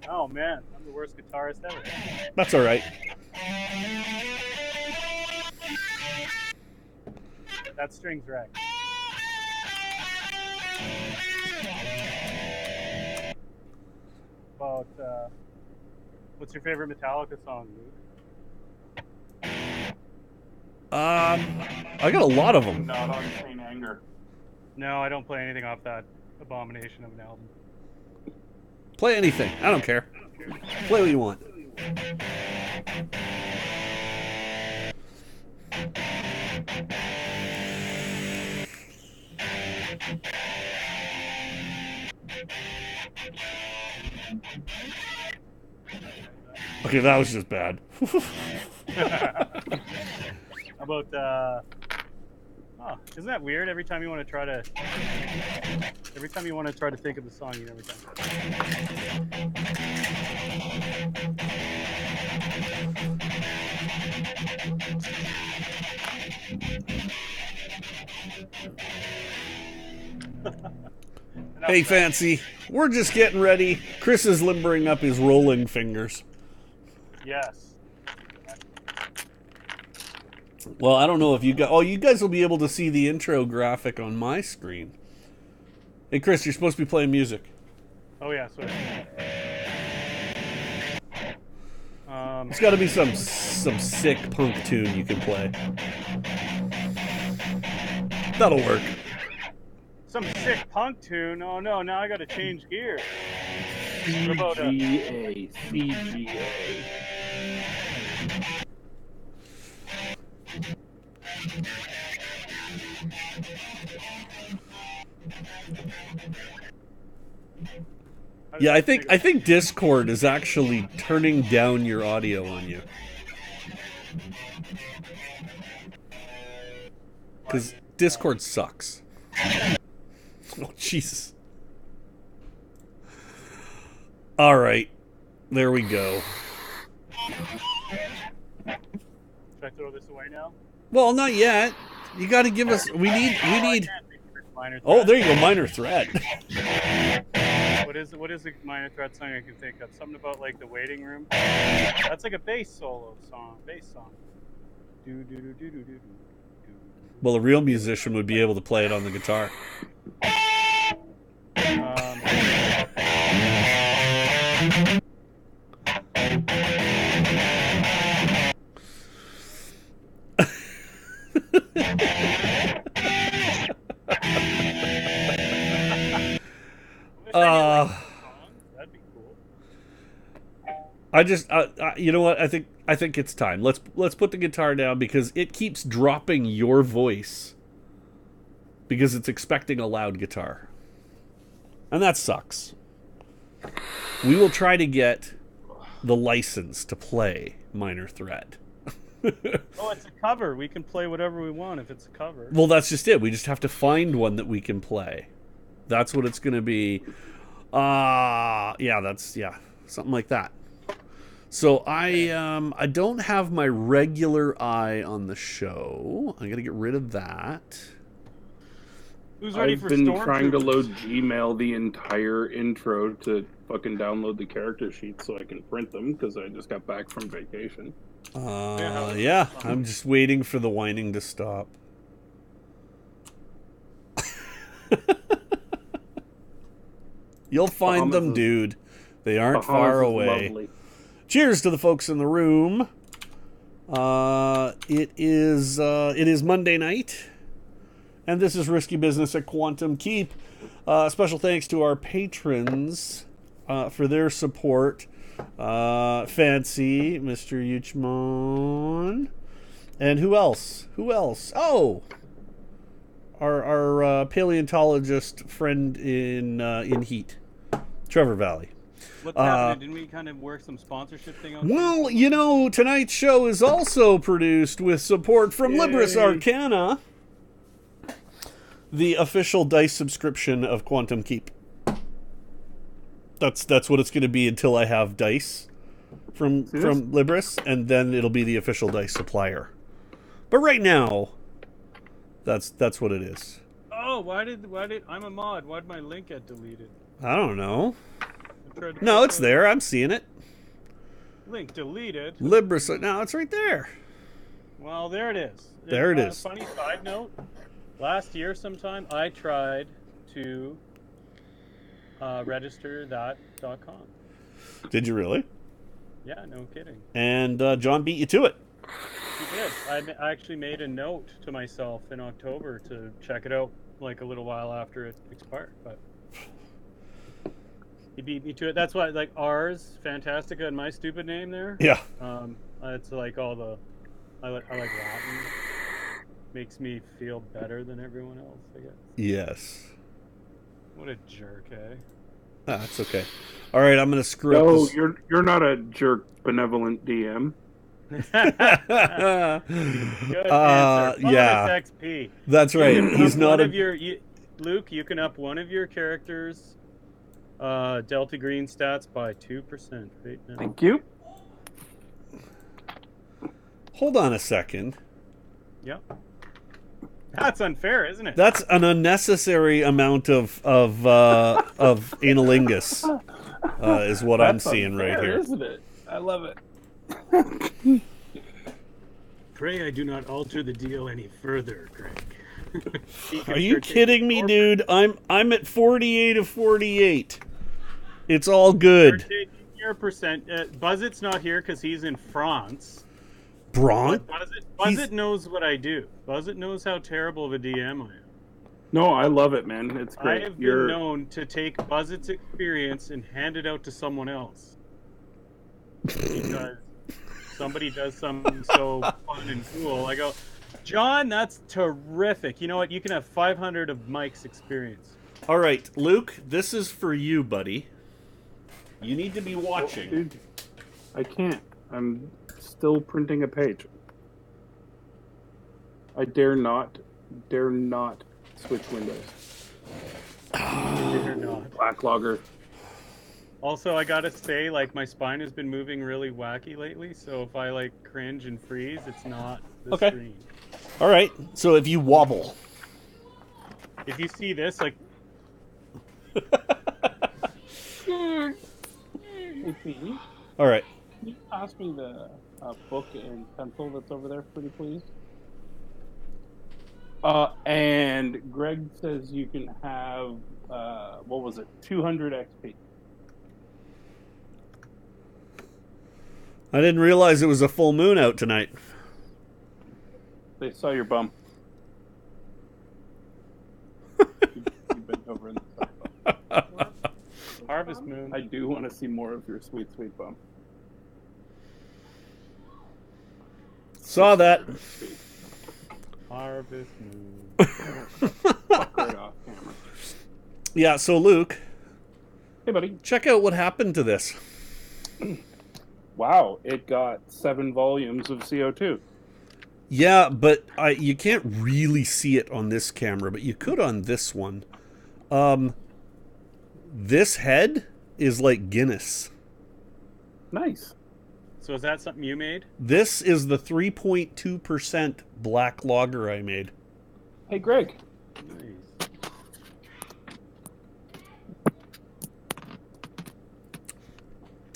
Oh man, I'm the worst guitarist ever. That's all right. That string's wrecked. About what's your favorite Metallica song, Luke? I got a lot of them. Not on Saint Anger. No, I don't play anything off that abomination of an album. Play anything. I don't care. Play what you want. Okay, that was just bad. How about oh, isn't that weird? Every time you want to try to think of the song, you never can. Hey, Fancy, we're just getting ready. Chris is limbering up his rolling fingers. Yes. Well, I don't know if you guys... Oh, you guys will be able to see the intro graphic on my screen. Hey, Chris, you're supposed to be playing music. Oh yeah. So. It's got to be some sick punk tune you can play. That'll work. Some sick punk tune. Oh no! Now I got to change gear. CGA. Yeah, I think Discord is actually turning down your audio on you. Because Discord sucks. Oh, Jesus. Alright. There we go. Should I throw this away now? Well, not yet. You gotta give us... We need... Oh, there you go, Minor Threat. What is a Minor Threat song I can think of? Something about like the waiting room. That's like a bass solo song. Bass song. Do do do do do do do. Well, a real musician would be able to play it on the guitar. That'd be cool. I just, you know what? I think it's time. Let's put the guitar down because it keeps dropping your voice because it's expecting a loud guitar, and that sucks. We will try to get the license to play Minor Threat. Oh, it's a cover. We can play whatever we want if it's a cover. Well, that's just it. We just have to find one that we can play. That's what it's going to be. Yeah, something like that. So I don't have my regular eye on the show. I got to get rid of that. Who's ready I've for been Storm trying to Troopers? load Gmail the entire intro to fucking download the character sheets so I can print them because I just got back from vacation. Yeah, I'm just waiting for the whining to stop. You'll find them, dude. They aren't far away. Lovely. Cheers to the folks in the room. It is Monday night, and this is Risky Business at Quantum Keep. Special thanks to our patrons for their support. Fancy, Mr. Uchmon, and who else? Oh, our paleontologist friend in Heat, Trevor Valley. What's happening? Didn't we kind of work some sponsorship thing on? Well, you know, tonight's show is also produced with support from Libris Arcana, the official dice subscription of Quantum Keep. That's what it's going to be until I have dice from Libris, and then it'll be the official dice supplier. But right now, that's what it is. Oh, No, why did I'm a mod? Why did my link get deleted? I don't know. I tried to No, click it's on there. I'm seeing it. Link deleted. Libris. No, it's right there. Well, there it is. There it is. Funny side note. Last year sometime, I tried to register that.com. Did you really? Yeah, no kidding. And John beat you to it. He did. I actually made a note to myself in October to check it out like a little while after it expired, but he beat me to it. That's why, like, Ars Fantastica and my stupid name there. Yeah. It's like all the I like Latin. Makes me feel better than everyone else, I guess. Yes. What a jerk, eh? That's okay. All right, I'm going to screw up No, this. you're not a jerk, benevolent DM. Good answer. Bonus Yeah. XP. That's right. He's not Luke, you can up one of your characters' Delta Green stats by 2% right now. Thank you. Hold on a second. Yep. That's unfair, isn't it? That's an unnecessary amount of analingus, is what I'm seeing right here. Isn't it? I love it. Pray I do not alter the deal any further, Greg. Are you kidding me, dude? I'm at 48 of 48. It's all good. Your percent. Buzzet's not here because he's in France. Braun? Buzzet knows what I do. Buzzet knows how terrible of a DM I am. No, I love it, man. It's great. I have been known to take Buzzet's experience and hand it out to someone else. Because somebody does something so fun and cool. I go, John, that's terrific. You know what? You can have 500 of Mike's experience. All right, Luke, this is for you, buddy. You need to be watching. Dude, I can't. I'm still printing a page. I dare not switch windows. Dare not. Black logger. Also, I gotta say, like, my spine has been moving really wacky lately, so if I, like, cringe and freeze, it's not the screen. All right, so if you wobble. If you see this, like... All right. Can you pass me the book and pencil that's over there, pretty please? And Greg says you can have, what was it, 200 XP. I didn't realize it was a full moon out tonight. They saw your bum. you bent over in the sun. Harvest Moon. I do want to see more of your sweet, sweet bum. Saw that. Harvest Moon. Fuck right off camera. Yeah, so Luke. Hey, buddy. Check out what happened to this. Wow, it got 7 volumes of CO2. Yeah, but you can't really see it on this camera, but you could on this one. This head is like Guinness. Nice. So is that something you made? This is the 3.2% black lager I made. Hey, Greg. Nice.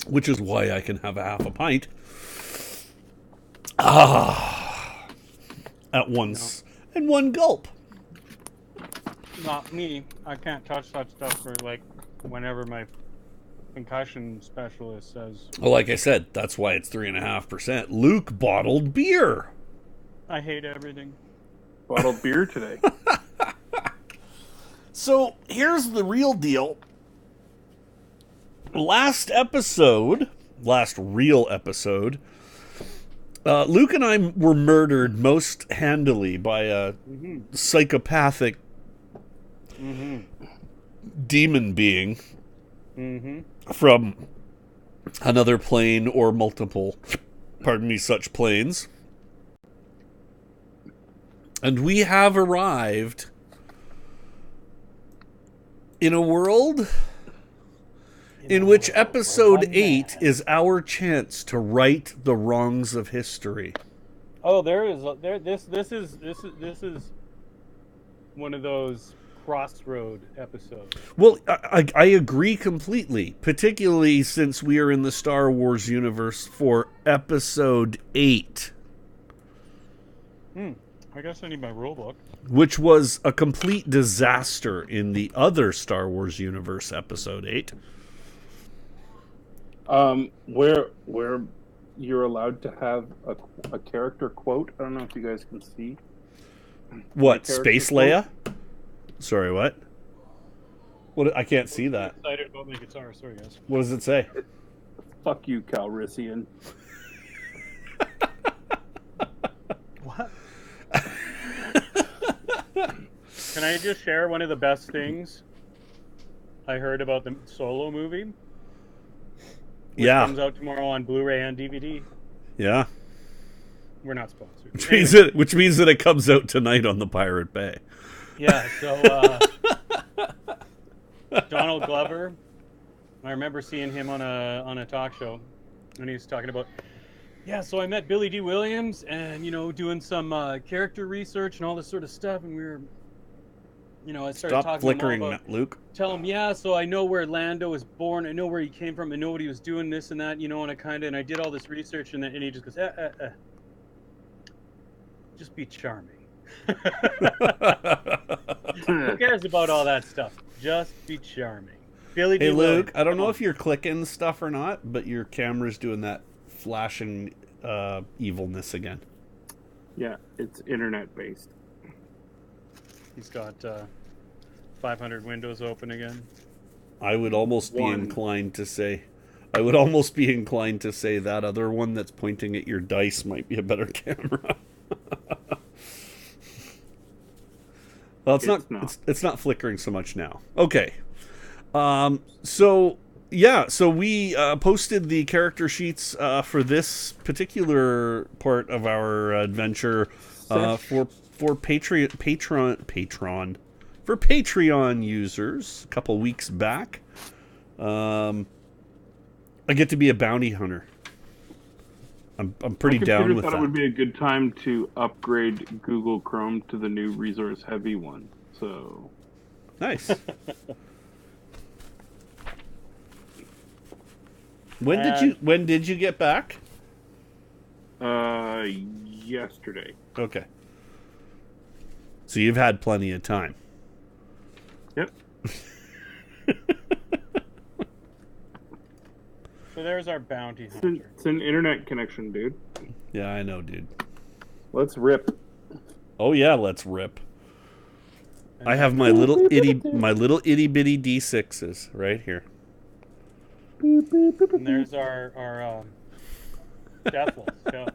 Which is why I can have a half a pint. At once. In one gulp. Not me. I can't touch that stuff for, like, whenever my concussion specialist says. Well, like I said, that's why it's 3.5%. Luke bottled beer. I hate everything. Bottled beer today. So here's the real deal. Last real episode, Luke and I were murdered most handily by a psychopathic demon being from another plane or multiple, such planes. And we have arrived in a world in which episode 8 is our chance to right the wrongs of history. Oh, this is one of those crossroad episode. Well, I agree completely, particularly since we are in the Star Wars universe for episode 8. I guess I need my rule book. Which was a complete disaster in the other Star Wars universe, episode 8. Where you're allowed to have a character quote. I don't know if you guys can see. What, Space Leia? Sorry, what? What? I can't see I'm that. excited about my guitar. Sorry, guys. What does it say? Fuck you, Calrissian. What? Can I just share one of the best things I heard about the Solo movie? Which comes out tomorrow on Blu-ray and DVD. Yeah. We're not sponsored. Which means that it comes out tonight on the Pirate Bay. Yeah, so Donald Glover, I remember seeing him on a talk show, and he was talking about, yeah, so I met Billy D. Williams, and, doing some character research and all this sort of stuff, and we were, I started Stop talking flickering, to him about, Luke. tell him, yeah, so I know where Lando was born, I know where he came from, I know what he was doing, this and that, and I did all this research, and he just goes, just be charming. Who cares about all that stuff? Just be charming. Billy D. Hey, Williams, Luke, I don't know come if you're clicking stuff or not, but your camera's doing that flashing evilness again. Yeah, it's internet based. He's got 500 windows open again. I would almost be inclined to say that other one that's pointing at your dice might be a better camera. Well, it's not flickering so much now. Okay. So we posted the character sheets for this particular part of our adventure for Patreon users a couple weeks back. I get to be a bounty hunter. I'm pretty down with that. I thought it would be a good time to upgrade Google Chrome to the new resource heavy one. So nice. When did you get back? Yesterday. Okay. So you've had plenty of time. Yep. So there's our bounty hunter. It's an internet connection, dude. Yeah, I know, dude. Let's rip. Oh yeah, let's rip. I have my little itty bitty D6s right here. And there's our Deathful Scout.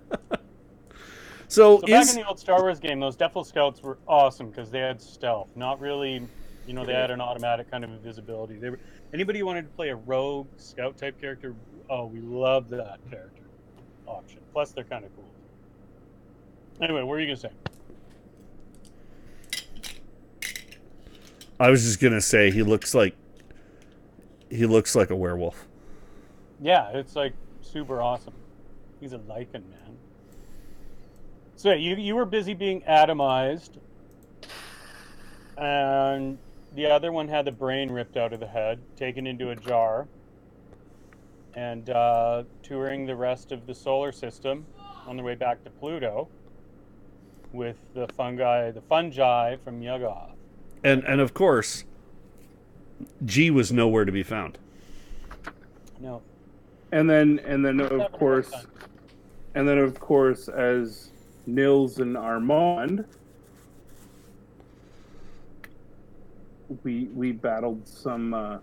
So back in the old Star Wars game, those Deathful Scouts were awesome because they had stealth. Not really, they had an automatic kind of invisibility. Anybody who wanted to play a rogue scout type character, we love that character option. Plus, they're kind of cool. Anyway, what were you gonna say? I was just gonna say he looks like a werewolf. Yeah, it's like super awesome. He's a Lycan, man. So you were busy being atomized, and the other one had the brain ripped out of the head, taken into a jar, and touring the rest of the solar system on their way back to Pluto with the fungi from Yuggoth. And of course, G was nowhere to be found. No. And then of course, as Nils and Armand, we battled some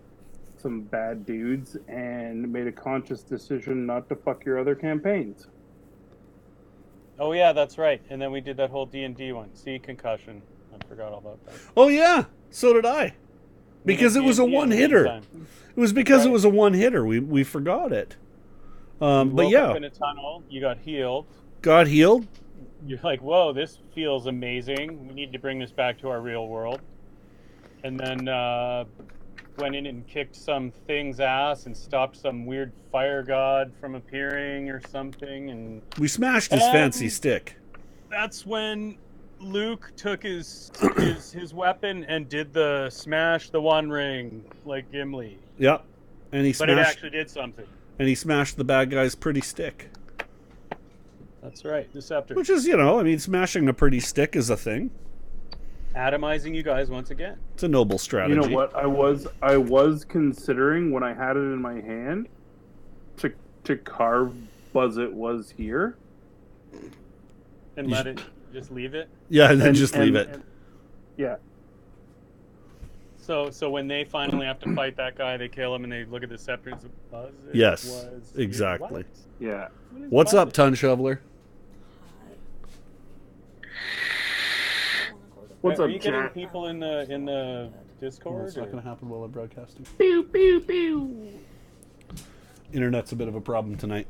bad dudes and made a conscious decision not to fuck your other campaigns. Oh yeah, that's right. And then we did that whole D&D one. See, concussion. I forgot all about that. Oh yeah, so did I. Because it was a one-hitter. It was because it was a one-hitter. We forgot it. But yeah. Up in a tunnel, you got healed. Got healed. You're like, whoa, this feels amazing. We need to bring this back to our real world. And then went in and kicked some thing's ass and stopped some weird fire god from appearing or something. And we smashed his fancy stick. That's when Luke took his weapon and did the smash the One Ring like Gimli, Yep. And he but it smashed actually did something. the bad guy's pretty stick. That's right, the scepter. Which is, I mean, smashing a pretty stick is a thing. Atomizing you guys once again. It's a noble strategy. You know what? I was considering when I had it in my hand to carve Buzz It Was Here. And let it just leave it. Yeah, and then just leave it. Yeah. So when they finally have to fight that guy, they kill him and they look at the scepter and say, Buzz It Yes, Was exactly. What? Yeah. What's up, Ton Shoveler? What's Are up, you getting chat? people in the Discord? It's not or- going to happen while I'm broadcasting. Pew pew pew. Internet's a bit of a problem tonight.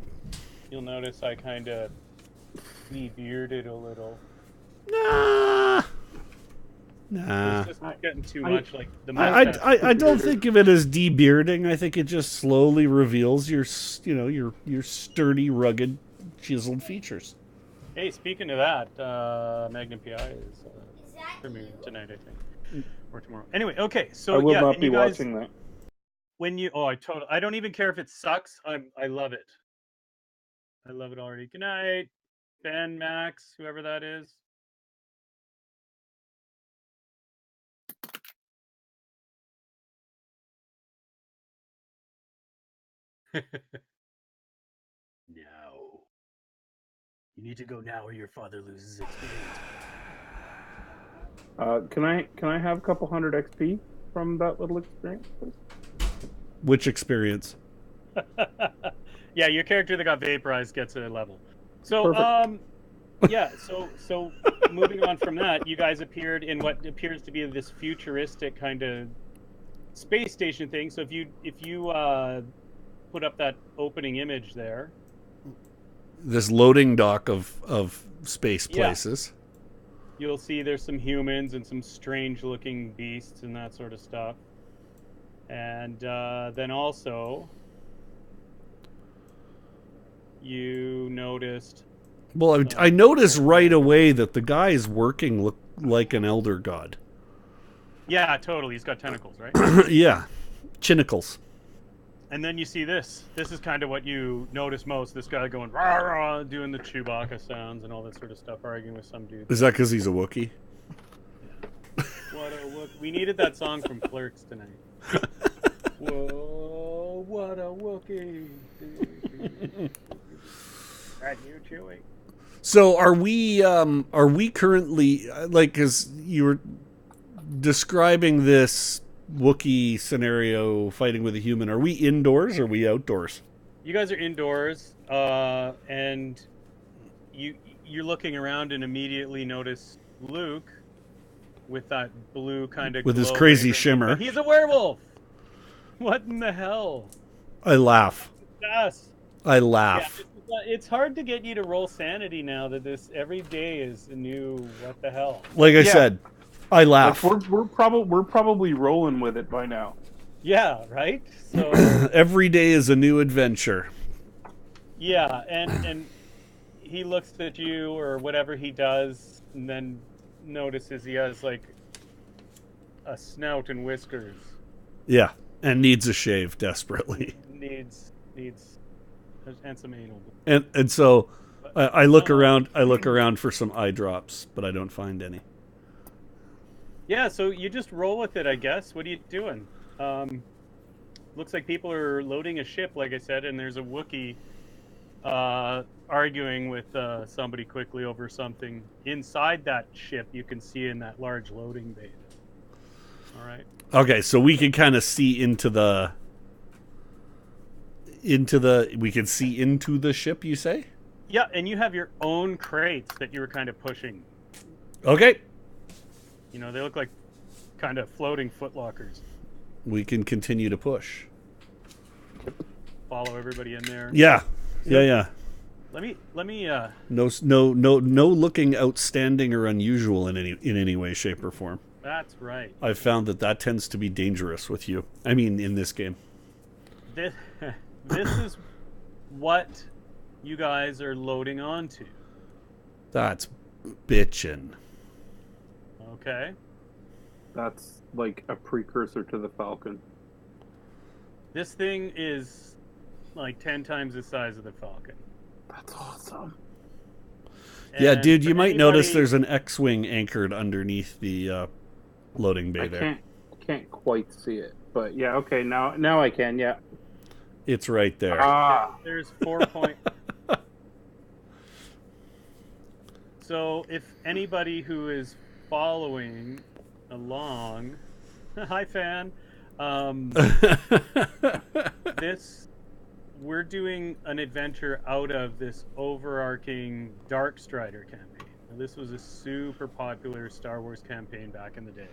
You'll notice I kind of bearded a little. Nah. It's just not getting too much like the mustache. I don't think of it as de-bearding. I think it just slowly reveals your sturdy, rugged, chiseled features. Hey, speaking of that, Magnum PI is premiering tonight, I think, or tomorrow. Anyway, okay, so I will yeah, not and be you guys, watching that. when you, I don't even care if it sucks. I love it. I love it already. Good night, Ben, Max, whoever that is. Now. You need to go now or your father loses experience. Can I have a couple hundred XP from that little experience, please? Which experience? Yeah, your character that got vaporized gets a level. So, Perfect. yeah, so moving on from that, you guys appeared in what appears to be this futuristic kind of space station thing. So if you put up that opening image there, This loading dock of space Yeah. places. you'll see there's some humans and some strange looking beasts and that sort of stuff. And then also you noticed Well, I noticed right away that the guys working look like an elder god. yeah, totally. He's got tentacles, right? Yeah, chinicles. And then you see this. This is kind of what you notice most. This guy going rah rah, doing the Chewbacca sounds and all that sort of stuff, arguing with some dude. Is that because he's a Wookiee? What a look! We needed that song from Clerks tonight. Whoa, what a Wookiee! Right, you Chewie. So are we currently like, as you were describing this Wookiee scenario fighting with a human, are we indoors or are we outdoors? You guys are indoors, and you're looking around and immediately notice Luke with that blue kind of With his crazy shimmer. He's a werewolf. What in the hell? I laugh. Yes. I Yeah, laugh. it's hard to get you to roll sanity now that this every day is a new what the hell. Like I Yeah. said, I laugh. Like we're probably rolling with it by now. Yeah, right? So Every day is a new adventure. yeah, and he looks at you or whatever he does and then notices he has like a snout and whiskers. Yeah, and needs a shave desperately. Needs and some anal. And so I look around. I look around for some eye drops, but I don't find any. Yeah, so you just roll with it, I guess. What are you doing? Looks like people are loading a ship, like I said, and there's a Wookiee arguing with somebody quickly over something. Inside that ship, you can see in that large loading bay. All right. Okay, so we can kind of see into the. We can see into the ship. You say? Yeah, and you have your own crates that you were kind of pushing. Okay. You know, they look like kind of floating footlockers. We can continue to push. Follow everybody in there. Yeah. Yeah. Let me. No looking outstanding or unusual in any way, shape, or form. That's right. I've found that tends to be dangerous with you. I mean, in this game. This is what you guys are loading onto. That's bitchin'. Okay. That's like a precursor to the Falcon. This thing is like 10 times the size of the Falcon. That's awesome. Yeah, And dude, for you might notice anybody- there's an X-wing anchored underneath the loading bay I there. can't quite see it, but yeah, okay, now I can, yeah. It's right there. There's 4 point. So if anybody who is following along, hi fan, we're doing an adventure out of this overarching Dark Strider campaign. Now, this was a super popular Star Wars campaign back in the day.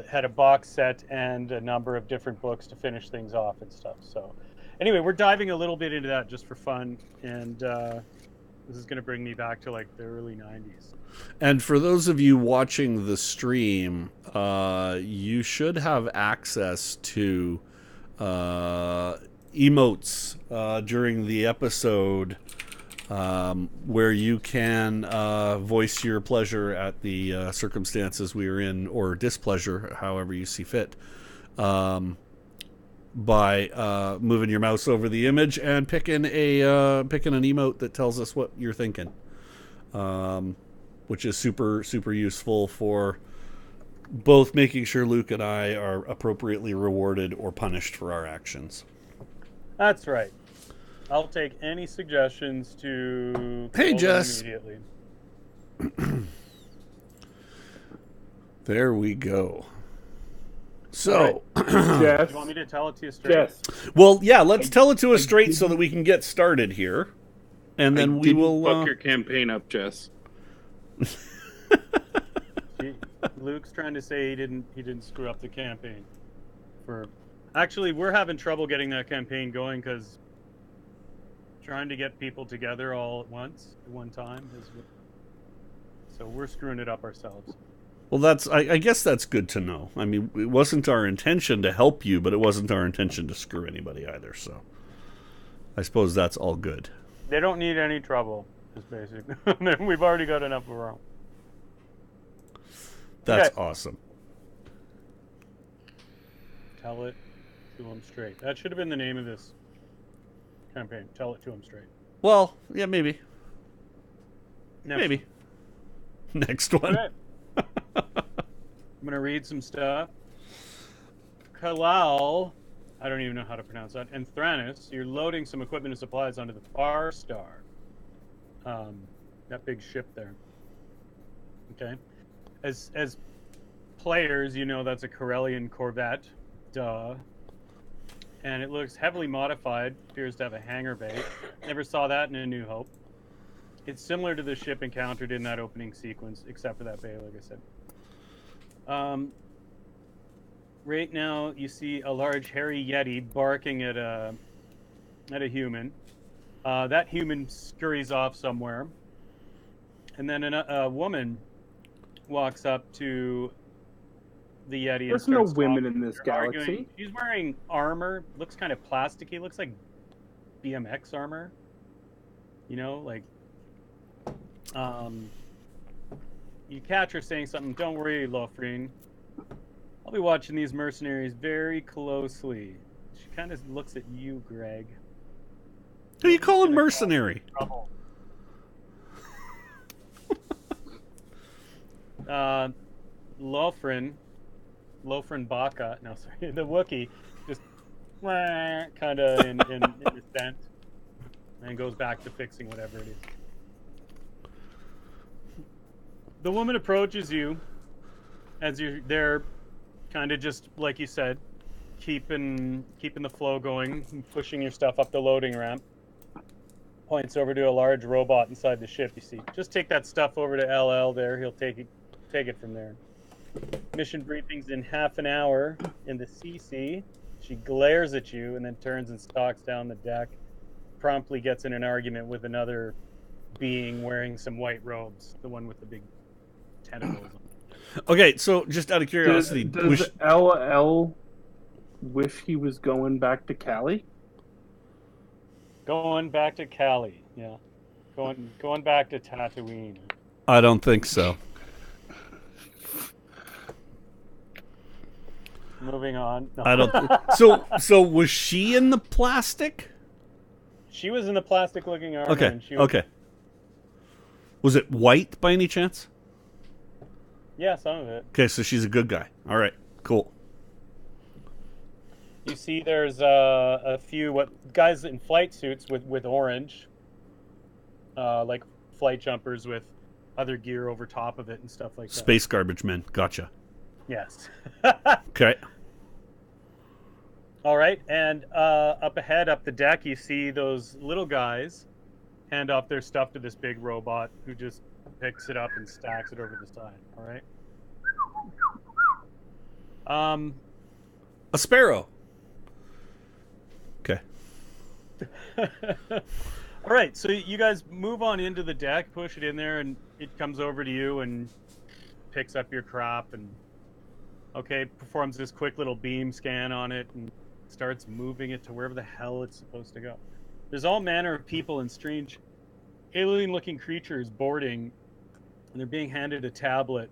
Had a box set and a number of different books to finish things off and stuff. So anyway, we're diving a little bit into that just for fun, and this is going to bring me back to like the early 90s. And for those of you watching the stream, you should have access to emotes during the episode where you can voice your pleasure at the circumstances we are in, or displeasure, however you see fit, by moving your mouse over the image and picking an emote that tells us what you're thinking, which is super, super useful for both making sure Luke and I are appropriately rewarded or punished for our actions. That's right. I'll take any suggestions to Hey, them Jess. immediately. There we go. So, Jess, Do you want me to tell it to you straight? Jess, well, yeah, let's tell it to us straight so that we can get started here, and then we didn't will. fuck your campaign up, Jess. Luke's trying to say he didn't screw up the campaign. Actually, we're having trouble getting that campaign going because trying to get people together all at once at one time so we're screwing it up ourselves. Well, I guess that's good to know. I mean, it wasn't our intention to help you, but it wasn't our intention to screw anybody either. So, I suppose that's all good. They don't need any trouble. Is basic. We've already got enough of our own. That's Okay. awesome. Tell it to them straight. That should have been the name of this campaign. Tell it to them straight. Well, yeah, maybe. Next Maybe. Next one. Okay. I'm going to read some stuff. Kalal, I don't even know how to pronounce that, and Thranis, you're loading some equipment and supplies onto the Far Star. That big ship there. Okay. As players, you know that's a Corellian Corvette. Duh. And it looks heavily modified. Appears to have a hangar bay. Never saw that in A New Hope. It's similar to the ship encountered in that opening sequence, except for that bay, like I said. Right now, you see a large hairy yeti barking at a human. That human scurries off somewhere, and then a woman walks up to the yeti. There's and no starts women talking. in this They're galaxy. arguing. She's wearing armor. Looks kind of plasticky. Looks like BMX armor. You know, like. You catch her saying something. Don't worry, Lofrine. I'll be watching these mercenaries very closely. She kind of looks at you, Greg. Who are you calling mercenary? Trouble. Lofrin Baka. No, sorry, the Wookiee just kind of in dissent, and goes back to fixing whatever it is. The woman approaches you as you're there, kind of just like you said, keeping the flow going, pushing your stuff up the loading ramp. Points over to a large robot inside the ship. You see, just take that stuff over to LL there. He'll take it from there. Mission briefings in half an hour in the CC. She glares at you and then turns and stalks down the deck. Promptly gets in an argument with another being wearing some white robes, the one with the big tentacles. Okay, so just out of curiosity, Does LL wish he was going back to Cali? Going back to Cali, yeah. Going back to Tatooine. I don't think so. Moving on. No. I don't. So was she in the plastic? She was in the plastic-looking armor. Okay. And she was, Okay. Was it white by any chance? Yeah, some of it. Okay, so she's a good guy. All right. Cool. You see, there's a few guys in flight suits with orange, like flight jumpers with other gear over top of it and stuff like that. Space garbage men. Gotcha. Yes. Okay. All right, and up ahead, up the deck, you see those little guys hand off their stuff to this big robot who just picks it up and stacks it over the side. All right. A sparrow. Okay. All right, so you guys move on into the deck, push it in there, and it comes over to you and picks up your crap and, okay, performs this quick little beam scan on it and starts moving it to wherever the hell it's supposed to go. There's all manner of people and strange alien-looking creatures boarding, and they're being handed a tablet.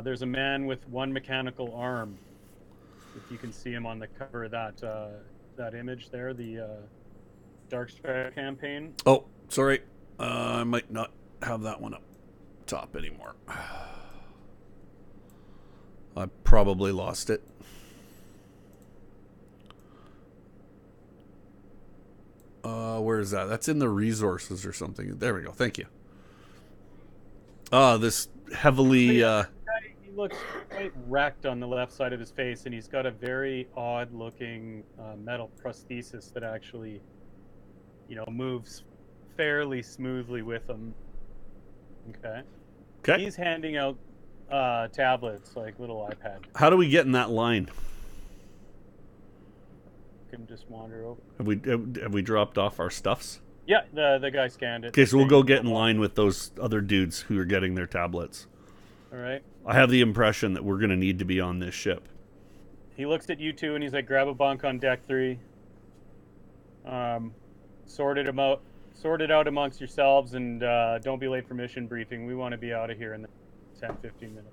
There's a man with one mechanical arm. If you can see him on the cover of that image there, the Dark Strike campaign. Oh, sorry. I might not have that one up top anymore. I probably lost it. Where is that? That's in the resources or something. There we go. Thank you. This heavily... He looks quite wrecked on the left side of his face, and he's got a very odd-looking metal prosthesis that actually, moves fairly smoothly with him. Okay. Okay. He's handing out tablets, like little iPad. How do we get in that line? Can just wander over. Have we dropped off our stuffs? Yeah, the guy scanned it. Okay, so we'll go get in line with those other dudes who are getting their tablets. All right. I have the impression that we're going to need to be on this ship. He looks at you two and he's like, grab a bunk on deck 3. Sort it out amongst yourselves, and don't be late for mission briefing. We want to be out of here in the 10-15 minutes.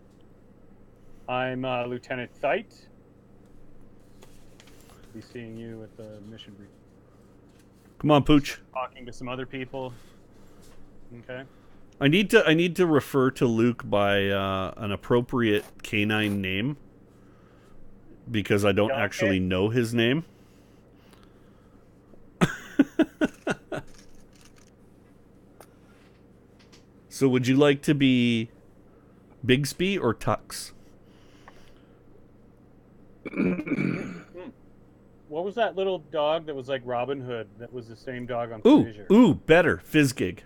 I'm Lieutenant Thite. Be seeing you at the mission briefing. Come on, Pooch. Talking to some other people. Okay. I need to refer to Luke by an appropriate canine name because I don't actually know his name. So would you like to be Bigsby or Tux? What was that little dog that was like Robin Hood that was the same dog on Frasier? Ooh, better. Fizzgig.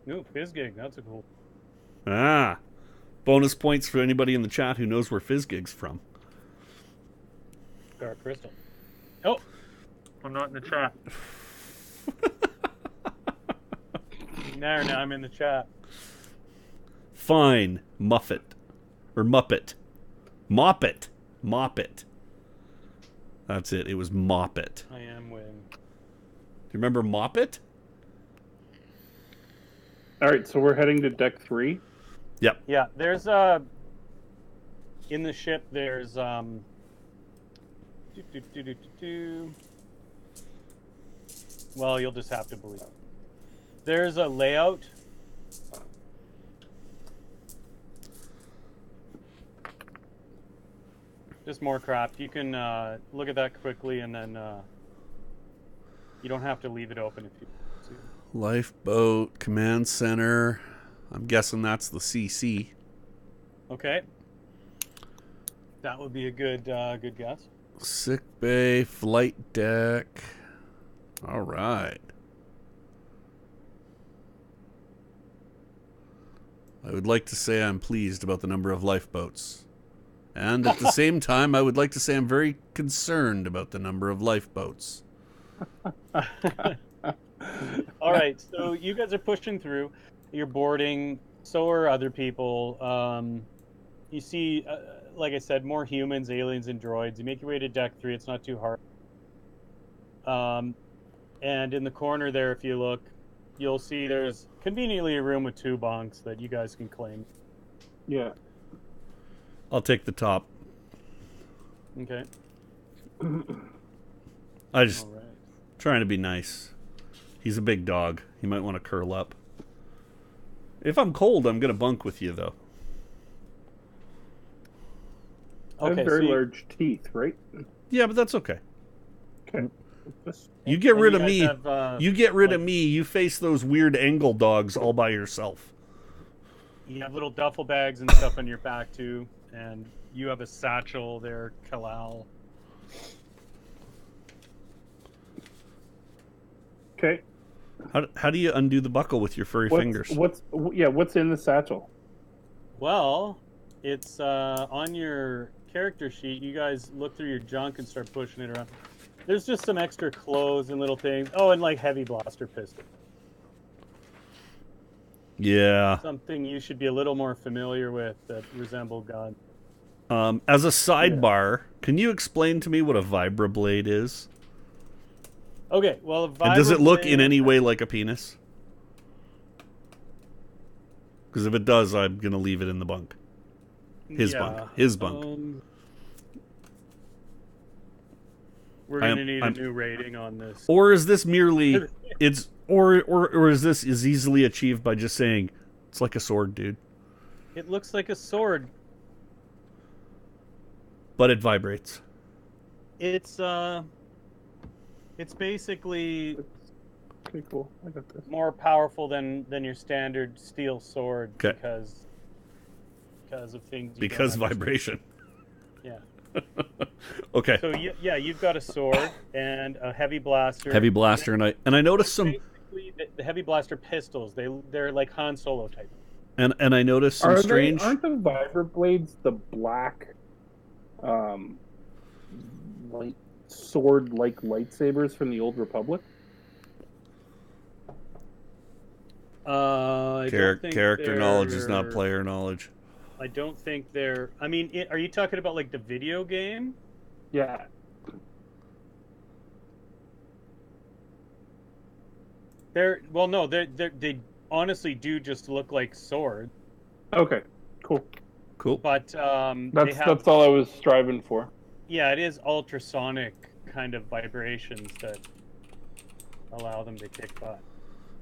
Ooh, Fizzgig. That's a cool... Ah. Bonus points for anybody in the chat who knows where Fizzgig's from. Dark Crystal. Oh! I'm not in the chat. Now I'm in the chat. Fine. Muffet. Or Muppet. Moppet. Moppet. That's it. It was Moppet. I am Win. Do you remember Moppet? All right, so we're heading to deck 3. Yep. Yeah, there's in the ship there's well, you'll just have to believe. There's a layout. Just more crap. You can look at that quickly, and then you don't have to leave it open if you want to. Lifeboat, command center. I'm guessing that's the CC. Okay. That would be a good guess. Sick bay, flight deck. All right. I would like to say I'm pleased about the number of lifeboats. And at the same time, I would like to say I'm very concerned about the number of lifeboats. All right, so you guys are pushing through. You're boarding. So are other people. You see, like I said, more humans, aliens, and droids. You make your way to deck 3. It's not too hard. And in the corner there, if you look, you'll see there's conveniently a room with 2 bunks that you guys can claim. Yeah. I'll take the top. Okay. I just All right. trying to be nice. He's a big dog. He might want to curl up. If I'm cold, I'm gonna bunk with you though. I have Okay. very So large teeth, right? Yeah, but that's okay. Okay. Just- You get rid you of guys me. have, You get rid of like- me. You face those weird angle dogs all by yourself. you have little duffel bags and stuff on your back too, and you have a satchel there, Kalal. Okay. How do you undo the buckle with your furry fingers? What's in the satchel? Well, it's on your character sheet. You guys look through your junk and start pushing it around. There's just some extra clothes and little things. Oh, and like heavy blaster pistol. Yeah. Something you should be a little more familiar with that resemble guns. As a sidebar, can you explain to me what a vibroblade is? Okay, well, a And does it look in vibroblade- any way like a penis? Because if it does, I'm gonna leave it in the bunk. His bunk. His bunk. We're gonna need a new rating on this. Or is this merely it's or is this easily achieved by just saying it's like a sword, dude? It looks like a sword. But it vibrates. It's basically Okay, cool. I got this. more powerful than your standard steel sword 'Kay. because of things. You Because don't understand. vibration. Yeah. Okay. So you've got a sword and a heavy blaster. Heavy blaster, and I noticed some Basically, the heavy blaster pistols. They're like Han Solo type. and I noticed some strange. Aren't the vibroblades the black, light sword-like lightsabers from the Old Republic? I don't think Character knowledge is not they're- player knowledge. I don't think they're. I mean, are you talking about like the video game? Yeah. They honestly do just look like swords, Okay. Cool. Cool. but they That's have. that's all I was striving for. Yeah, it is ultrasonic kind of vibrations that allow them to kick butt.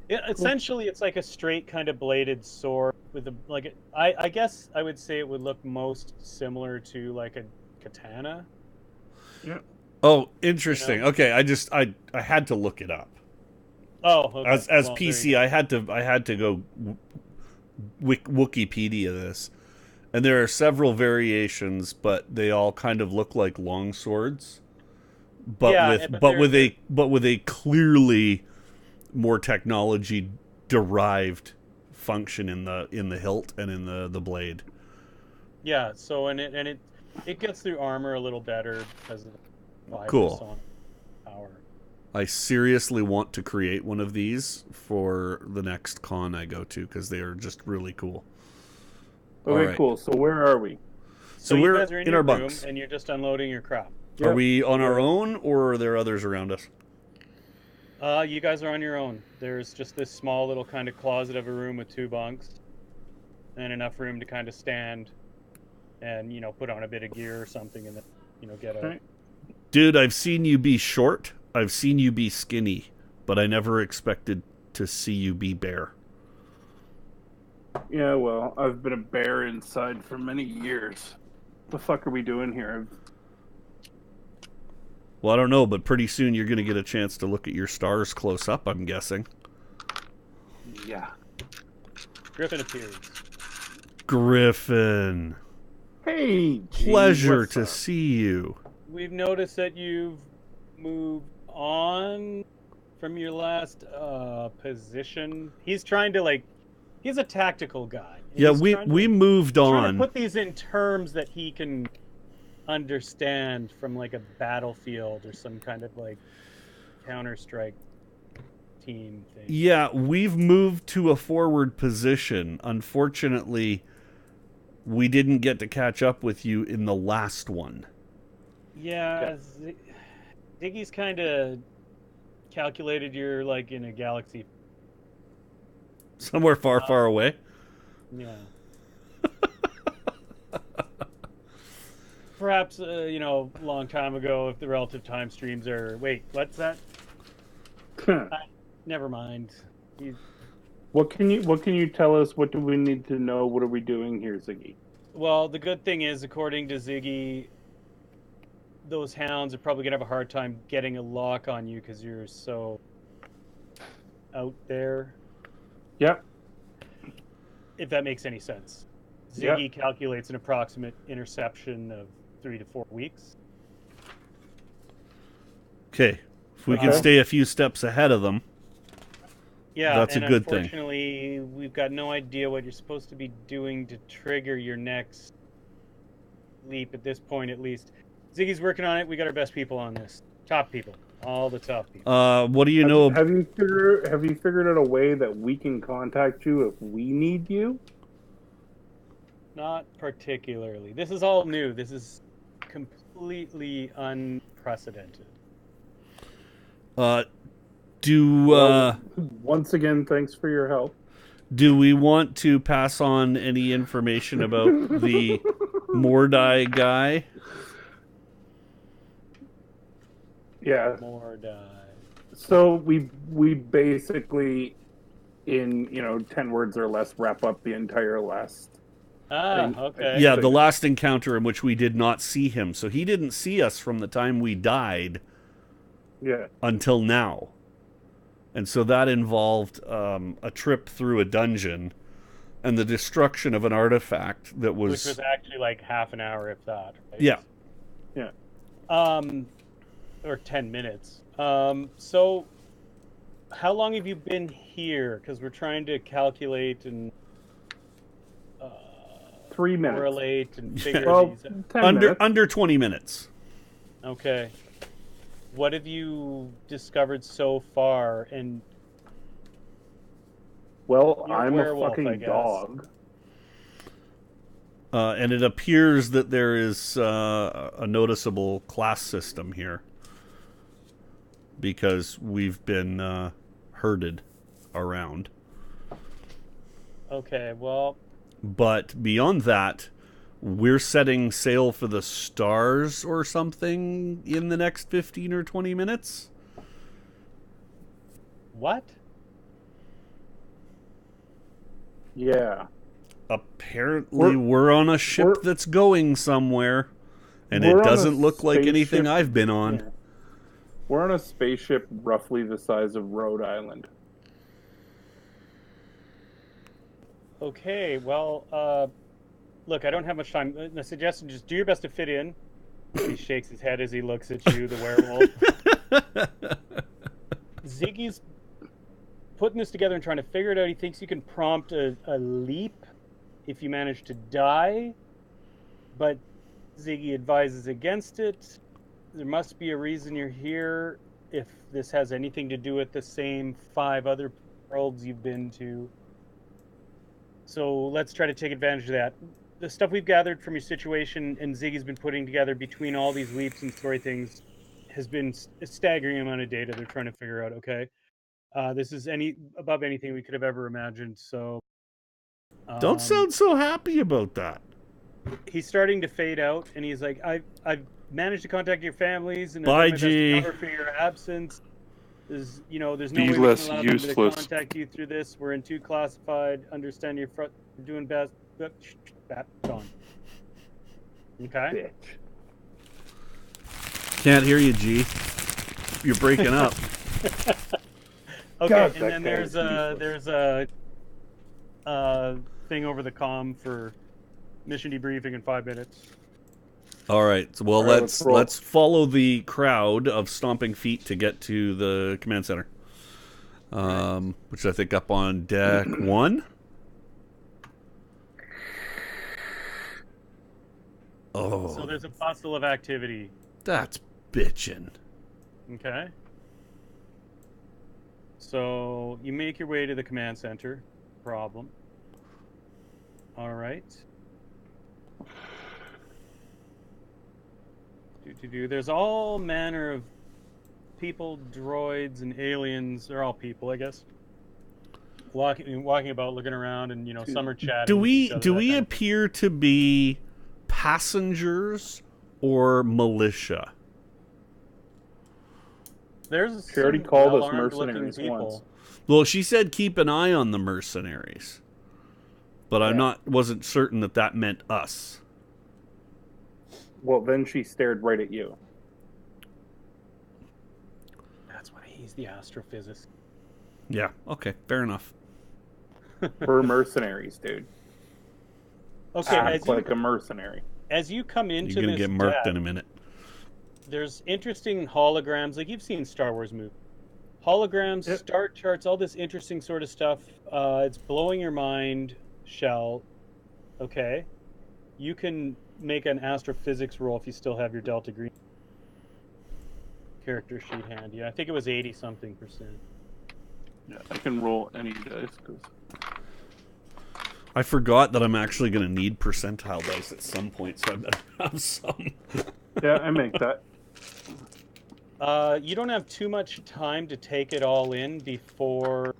Essentially, it's like a straight kind of bladed sword with I guess I would say it would look most similar to like a katana. Oh, interesting. You know? Okay, I had to look it up. Oh, okay. As Well, there PC, you go. I had to go Wikipedia this, and there are several variations, but they all kind of look like long swords, but Yeah, with a clearly more technology derived function in the hilt and in the blade. Yeah. So it gets through armor a little better because of the Cool. vibrosonic power. I seriously want to create one of these for the next con I go to because they are just really cool. Okay, All right. cool. So where are we? So you we're guys are in in your our room bunks. and you're just unloading your crap. Are we on our own, or are there others around us? You guys are on your own. There's just this small little kind of closet of a room with 2 bunks, and enough room to kind of stand, and put on a bit of gear or something, and then get a. Right. Dude, I've seen you be short. I've seen you be skinny, but I never expected to see you be bare. Yeah, well, I've been a bear inside for many years. The fuck are we doing here? Well, I don't know, but pretty soon you're going to get a chance to look at your stars close up, I'm guessing. Yeah. Griffin appears. Griffin. Hey, G, Pleasure what's to up? see you. We've noticed that you've moved on from your last position. He's trying to he's a tactical guy. Yeah, He's trying to- we moved he's trying on. to put these in terms that he can understand from like a battlefield or some kind of Counter-Strike team thing. Yeah, we've moved to a forward position. Unfortunately, we didn't get to catch up with you in the last one. Yeah, Ziggy's kind of calculated you're in a galaxy. Somewhere far, far away. Yeah. perhaps you know, a long time ago, if the relative time streams are. Wait, what's that? Never mind. What can you tell us? What do we need to know? What are we doing here, Ziggy? Well, the good thing is, according to Ziggy, those hounds are probably gonna have a hard time getting a lock on you because you're so out there. Yep. If that makes any sense. Yep. Ziggy calculates an approximate interception of 3 to 4 weeks. Okay. If we can stay a few steps ahead of them, yeah, that's a good thing. Unfortunately, we've got no idea what you're supposed to be doing to trigger your next leap at this point, at least. Ziggy's working on it. We got our best people on this. Top people. All the top people. What do you know? Have you figured out a way that we can contact you if we need you? Not particularly. This is all new. This is completely unprecedented. Once again, thanks for your help. Do we want to pass on any information about the Mordai guy? Yeah. Mordai. So we basically, in 10 words or less, wrap up the entire last. Okay. Yeah, the last encounter in which we did not see him. So he didn't see us from the time we died. Yeah. Until now. And so that involved a trip through a dungeon and the destruction of an artifact that was... Which was actually like half an hour, if that. Right? Yeah. Yeah. Or 10 minutes. So how long have you been here? Because we're trying to calculate and 3 minutes. Correlate and figure these out. Under 20 minutes. Okay. What have you discovered so far? And well, you're I'm werewolf, a fucking dog. And it appears that there is a noticeable class system here. Because we've been herded around. Okay, well... But beyond that, we're setting sail for the stars or something in the next 15 or 20 minutes? What? Yeah. Apparently we're on a ship that's going somewhere, and it doesn't look like anything I've been on. Yeah. We're on a spaceship roughly the size of Rhode Island. Okay, well, look, I don't have much time. The suggestion, just do your best to fit in. He shakes his head as he looks at you, the werewolf. Ziggy's putting this together and trying to figure it out. He thinks you can prompt a leap if you manage to die, but Ziggy advises against it. There must be a reason you're here if this has anything to do with the same 5 other worlds you've been to. So let's try to take advantage of that. The stuff we've gathered from your situation and Ziggy's been putting together between all these leaps and story things has been a staggering amount of data they're trying to figure out, okay? This is above anything we could have ever imagined, so... Don't sound so happy about that. He's starting to fade out, and he's like, I've managed to contact your families, and bye, I've done my best G. to cover for your absence. There's no way we can allow them to contact you through this. We're in 2 classified. Understand you're doing best. Gone. Okay. Can't hear you, G. You're breaking up. Okay, God, and then there's a thing over the comm for mission debriefing in 5 minutes. All right. So, well, let's follow the crowd of stomping feet to get to the command center, which I think up on deck 1. Oh. So there's a bustle of activity. That's bitchin'. Okay. So you make your way to the command center. Problem. All right. There's all manner of people, droids, and aliens. They're all people, I guess. Walking about, looking around, and some are chatting. Do we appear to be passengers or militia? There's She already some called us well-armed looking mercenaries people. once. Well, she said keep an eye on the mercenaries, but Yeah. wasn't certain that meant us. Well, then she stared right at you. That's why he's the astrophysicist. Yeah. Okay. Fair enough. We're mercenaries, dude. Okay, Act like a mercenary. as you come into You're gonna this get murked deck, in a minute. there's interesting holograms. Like you've seen Star Wars movies. Holograms, Yep. star charts, all this interesting sort of stuff. It's blowing your mind, Shell. Okay. You can make an astrophysics roll if you still have your Delta Green character sheet handy. I think it was 80-something%. Yeah, I can roll any dice because I forgot that I'm actually going to need percentile dice at some point, so I better have some. yeah, I make that. You don't have too much time to take it all in before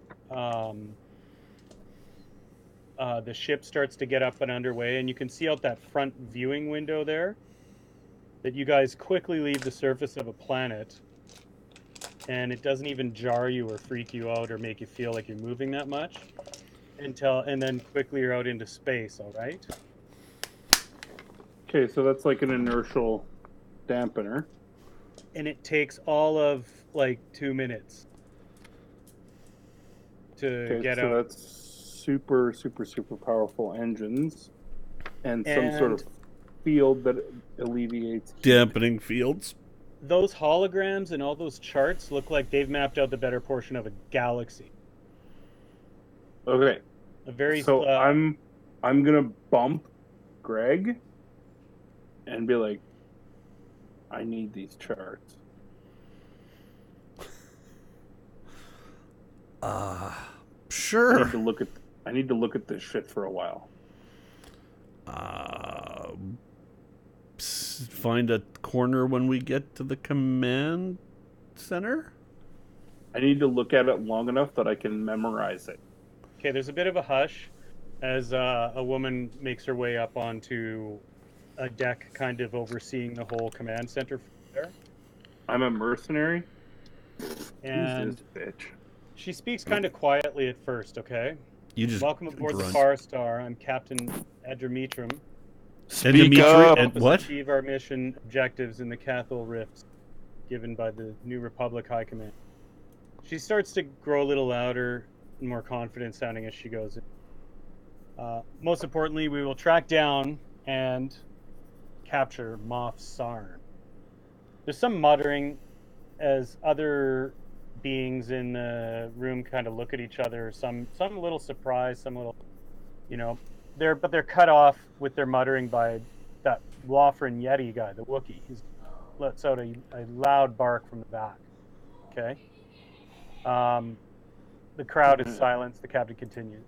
the ship starts to get up and underway, and you can see out that front viewing window there that you guys quickly leave the surface of a planet, and it doesn't even jar you or freak you out or make you feel like you're moving that much and then quickly you're out into space. All right. Okay, so that's like an inertial dampener. And it takes all of like 2 minutes to Okay, get so out. that's super, super, super powerful engines and some sort of field that alleviates Dampening fields. Those holograms and all those charts look like they've mapped out the better portion of a galaxy. Okay, A very so I'm gonna bump Greg and be like, I need these charts. Sure. I need to look at this shit for a while. Find a corner when we get to the command center? I need to look at it long enough that I can memorize it. Okay, there's a bit of a hush as a woman makes her way up onto a deck kind of overseeing the whole command center from there. I'm a mercenary? And Who's this bitch? she speaks kind of quietly at first, okay? You just Welcome aboard grunt. the Far Star. I'm Captain Adremitrum. Speak up. And To what? achieve our mission objectives in the Cathol Rifts given by the New Republic High Command. She starts to grow a little louder and more confident sounding as she goes. Most importantly, we will track down and capture Moff Sarn. There's some muttering as other beings in the room kind of look at each other. Some a little surprised, some little, they're cut off with their muttering by that Lofrin Yeti guy, the Wookiee. He lets out a loud bark from the back. Okay. The crowd is silenced. The captain continues.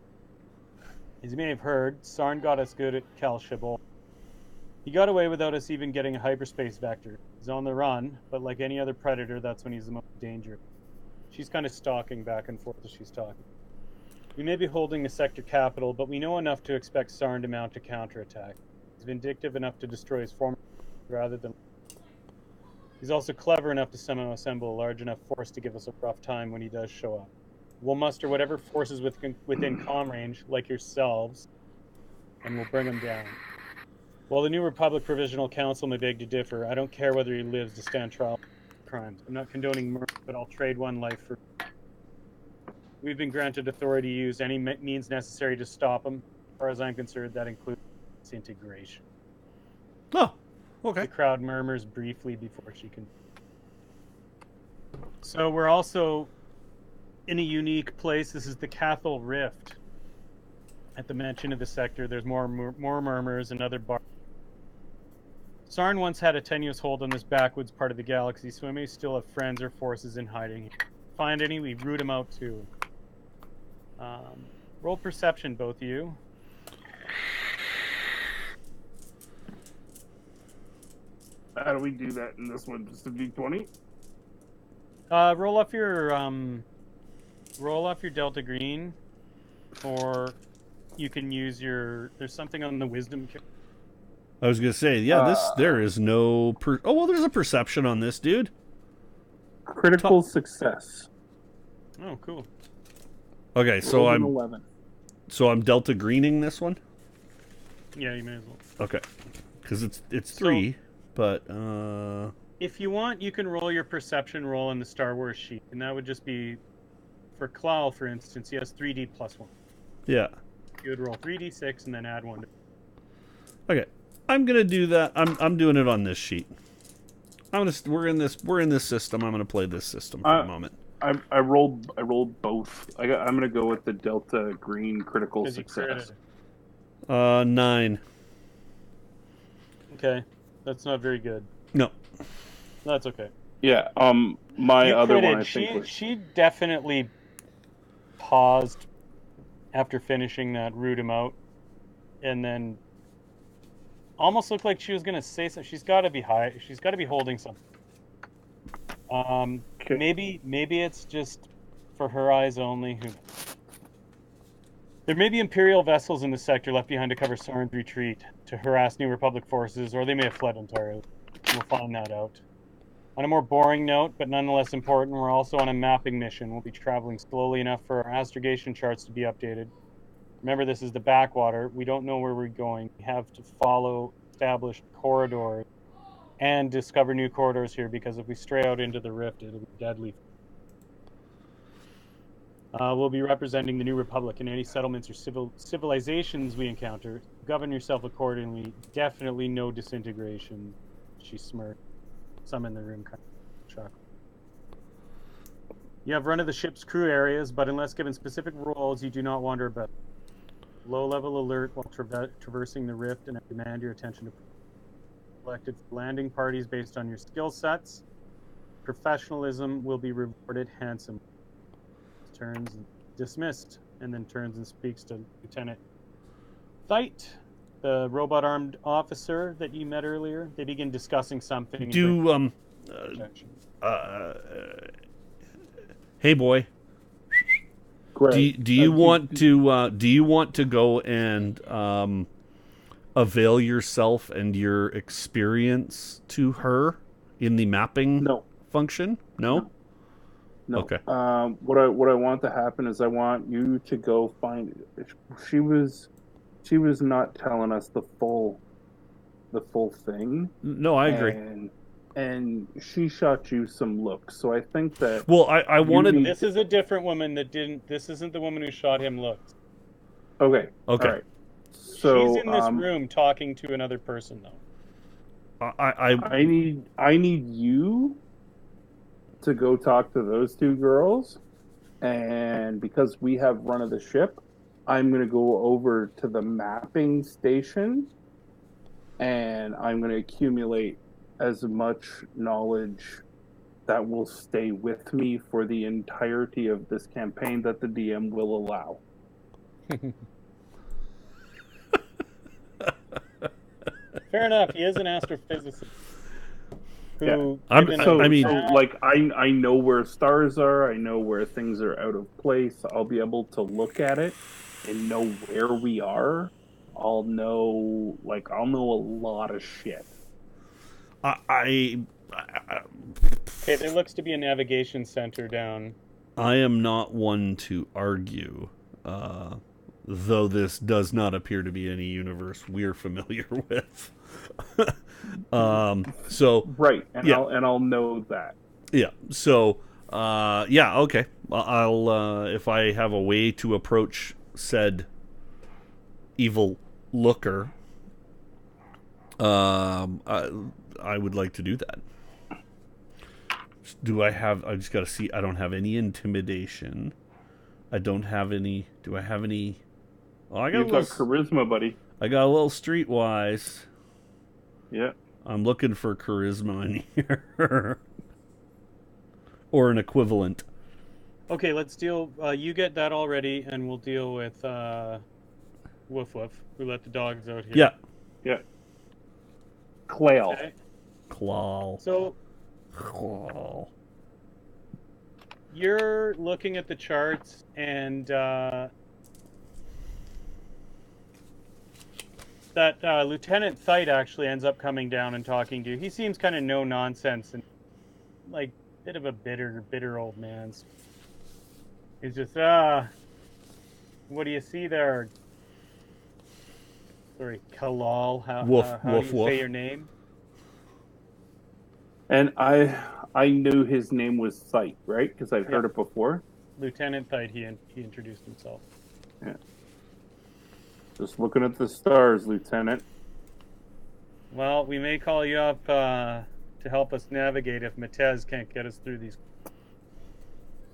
As you may have heard, Sarn got us good at Cal Shibboleth. He got away without us even getting a hyperspace vector. He's on the run, but like any other predator, that's when he's the most dangerous. She's kind of stalking back and forth as she's talking. We may be holding the sector capital, but we know enough to expect Sarn to mount a counterattack. He's vindictive enough to destroy his former rather than... He's also clever enough to somehow assemble a large enough force to give us a rough time when he does show up. We'll muster whatever forces within comm range, like yourselves, and we'll bring him down. While the New Republic Provisional Council may beg to differ, I don't care whether he lives to stand trial for crimes. I'm not condoning murder, but I'll trade one life for... We've been granted authority to use any means necessary to stop him. As far as I'm concerned, that includes disintegration. Oh, okay. The crowd murmurs briefly before she can... So we're also in a unique place. This is the Cathol Rift. At the mention of the sector, there's more murmurs and other bars. Sarn once had a tenuous hold on this backwoods part of the galaxy, so we may still have friends or forces in hiding. Find any, we root them out too. Roll perception, both of you. How do we do that in this one? Just a D20? Roll off your Delta Green, or you can use your... There's something on the Wisdom. I was gonna say, yeah, there is no oh well, there's a perception on this, dude. Critical success. Oh, cool. Okay, so Rolled an 11. I'm delta greening this one. Yeah, you may as well. Okay, because it's 3, but if you want, you can roll your perception roll in the Star Wars sheet, and that would just be for Clow, for instance. He has 3D plus 1. yeah. You would roll 3d6 and then add 1. Okay, I'm gonna do that. I'm doing it on this sheet. We're in this system. I'm gonna play this system for a moment. I rolled both. I'm gonna go with the Delta Green critical success. 9. Okay, that's not very good. No. That's okay. Yeah. My You other critted. one, I think, was... She definitely paused after finishing that, root him out, and then almost looked like she was gonna say something. She's got to be high. She's got to be holding something. Okay. Maybe it's just for her eyes only. Who knows? There may be Imperial vessels in the sector left behind to cover Soren's retreat to harass New Republic forces, or they may have fled entirely. We'll find that out. On a more boring note, but nonetheless important, we're also on a mapping mission. We'll be traveling slowly enough for our astrogation charts to be updated. Remember, this is the backwater. We don't know where we're going. We have to follow established corridors and discover new corridors here, because if we stray out into the rift, it'll be deadly. We'll be representing the New Republic in any settlements or civilizations we encounter. Govern yourself accordingly. Definitely no disintegration. She smirked. Some in the room kind of shocked. You have run of the ship's crew areas, but unless given specific roles, you do not wander about. Low-level alert while traversing the rift, and I demand your attention to selected landing parties based on your skill sets. Professionalism will be rewarded handsomely. Turns dismissed, and then turns and speaks to Lieutenant Thite, the robot-armed officer that you met earlier. They begin discussing something. Hey boy. Great. Do you want to go and avail yourself and your experience to her in the mapping function? No. Okay. What I want to happen is I want you to go find. She was not telling us the full thing. No, I agree. And she shot you some looks. So I think that. Well, I wanted. This is a different woman that didn't. This isn't the woman who shot him looks. Okay. All right. So she's in this room talking to another person, though. I need you to go talk to those two girls, and because we have run of the ship, I'm going to go over to the mapping station, and I'm going to accumulate as much knowledge that will stay with me for the entirety of this campaign that the DM will allow. Fair enough. He is an astrophysicist. I know where stars are. I know where things are out of place. I'll be able to look at it and know where we are. I'll know a lot of shit. Okay, there looks to be a navigation center down. I am not one to argue, though this does not appear to be any universe we're familiar with. So right, and I'll know that. Yeah. So okay. I'll if I have a way to approach said evil looker, I would like to do that. Do I have? I just got to see. I don't have any intimidation. I don't have any. Do I have any? Oh, You've got charisma, buddy. I got a little streetwise. Yeah. I'm looking for charisma in here. Or an equivalent. Okay, let's deal... you get that already, and we'll deal with Woof Woof, who let the dogs out here. Yeah. Yeah. Clail. Okay. Claw. So... Claw. You're looking at the charts, and... that Lieutenant Thite actually ends up coming down and talking to you. He seems kind of no nonsense and like a bit of a bitter old man. He's just what do you see there? Sorry, Kalal. How do you say your name? And I knew his name was Sight, right? Because I've heard it before. Lieutenant Thite. He introduced himself. Yeah. Just looking at the stars, Lieutenant. Well, we may call you up to help us navigate if Matez can't get us through these.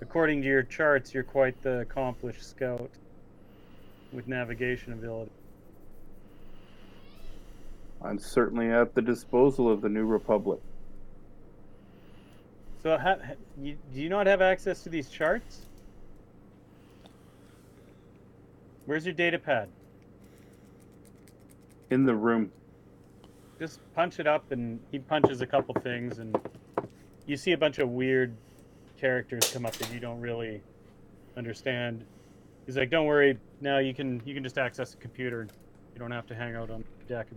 According to your charts, you're quite the accomplished scout with navigation ability. I'm certainly at the disposal of the New Republic. So, do you not have access to these charts? Where's your data pad? In the room. Just punch it up, and he punches a couple things, and you see a bunch of weird characters come up that you don't really understand. He's like, "Don't worry, now you can just access the computer. You don't have to hang out on deck."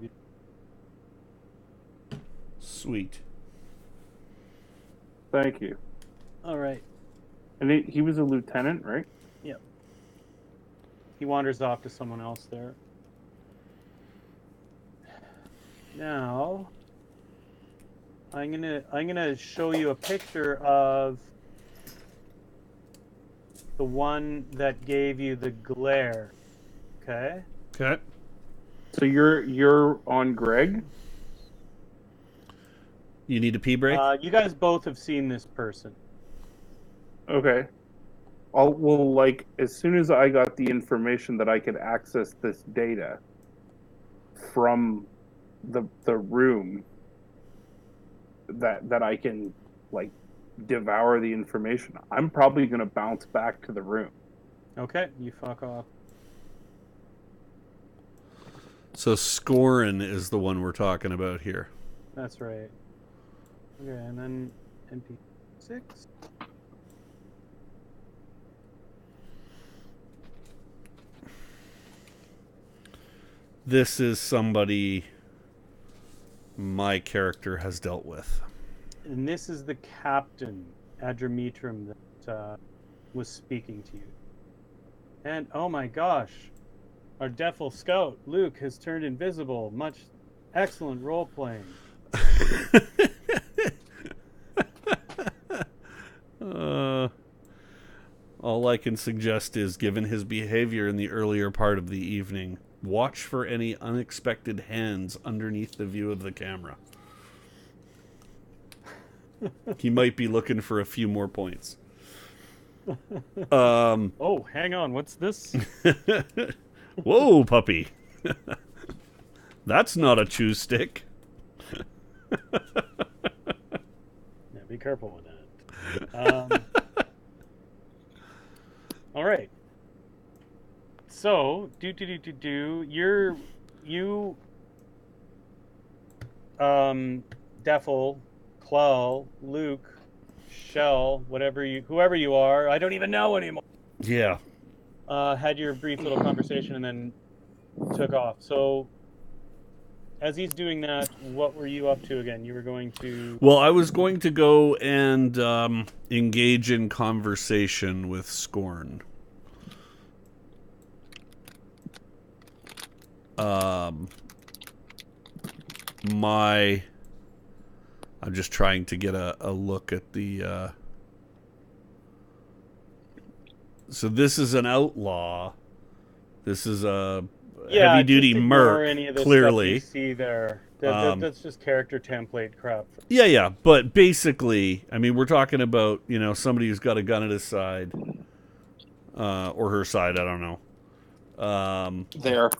Sweet. Thank you. All right. And he was a lieutenant, right? Yep. He wanders off to someone else there. Now, I'm gonna show you a picture of the one that gave you the glare. Okay. Okay. So you're on Greg? You need a pee break? You guys both have seen this person. Okay. Well, like, as soon as I got the information that I could access this data from the room that I can, like, devour the information, I'm probably going to bounce back to the room. Okay, you fuck off. So Scorin is the one we're talking about here. That's right. Okay, and then NP6. This is somebody my character has dealt with. And this is the captain, Adramitrum, that was speaking to you. And, oh my gosh, our Defil scout, Luke, has turned invisible. Excellent role-playing. All I can suggest is, given his behavior in the earlier part of the evening, watch for any unexpected hands underneath the view of the camera. He might be looking for a few more points. Oh, hang on, what's this? Whoa, puppy. That's not a chew stick. Yeah, be careful with that. All right. So, Defil, Claw, Luke, Shell, whoever you are, I don't even know anymore. Yeah. Had your brief little conversation and then took off. So, as he's doing that, what were you up to again? You were going to... Well, I was going to go and engage in conversation with Scorn. I'm just trying to get a look at the... So this is an outlaw. This is a heavy-duty merc, clearly. You see there. That's just character template crap. Yeah, but basically, I mean, we're talking about, somebody who's got a gun at his side. Or her side, I don't know. Their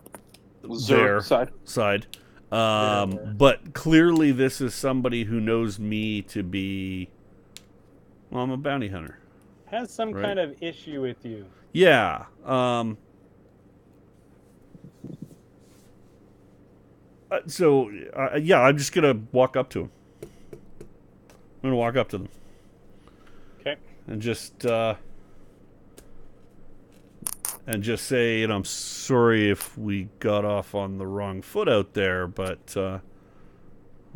side. But clearly this is somebody who knows me to be... Well, I'm a bounty hunter. Has some kind of issue with you. Yeah. So, I'm just going to walk up to him. I'm going to walk up to them. Okay. And just and just say, I'm sorry if we got off on the wrong foot out there, but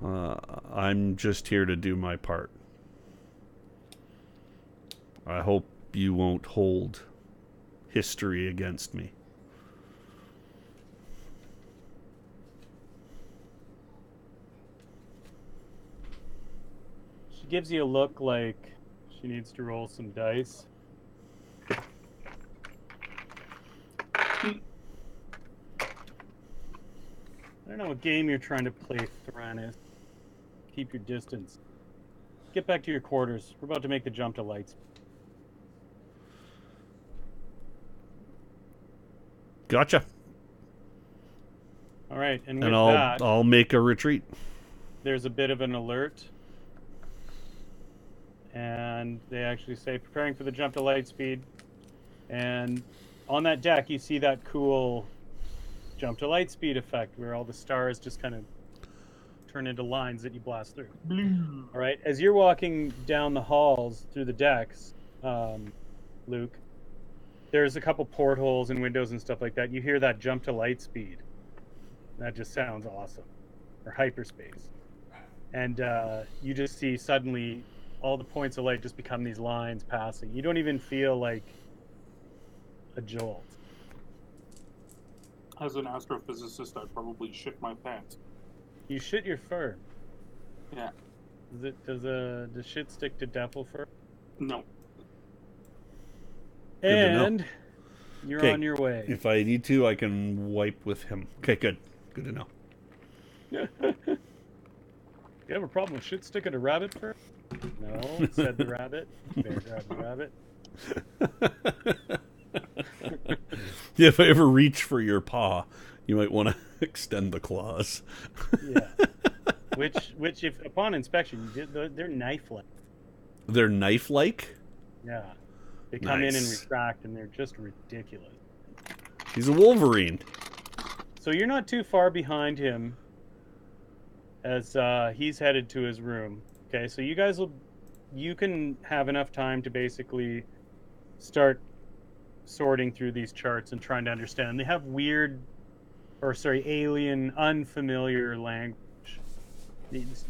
I'm just here to do my part. I hope you won't hold history against me. She gives you a look like she needs to roll some dice. I don't know what game you're trying to play, Thranis. Keep your distance. Get back to your quarters. We're about to make the jump to lights. Gotcha. All right, and with And that, I'll make a retreat. there's a bit of an alert. And they actually say, preparing for the jump to light speed. And on that deck, you see that cool jump to light speed effect where all the stars just kind of turn into lines that you blast through. All right, as you're walking down the halls through the decks, Luke, there's a couple portholes and windows and stuff like that. You hear that jump to light speed. That just sounds awesome. Or hyperspace. And you just see suddenly all the points of light just become these lines passing. You don't even feel like a jolt. As an astrophysicist, I'd probably shit my pants. You shit your fur. Yeah. Does shit stick to devil fur? No. Good to know. And you're 'Kay. on your way. If I need to, I can wipe with him. Okay, good. Good to know. You have a problem with shit sticking to rabbit fur? No, said the rabbit. Bear grabbed the rabbit. Yeah, if I ever reach for your paw, you might want to extend the claws. Yeah. Which, if upon inspection, they're knife-like. They're knife-like? Yeah. They come in and Nice. retract, and they're just ridiculous. He's a Wolverine. So you're not too far behind him as he's headed to his room. Okay, so you can have enough time to basically start sorting through these charts and trying to understand. They have alien, unfamiliar language.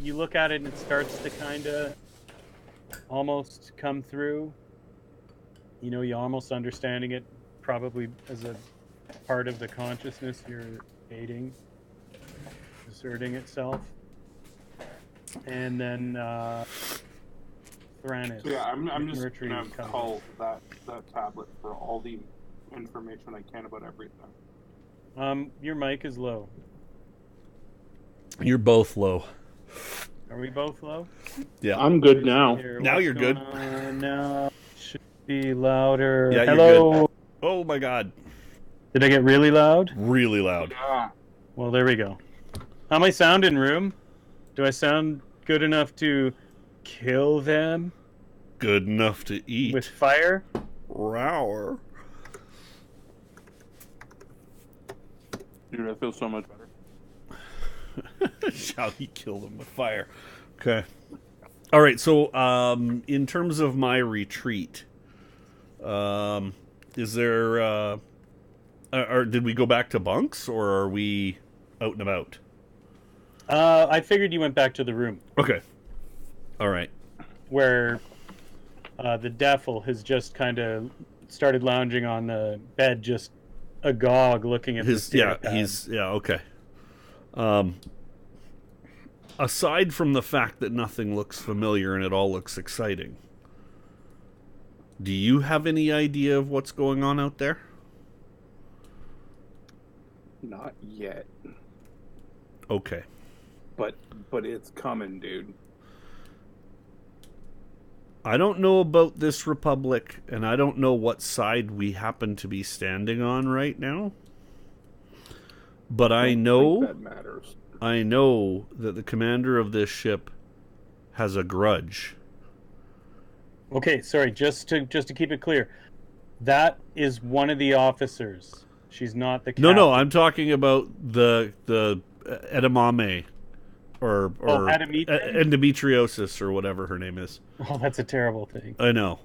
You look at it and it starts to kind of almost come through. You know, you're almost understanding it probably as a part of the consciousness you're aiding, asserting itself. And then Thranis. So yeah, I'm just Mercury gonna comes. call that tablet for all the information I can about everything. Your mic is low. You're both low. Are we both low? Yeah. I'm good now. Here, Now what's you're good. going on now? Should be louder. Yeah, you're Hello. good. Oh my god. Did I get really loud? Really loud. Yeah. Well, there we go. How am I sounding, room? Do I sound good enough to kill them Good enough to eat. with fire? Rower. Dude, I feel so much better. Shall he kill them with fire? Okay. All right. So, in terms of my retreat, is there, or did we go back to bunks, or are we out and about? I figured you went back to the room Okay. All right. where the devil has just kind of started lounging on the bed, just agog, looking at Okay. Aside from the fact that nothing looks familiar and it all looks exciting, do you have any idea of what's going on out there? Not yet, Okay. but it's coming, dude. I don't know about this republic, and I don't know what side we happen to be standing on right now. But I Don't know think that matters. I know that the commander of this ship has a grudge. Okay, sorry, just to keep it clear, that is one of the officers. She's not the captain. No, I'm talking about the edamame or endometriosis or whatever her name is. Oh, that's a terrible thing. I know.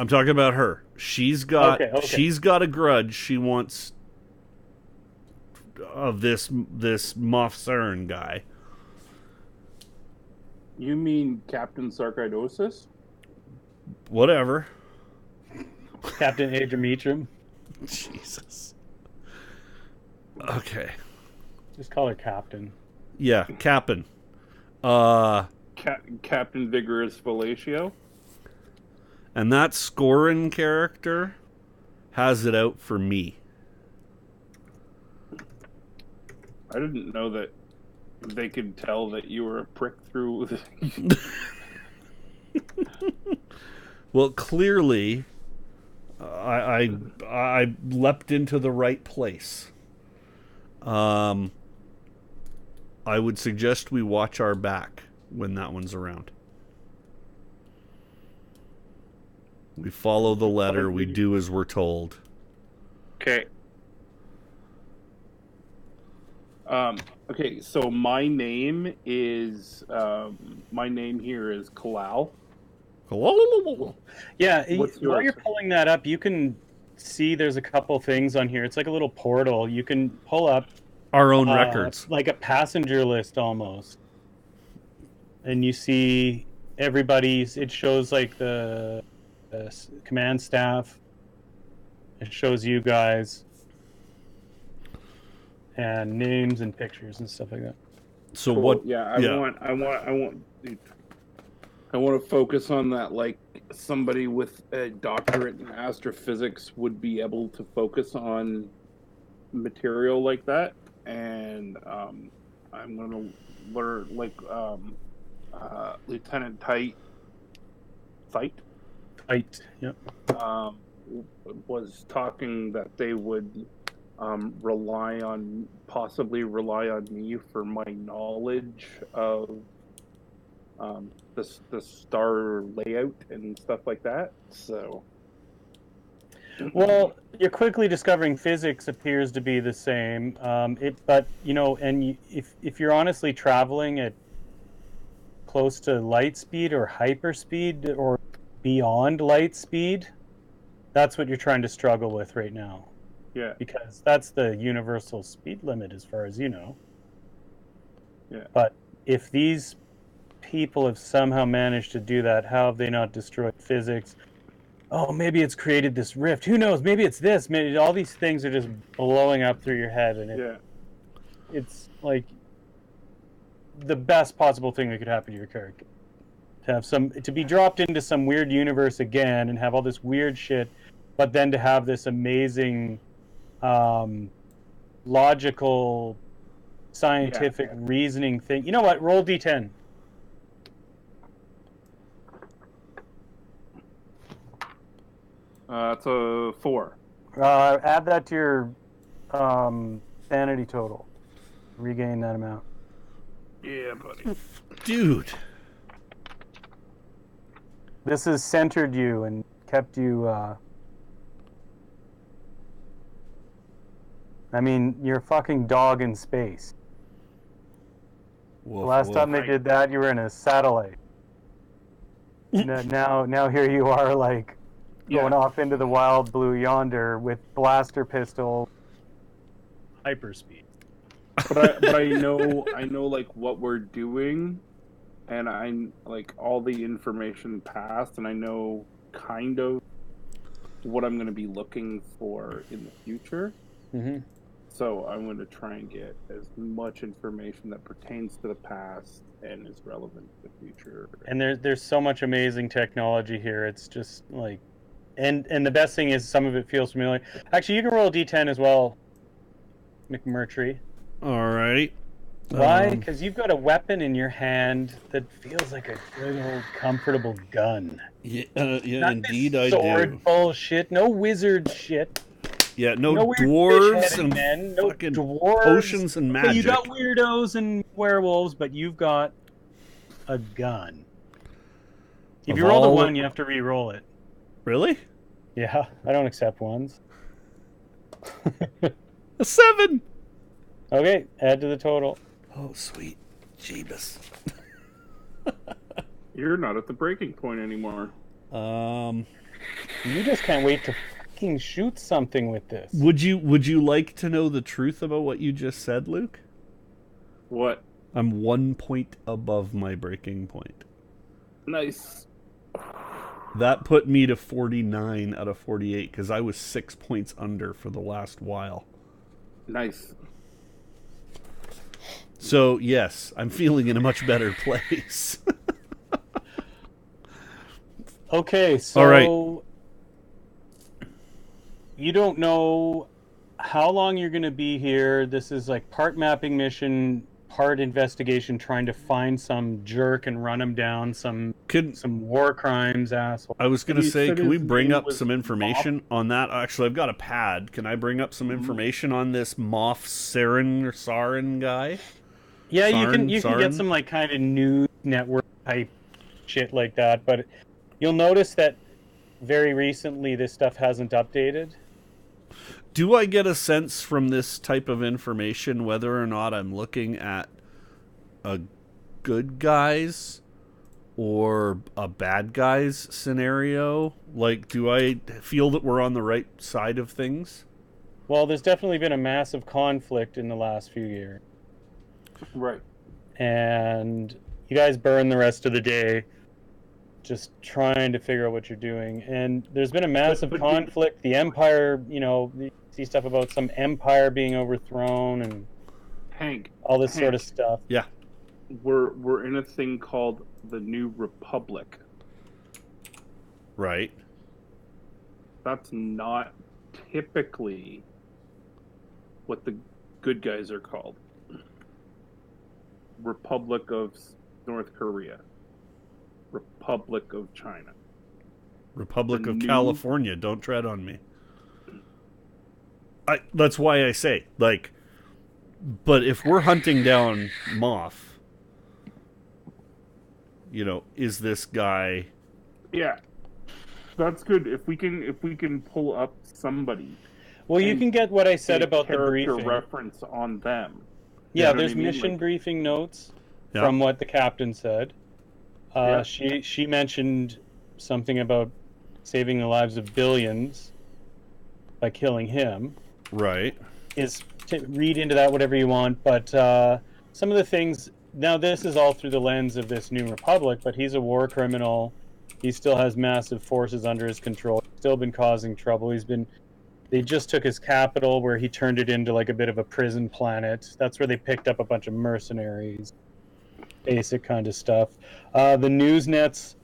I'm talking about her. She's got a grudge she wants of this Moff Saren guy. You mean Captain Sarkidosis? Whatever. Captain Adrimitrum. Jesus. Okay. Just call her Captain. Yeah, Captain. Captain Vigorous Fellatio. And that Scorin character has it out for me. I didn't know that they could tell that you were a prick through. Well, clearly, I leapt into the right place. I would suggest we watch our back when that one's around. We follow the letter. We do as we're told. Okay. Okay, so my name here is Kalal. Yeah, What's while yours? you're pulling that up, you can see there's a couple things on here. It's like a little portal. You can pull up Our own records. like a passenger list almost. And you see everybody's, it shows like the command staff. It shows you guys. And names and pictures and stuff like that. So Cool. what? Yeah, I want to focus on that. Like somebody with a doctorate in astrophysics would be able to focus on material like that, and I'm gonna learn like Lieutenant Tite. Yep. Was talking that they would possibly rely on me for my knowledge of the star layout and stuff like that. So, well, you're quickly discovering physics appears to be the same. But you know, and if you're honestly traveling at close to light speed or hyperspeed or beyond light speed, that's what you're trying to struggle with right now. yeah. Because that's the universal speed limit as far as you know. Yeah. But if these people have somehow managed to do that, how have they not destroyed physics? Oh, maybe it's created this rift. Who knows? Maybe it's this. Maybe all these things are just blowing up through your head, and it's like the best possible thing that could happen to your character. To be dropped into some weird universe again and have all this weird shit, but then to have this amazing logical scientific reasoning thing. You know what? Roll D10. It's a 4. Add that to your sanity total. Regain that amount. Yeah, buddy. Dude. This has centered you and kept you... I mean, you're a fucking dog in space. Woof, The last time they did that, you were in a satellite. Now here you are, like, going off into the wild blue yonder with blaster pistol, hyperspeed. But I know like what we're doing, and I'm like all the information passed, and I know kind of what I'm going to be looking for in the future. Mm-hmm. So I'm going to try and get as much information that pertains to the past and is relevant to the future. And there's so much amazing technology here. It's just like, and the best thing is some of it feels familiar. Actually, you can roll a D10 as well, McMurtry. All right. Why? Because you've got a weapon in your hand that feels like a good old comfortable gun. Yeah, Not indeed this I sword do. bullshit. No wizard shit. Yeah, no weird dwarves fish-headed and men. No fucking dwarves. potions and magic. Okay, you got weirdos and werewolves, but you've got a gun. If you roll a 1, you have to re-roll it. Really? Yeah, I don't accept ones. A 7. Okay, add to the total. Oh, sweet Jeebus. You're not at the breaking point anymore. You just can't wait to fucking shoot something with this. Would you like to know the truth about what you just said, Luke? What? I'm 1 point above my breaking point. Nice. That put me to 49 out of 48 because I was 6 points under for the last while. Nice. So, yes, I'm feeling in a much better place. Okay, so All right. You don't know how long you're going to be here. This is like part mapping mission, part investigation, trying to find some jerk and run him down, some war crimes, asshole. I was going to say, can we bring up some Moff? information on that? Actually, I've got a pad. Can I bring up some information on this Moff Sarin guy? Yeah, you can Sarin? get some like kind of news network type shit like that, but you'll notice that very recently this stuff hasn't updated. Do I get a sense from this type of information whether or not I'm looking at a good guys or a bad guys scenario? Like, do I feel that we're on the right side of things? Well, there's definitely been a massive conflict in the last few years. Right. And you guys burn the rest of the day just trying to figure out what you're doing. And there's been a massive conflict. The Empire, you see stuff about some empire being overthrown and Hank, all this sort of stuff. Yeah. We're in a thing called the New Republic. Right. That's not typically what the good guys are called. Republic of North Korea. Republic of China. Republic of California. Don't tread on me. That's why I say, like, but if we're hunting down Moff, is this guy? Yeah, that's good. If we can pull up somebody. Well, you can get what I said about the briefing. Reference on them. Yeah, there's mission briefing notes from what the captain said. She mentioned something about saving the lives of billions by killing him. Right. Read into that whatever you want, but some of the things. Now, this is all through the lens of this New Republic, but he's a war criminal. He still has massive forces under his control. He's still been causing trouble. They just took his capital where he turned it into like a bit of a prison planet. That's where they picked up a bunch of mercenaries. Basic kind of stuff. The news nets,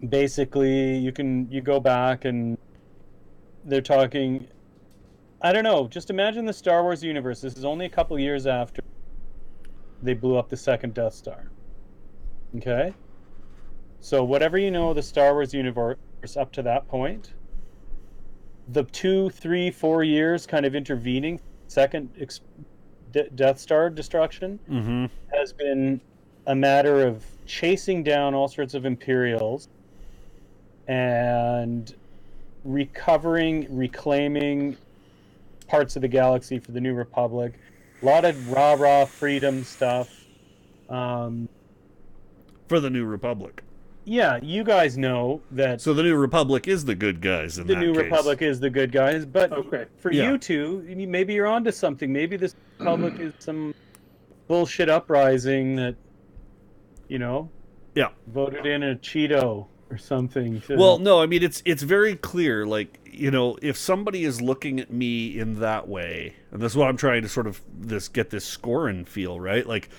basically, you go back and they're talking. I don't know. Just imagine the Star Wars universe. This is only a couple years after they blew up the second Death Star. Okay? So whatever you know of the Star Wars universe up to that point, the 2, 3, 4 years kind of intervening second Death Star destruction has been a matter of chasing down all sorts of Imperials and reclaiming parts of the galaxy for the New Republic. A lot of rah-rah freedom stuff. For the New Republic. Yeah, you guys know that. So the New Republic is the good guys in that case. The New Republic is the good guys, but for Yeah. you two, maybe you're onto something. Maybe this Republic is some bullshit uprising that, voted in a Cheeto or something. Well, no, I mean it's very clear. Like, if somebody is looking at me in that way, and that's what I'm trying to sort of get this Scorin feel, right? Like,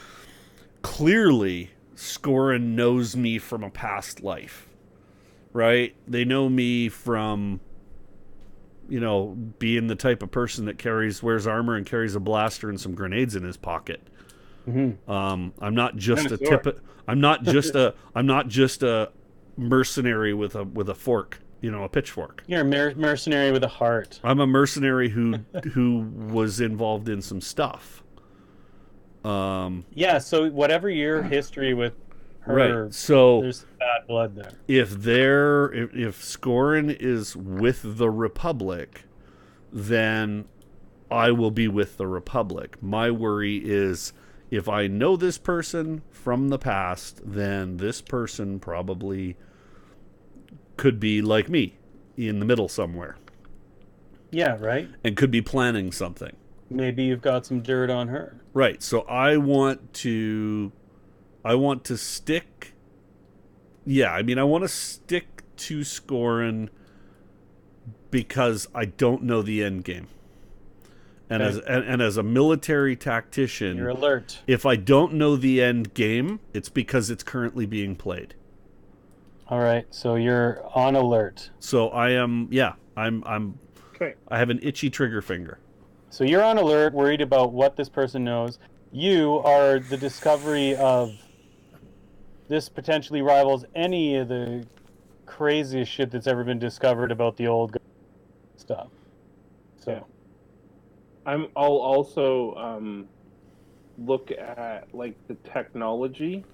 clearly Scorin knows me from a past life, right? They know me from, being the type of person that wears armor and carries a blaster and some grenades in his pocket. I'm not just I'm not just a mercenary with a fork, a pitchfork. You're a mercenary with a heart. I'm a mercenary who was involved in some stuff. Yeah, so whatever your history with her, right. So there's bad blood there. If Scorin is with the Republic, then I will be with the Republic. My worry is if I know this person from the past, then this person probably could be like me, in the middle somewhere, Yeah, right? and could be planning something. Maybe you've got some dirt on her. Right. So I want to stick. Yeah, I mean, I want to stick to scoring because I don't know the end game. And Okay. as a military tactician, You're alert. if I don't know the end game, it's because it's currently being played. All right, so you're on alert. So I am, yeah, I'm Okay. I have an itchy trigger finger. So you're on alert, worried about what this person knows. You are the discovery of this potentially rivals any of the craziest shit that's ever been discovered about the old stuff. So. Yeah. I'll also look at like the technology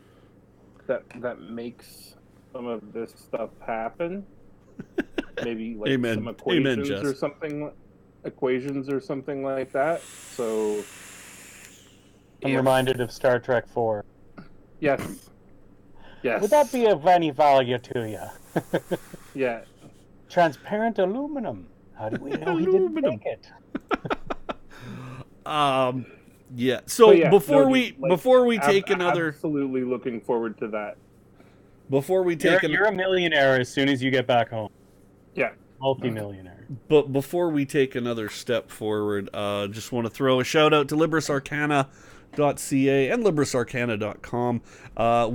that makes some of this stuff happen. Maybe like Amen. some equations Amen, or Jess. something like that. So I'm reminded of Star Trek 4. yes. Would that be of any value to you? Yeah. Transparent aluminum. How do we know he didn't Aluminum. make it? Yeah. So But yeah, before no, we like, before we take another absolutely looking forward to that. before we take You're a millionaire as soon as you get back home. Yeah. Multi-millionaire. But before we take another step forward, just want to throw a shout out to LibrisArcana.ca and LibrisArcana.com.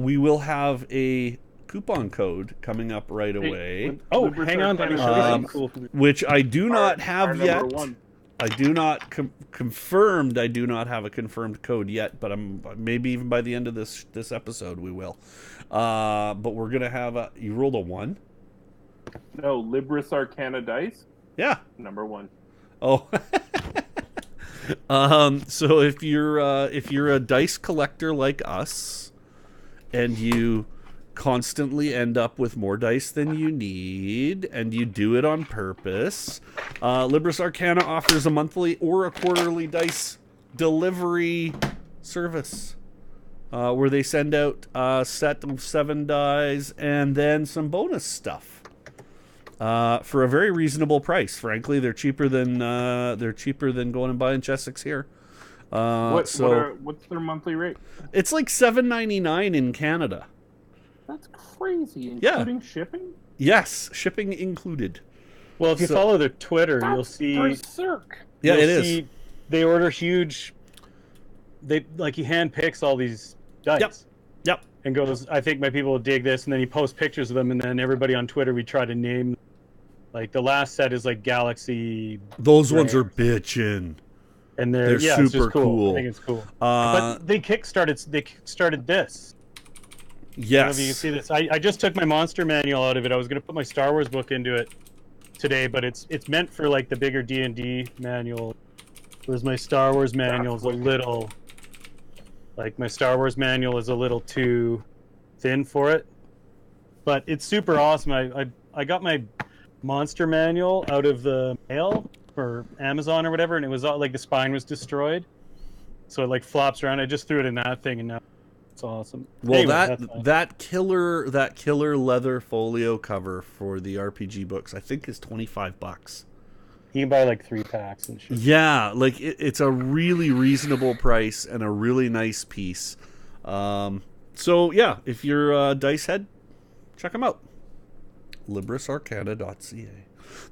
We will have a coupon code coming up right away, Oh, Libris hang on. Arcana Let me shows show you. which I do not our have number yet. one. I do not confirmed. I do not have a confirmed code yet, but maybe even by the end of this episode we will. But we're gonna have you rolled a 1. No, Libris Arcana dice, Yeah. number 1. Oh. So if you're a dice collector like us, and you constantly end up with more dice than you need, and you do it on purpose, Libris Arcana offers a monthly or a quarterly dice delivery service, where they send out a set of 7 dice and then some bonus stuff. For a very reasonable price. Frankly, they're cheaper than going and buying Chessex here. What's their monthly rate? It's like $7.99 in Canada. That's crazy, Yeah. including shipping. Yes, shipping included. Well, if you So- follow their Twitter, you'll That's see. berserk. Yeah, you'll it is. see They order huge. He hand picks all these dice. Yep. And goes, I think my people will dig this, and then he posts pictures of them, and then everybody on Twitter, we try to name. Like the last set is like Galaxy, Those ones are Right. bitchin'. and they're They're it's just super cool. I think it's cool. Uh, But they kickstarted this. I don't know if you can yes. see this. I just took my monster manual out of it. I was going to put my Star Wars book into it today, but it's meant for like the bigger D&D manual. Whereas my Star Wars manual is a little, like my Star Wars manual is a little too thin for it. But it's super awesome. I got my monster manual out of the mail for Amazon or whatever, and it was all, like the spine was destroyed. So it like flops around. I just threw it in that thing, and now it's awesome. Well, Anyway, that's fine. that killer leather folio cover for the RPG books, I think, is $25. You can buy like 3 packs and shit. Yeah, like it's a really reasonable price and a really nice piece. So yeah, if you're a dice head, check them out. LibrisArcana.ca.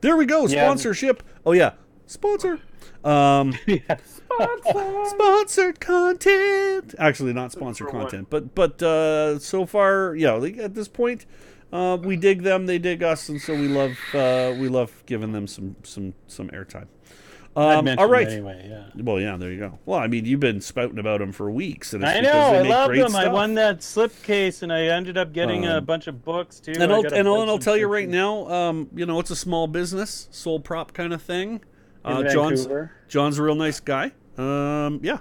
There we go. Yeah. Sponsorship. Oh yeah, sponsor. Yeah. Sponsored content. Actually, not sponsored For what? content, but so far, yeah. Like, at this point, we dig them, they dig us, and so we love giving them some airtime. I'd mentioned All right. Anyway, yeah. Well, yeah, there you go. Well, I mean, you've been spouting about them for weeks, and it's I because know. they I make love great them. I stuff. won that slipcase, and I ended up getting a bunch of books too. And I I'll got a bunch I'll of tell you right subscriptions now, it's a small business, sole prop kind of thing. in John's Vancouver. a real nice guy. Yeah.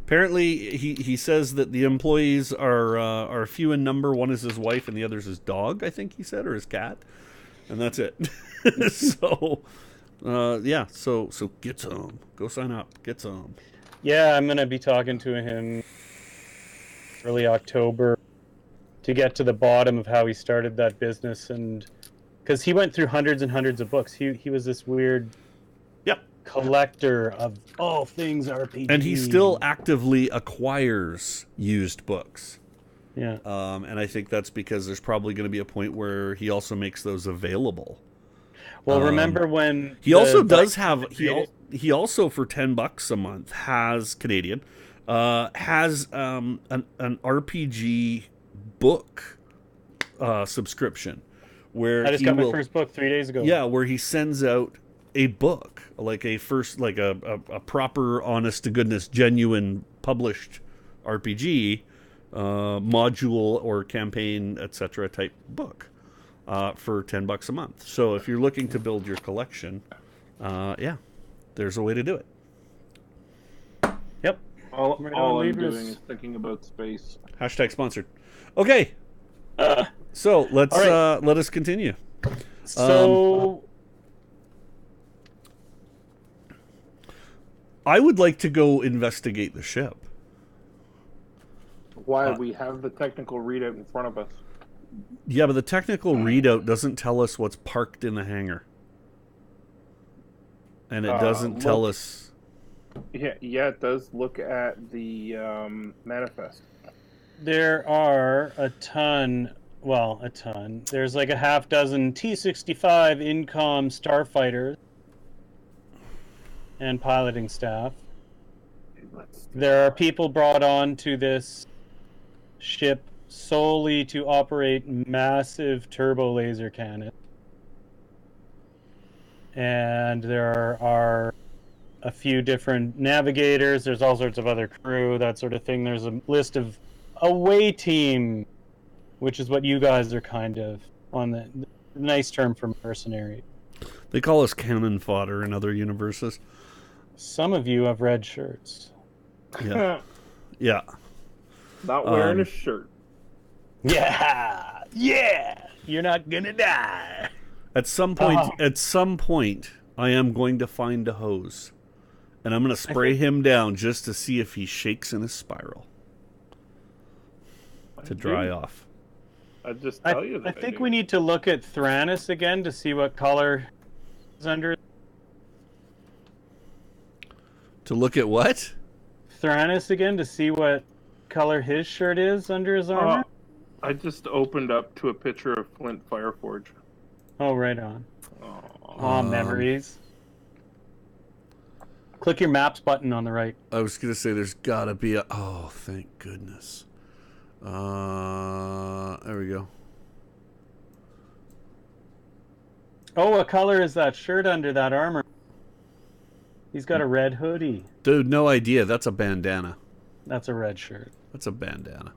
Apparently, he says that the employees are few in number. One is his wife, and the other's his dog, I think he said, or his cat, and that's it. So, yeah. So get some. Go sign up. Get some. Yeah, I'm gonna be talking to him early October to get to the bottom of how he started that business, and because he went through hundreds and hundreds of books. He was this weird collector of all things RPG. And he still actively acquires used books. Yeah. And I think that's because there's probably going to be a point where he also makes those available. Well, remember when he also does have he also for $10 a month has Canadian has an RPG book subscription where I just got my first book 3 days ago. Yeah, where he sends out a book, like a proper, honest to goodness, genuine published RPG module or campaign, etc. type book for $10 a month. So if you're looking to build your collection, there's a way to do it. Yep. All I'm doing is thinking about space. Hashtag sponsored. Okay. So let's let us continue. So I would like to go investigate the ship. Why? We have the technical readout in front of us. Yeah, but the technical readout doesn't tell us what's parked in the hangar. And it doesn't tell us... Yeah, it does. Look at the manifest. There are a ton. There's like a half dozen T-65 Incom starfighters and piloting staff. There are people brought on to this ship solely to operate massive turbo laser cannons. And there are a few different navigators. There's all sorts of other crew, that sort of thing. There's a list of away team, which is what you guys are kind of on the nice term for mercenary. They call us cannon fodder in other universes. Some of you have red shirts. Yeah. Yeah. Not wearing a shirt. Yeah. You're not gonna die. At some point, I am going to find a hose, and I'm going to spray him down just to see if he shakes in a spiral to dry off. I just tell you that. I think we need to look at Thranis again to see what color is under. To look at what? Thranis again to see what color his shirt is under his armor. I just opened up to a picture of Flint Fireforge. Oh, right on. Memories. Click your maps button on the right. I was going to say there's got to be a... Oh, thank goodness. There we go. Oh, what color is that shirt under that armor? He's got a red hoodie. Dude, no idea. That's a bandana. That's a red shirt. That's a bandana.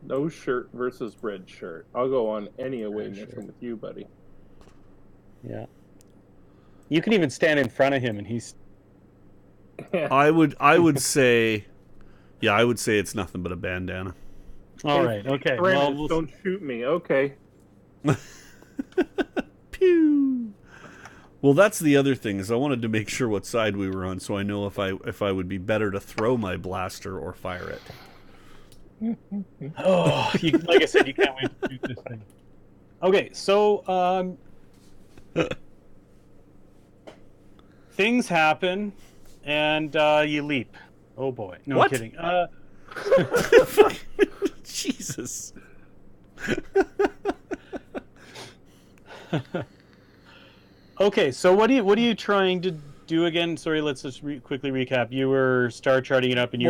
No shirt versus red shirt. I'll go on any away mission with you, buddy. Yeah. You can even stand in front of him and he's... I would say... Yeah, I would say it's nothing but a bandana. All right, okay. Well, don't shoot me. Okay. Pew! Well, that's the other thing, is I wanted to make sure what side we were on so I know if I would be better to throw my blaster or fire it. Like I said, you can't wait to shoot this thing. Okay, so things happen, and you leap. Oh boy! No, what? I'm kidding. Jesus. Okay, so what are you trying to do again? Sorry, let's just quickly recap. You were star charting it up, and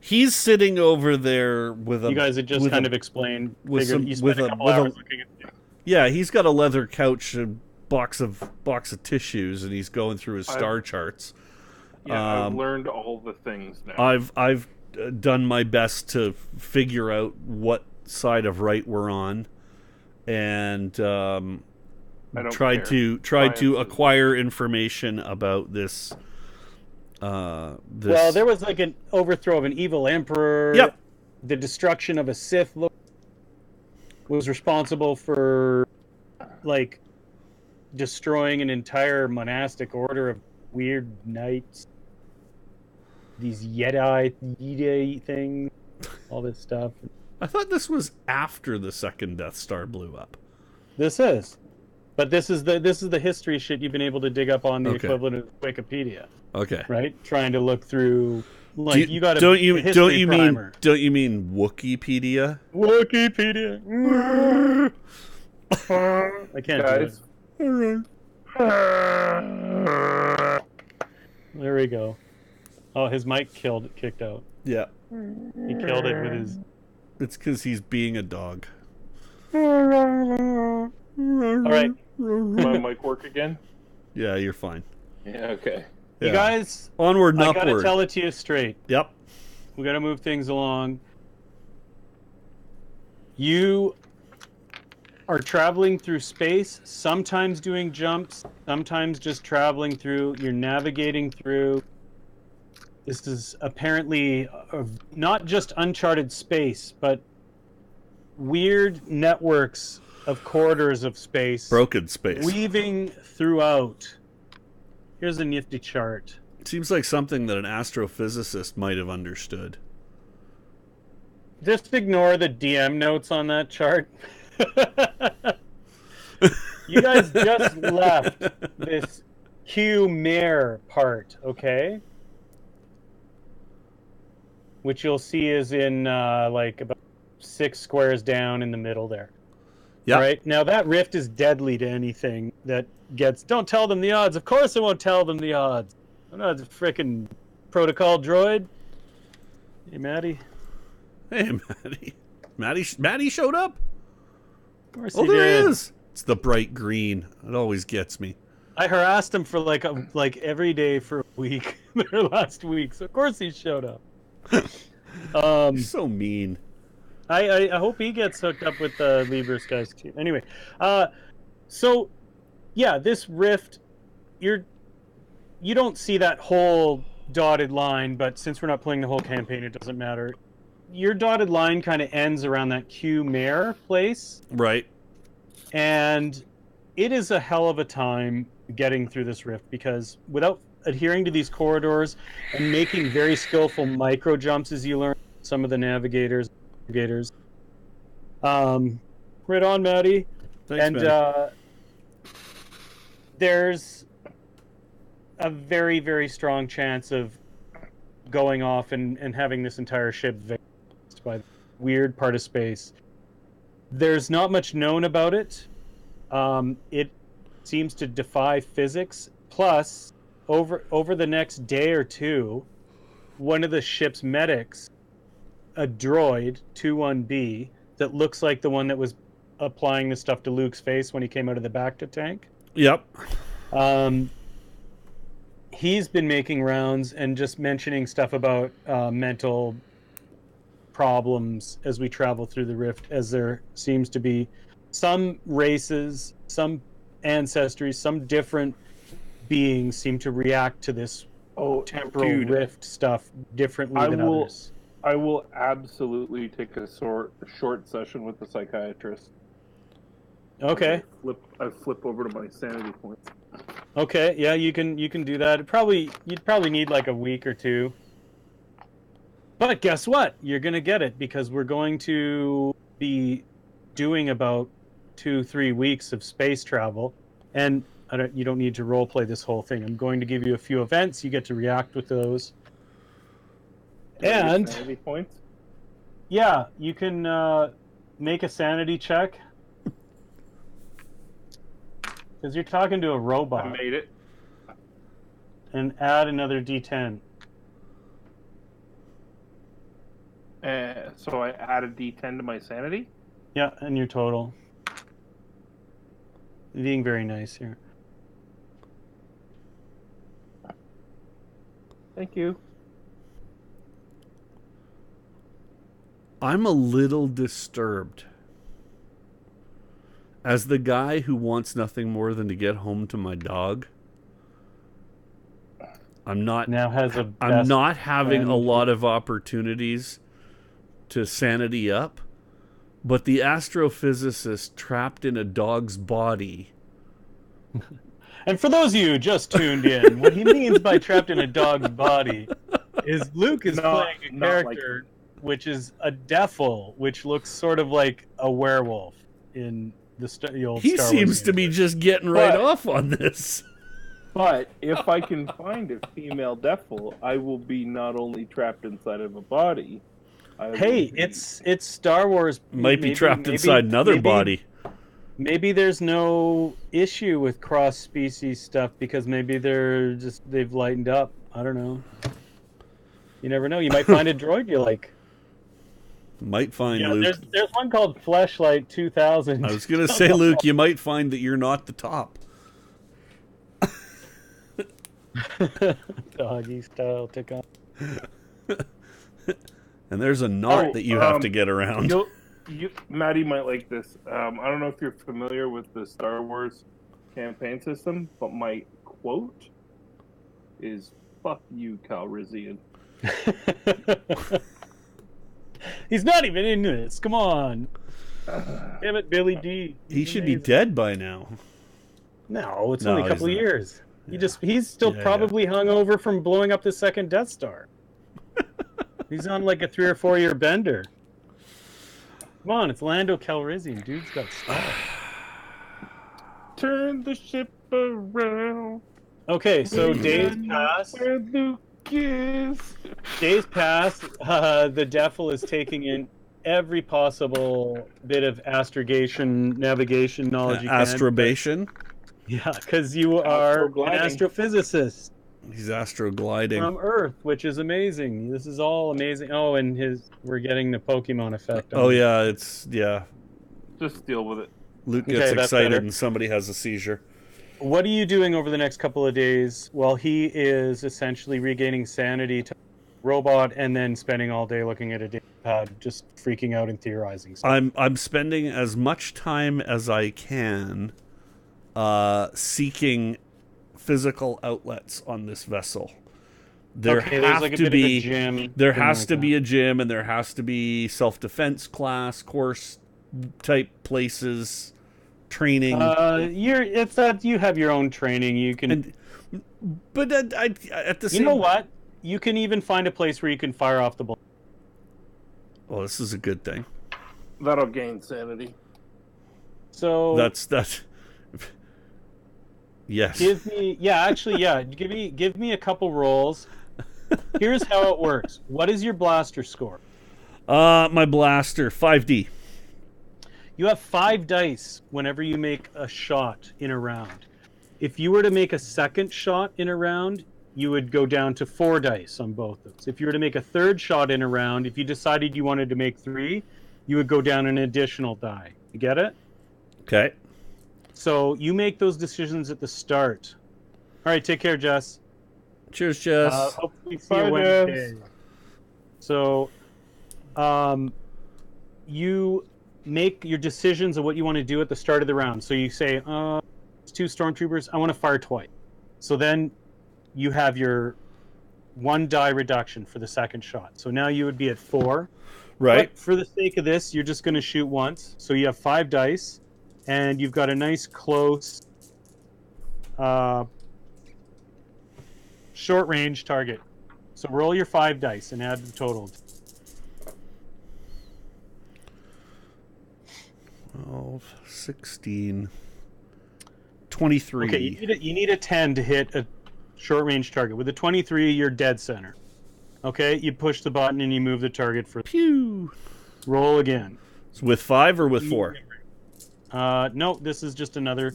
he's sitting over there with a. You guys had just kind of explained. With you spent a couple hours looking at it. Yeah, he's got a leather couch, a box of tissues, and he's going through his star charts. Yeah, I've learned all the things now. I've done my best to figure out what side of right we're on, and tried to acquire information about this. Well, there was like an overthrow of an evil emperor. Yep. The destruction of a Sith was responsible for like destroying an entire monastic order of weird knights. These Jedi things. all this stuff. I thought this was after the second Death Star blew up. This is. But this is the history shit you've been able to dig up on the Okay. equivalent of Wikipedia, Okay. right? Trying to look through, like, you got don't you primer. mean Wikipedia? Wikipedia. I can't Guys. do it. There we go. Oh, his mic kicked out. Yeah. He killed it with his. It's because he's being a dog. All right, My mic work again? Yeah, you're fine. Yeah, okay. Yeah. you guys. Onward and I gotta upward. tell it to you straight. Yep. We gotta move things along. You are traveling through space, sometimes doing jumps, sometimes just traveling through. You're navigating through. This is apparently not just uncharted space, but weird networks of corridors of space. Broken space. Weaving throughout. Here's a nifty chart. Seems like something that an astrophysicist might have understood. Just ignore the DM notes on that chart. You guys just left this Q mare part, okay? Which you'll see is in like about 6 squares down in the middle there. Yeah. Right? Now that rift is deadly to anything that gets... Don't tell them the odds. Of course I won't tell them the odds. I'm not a frickin' protocol droid. Hey, Maddie. Hey, Maddie showed up. Of course Oh, he there did. he is. It's the bright green. It always gets me. I harassed him for like every day for a week there last week. So of course he showed up. You're so mean. I hope he gets hooked up with the Libras guys too. Anyway, so yeah, this rift, you don't see that whole dotted line, but since we're not playing the whole campaign, it doesn't matter. Your dotted line kind of ends around that Q mare place, Right. and it is a hell of a time getting through this rift because without adhering to these corridors and making very skillful micro jumps as you learn some of the navigators. Right on, Maddie. Thanks, And Maddie. there's a very, very strong chance of going off and having this entire ship vanished by the weird part of space. There's not much known about it. It seems to defy physics. Plus, over the next day or two, one of the ship's medics, a droid, 21B, that looks like the one that was applying the stuff to Luke's face when he came out of the Bacta tank. Yep. He's been making rounds and just mentioning stuff about mental problems as we travel through the rift, as there seems to be some races, some ancestries, some different beings seem to react to this temporal rift stuff differently than others. I will absolutely take a short session with the psychiatrist. Okay. I flip over to my sanity points. Okay, yeah, you can do that. You'd probably need like a week or two. But guess what? You're gonna get it because we're going to be doing about 2-3 weeks of space travel, and you don't need to role play this whole thing. I'm going to give you a few events. You get to react with those. And sanity points. Yeah, you can make a sanity check because you're talking to a robot. I made it. And add another D10. So I add a D10 to my sanity? Yeah, and your total. Being very nice here. Thank you. I'm a little disturbed. As the guy who wants nothing more than to get home to my dog, I'm not having a lot of opportunities to sanity up, but the astrophysicist trapped in a dog's body. And for those of you who just tuned in, what he means by trapped in a dog's body is Luke is playing a character which is a devil, which looks sort of like a werewolf in the old He Star seems Wars to be universe. just getting right But- off on this. But if I can find a female devil, I will be not only trapped inside of a body. Hey, it's Star Wars. Might be trapped inside another body. Maybe there's no issue with cross-species stuff because maybe they've lightened up. I don't know. You never know. You might find a droid you like. Might find Yeah, Luke. there's one called Fleshlight 2000. I was gonna say, Luke, you might find that you're not the top. Doggy style tick on. And there's a knot that you have to get around. Maddie might like this. I don't know if you're familiar with the Star Wars campaign system, but my quote is "Fuck you, Calrissian." He's not even in this. Come on. Damn it, Billy D. He should be dead by now. No, it's No, only a couple of he's not. years. Yeah. He's still Yeah, probably hung over from blowing up the second Death Star. He's on like a 3 or 4 year bender. Come on, it's Lando Calrissian. Dude's got style. Turn the ship around. Okay, so days pass. Where Luke is. Days pass. The devil is taking in every possible bit of astrogation, navigation knowledge you can. Astrobation. Yeah, because you are an Astrogliding. astrophysicist He's astrogliding. from Earth, which is amazing. This is all amazing. Oh, and we're getting the Pokemon effect. Oh yeah, yeah. Just deal with it. Luke Okay, gets that's excited better. and somebody has a seizure. What are you doing over the next couple of days while he is essentially regaining sanity to robot and then spending all day looking at a data pad, just freaking out and theorizing? I'm spending as much time as I can seeking physical outlets on this vessel. There there's have like a to bit of be a gym. there thing has like to that. be a gym, and there has to be self-defense class course type places, training. It's that you have your own training. You can. But at the same, You know what? You can even find a place where you can fire off the ball. Well, this is a good thing. That'll gain sanity. So That's yes. give me a couple rolls. Here's how it works. What is your blaster score? My blaster 5D. You have 5 dice whenever you make a shot in a round. If you were to make a second shot in a round, you would go down to 4 dice on both of those. If you were to make a third shot in a round, if you decided you wanted to make 3, you would go down an additional die. You get it? Okay. So you make those decisions at the start. All right, take care, Jess. Cheers, Jess. Hopefully see Bye, you Wednesday. Jess. So, you make your decisions of what you want to do at the start of the round. So you say, it's 2 stormtroopers. I want to fire twice. So then you have your 1 die reduction for the second shot. So now you would be at 4. Right. But for the sake of this, you're just going to shoot once. So you have 5 dice, and you've got a nice close, short range target. So roll your 5 dice and add the total. 12, 16, 23. Okay, you need a 10 to hit a short range target. With a 23, you're dead center. Okay, you push the button and you move the target for. Pew. Roll again. So with 5 or with 4? No, this is just another.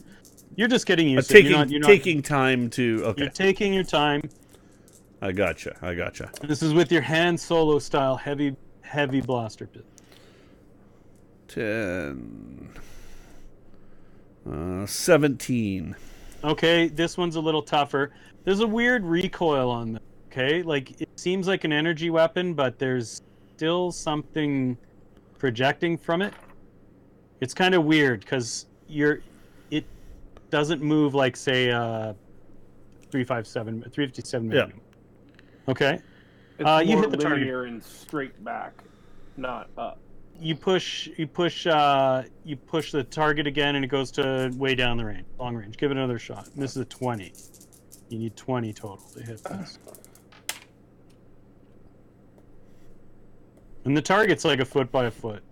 You're just getting used to it. You're not, Taking time to. Okay. You're taking your time. I gotcha. This is with your hand solo style heavy blaster pit. 10. 17. Okay, this one's a little tougher. There's a weird recoil on them. Okay, like it seems like an energy weapon, but there's still something projecting from it. It's kind of weird because it doesn't move like say 357 Yeah. Okay. It's more You hit the target. linear and straight back, not up. You push the target again, and it goes to way down the range, long range. Give it another shot. And this is a 20. You need 20 total to hit this. And the target's like a foot by a foot.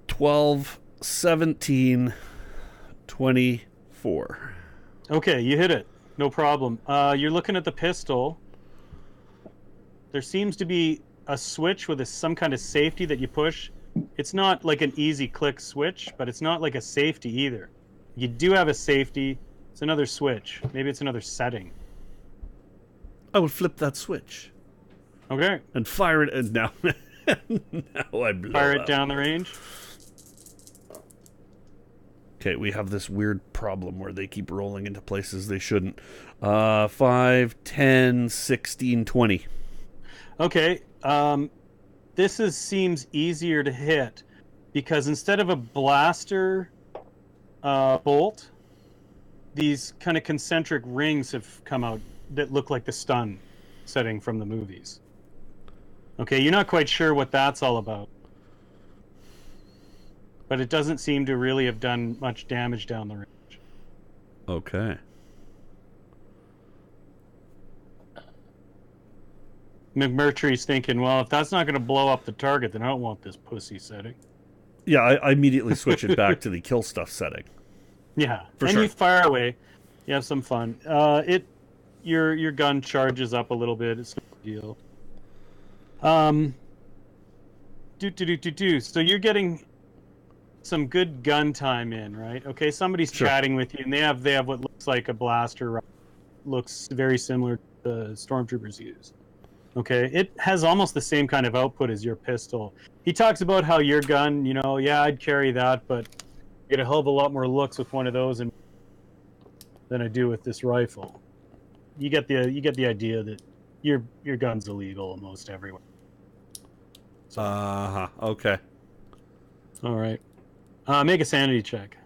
12, 17, 24. Okay, you hit it. No problem. You're looking at the pistol. There seems to be a switch with some kind of safety that you push. It's not like an easy click switch, but it's not like a safety either. You do have a safety. It's another switch. Maybe it's another setting. I would flip that switch. Okay. And fire it. And now, now I blow Fire it up. down the range. Okay, we have this weird problem where they keep rolling into places they shouldn't. 5, 10, 16, 20. Okay. This seems easier to hit because instead of a blaster bolt, these kind of concentric rings have come out that look like the stun setting from the movies. Okay, you're not quite sure what that's all about. But it doesn't seem to really have done much damage down the range. Okay. McMurtry's thinking, well, if that's not going to blow up the target, then I don't want this pussy setting. Yeah, I immediately switch it back to the kill stuff setting. Yeah, For and sure. you fire away. You have some fun. Your gun charges up a little bit. It's no big deal. So you're getting some good gun time in, right? Okay, somebody's Sure. chatting with you, and they have what looks like a blaster. Looks very similar to the stormtroopers use. Okay, it has almost the same kind of output as your pistol. He talks about how your gun, yeah, I'd carry that, but I get a hell of a lot more looks with one of those than I do with this rifle. You get the idea that your gun's illegal almost everywhere. Okay. All right. Make a sanity check.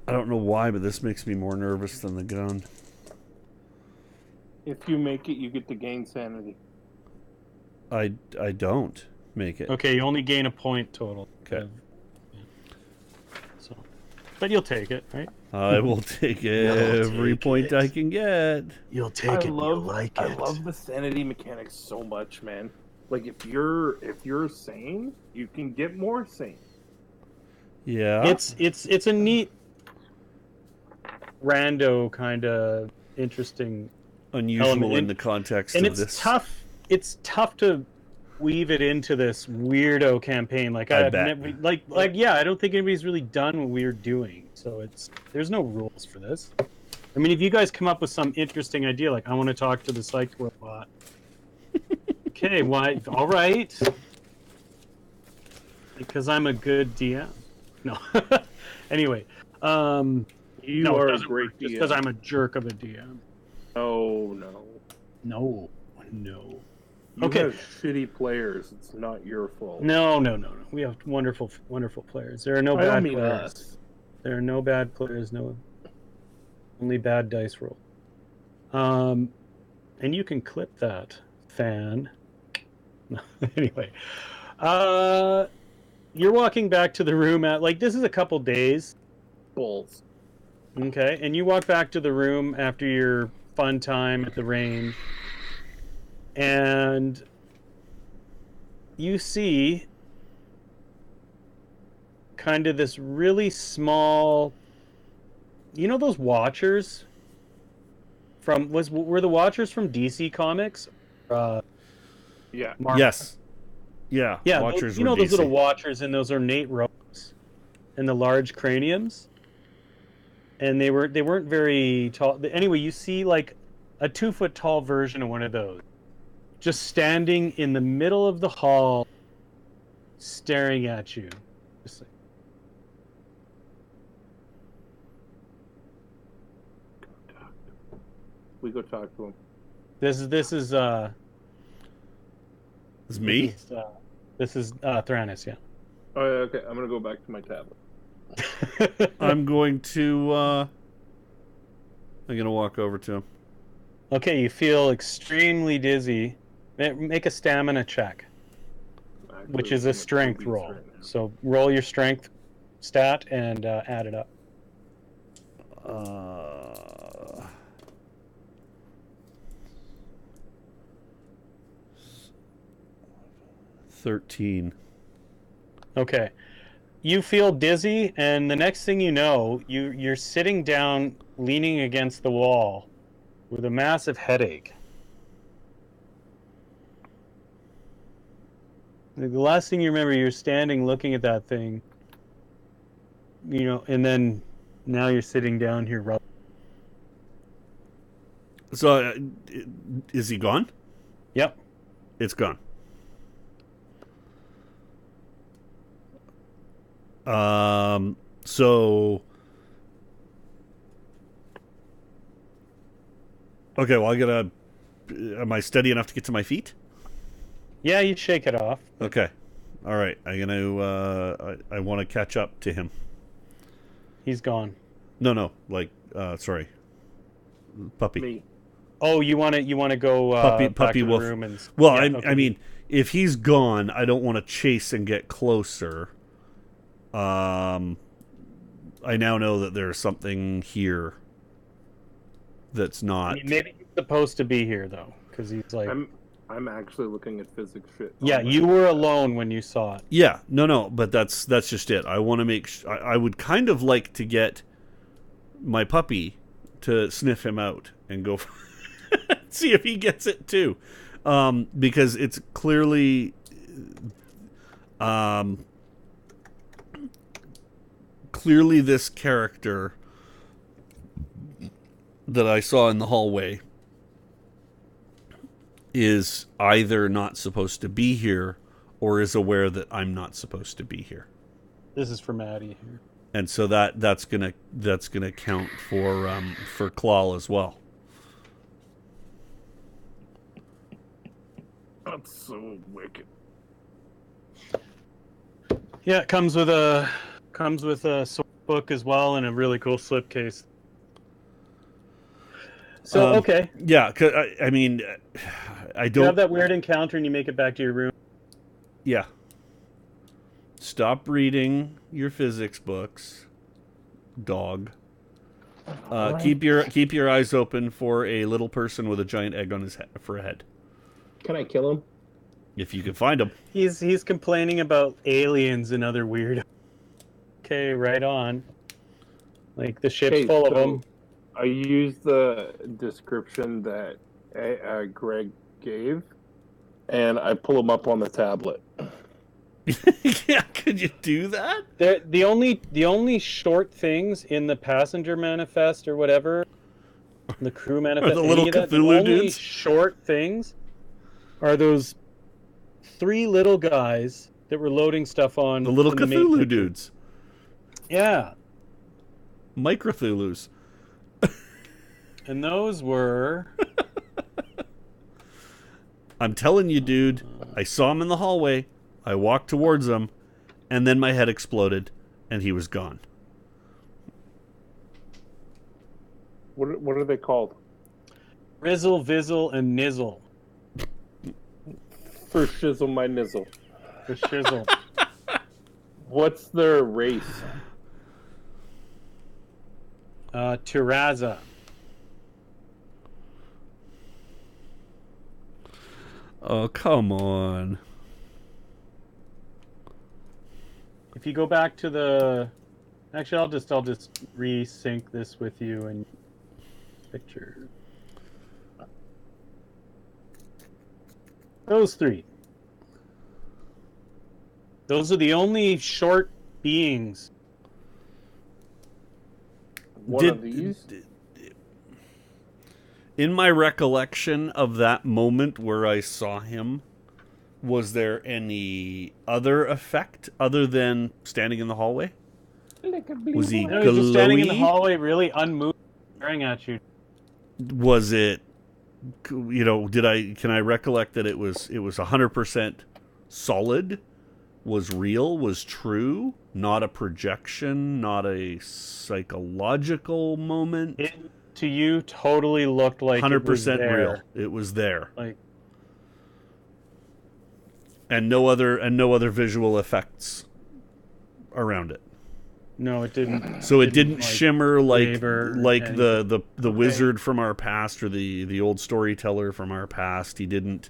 I don't know why, but this makes me more nervous than the gun. If you make it, you get to gain sanity. I don't make it. Okay, you only gain a point total. Okay. So, but you'll take it, right? I will take every take point it. I can get. You'll take I it. love, You'll like it. I love the sanity mechanics so much, man. Like if you're sane, you can get more sane. Yeah. It's a neat rando kind of interesting unusual element. in the context and of it's this. tough. It's tough to weave it into this weirdo campaign. Like I I've bet. yeah, I don't think anybody's really done what we're doing. So there's no rules for this. I mean, if you guys come up with some interesting idea, like I want to talk to the psych robot. Okay, why? All right. Because I'm a good DM. No. Anyway, You no, it are a doesn't great work just DM. because I'm a jerk of a DM. Oh no. No. You Okay. have shitty players. It's not your fault. No. We have wonderful, wonderful players. There are no I don't bad mean players. us. There are no bad players. No, only bad dice roll. And you can clip that, fan. Anyway, you're walking back to the room this is a couple days. Bulls. Okay, and you walk back to the room after your fun time at the range, and you see kind of this really small, those Watchers were the Watchers from DC Comics? Yeah. Marvel? Yes. Yeah. Yeah, Watchers those, were those DC. little Watchers and those ornate robes and the large craniums. And they weren't very tall. Anyway, you see like a 2-foot tall version of one of those, just standing in the middle of the hall, staring at you. Just like, We go talk to him. this is It's me? This is Thranis, yeah. Oh, yeah, okay. I'm gonna go back to my tablet. I'm going to walk over to him. Okay, you feel extremely dizzy. Make a stamina check, Actually, which is a I'm strength beats roll. right now. So roll your strength stat and add it up. 13. Okay. You feel dizzy, and the next thing you know, you're sitting down, leaning against the wall, with a massive headache. The last thing you remember, you're standing looking at that thing, and then now you're sitting down here. So, is he gone? Yep. It's gone. So... Okay, well, am I steady enough to get to my feet? Yeah, you shake it off. Okay. All right. I'm gonna. I want to catch up to him. He's gone. No. Sorry. Puppy. Me. Oh, you want to go back puppy to the wolf. room and... Well, Yeah, I mean, if he's gone, I don't want to chase and get closer. I now know that there's something here that's not. I mean, maybe he's supposed to be here though, because he's like. I'm actually looking at physics shit. Yeah, you were alone when you saw it. Yeah, no, but that's just it. I want to make. I would kind of like to get my puppy to sniff him out and go see if he gets it too, because it's clearly, clearly this character that I saw in the hallway is either not supposed to be here or is aware that I'm not supposed to be here. This is for Maddie here. And so that's gonna count for Claw as well. That's so wicked. Yeah, it comes with a source book as well and a really cool slipcase. So okay. Yeah, 'cause I mean, I don't You have that weird encounter and you make it back to your room. Yeah. Stop reading your physics books, dog. Keep your eyes open for a little person with a giant egg on his head for a head. Can I kill him? If you can find him. He's complaining about aliens and other weird. Okay, right on. Like the ship's full of them. I used the description that Greg gave, and I pull them up on the tablet. Yeah, could you do that? The only short things in the passenger manifest or whatever, the crew manifest, the little Cthulhu the only dudes? short things are those 3 little guys that were loading stuff on The little Cthulhu dudes. Yeah. Microthulus. And those were... I'm telling you, dude. I saw him in the hallway. I walked towards him, and then my head exploded, and he was gone. What are they called? Rizzle, Vizzle, and Nizzle. For shizzle my nizzle. For shizzle. What's their race? Tiraza. Oh, come on. If you go back to the... Actually, I'll just resync this with you and picture. Those 3. Those are the only short beings. One of these? In my recollection of that moment where I saw him, was there any other effect other than standing in the hallway? Was he No, he was just standing in the glowy? hallway, really unmoved, staring at you. Was it, can I recollect that it was 100% solid, was real, was true, not a projection, not a psychological moment? It, to you, totally looked like 100% real. It was there. And no other visual effects around it. No, it didn't. So it didn't shimmer like anything. the wizard from our past or the old storyteller from our past. He didn't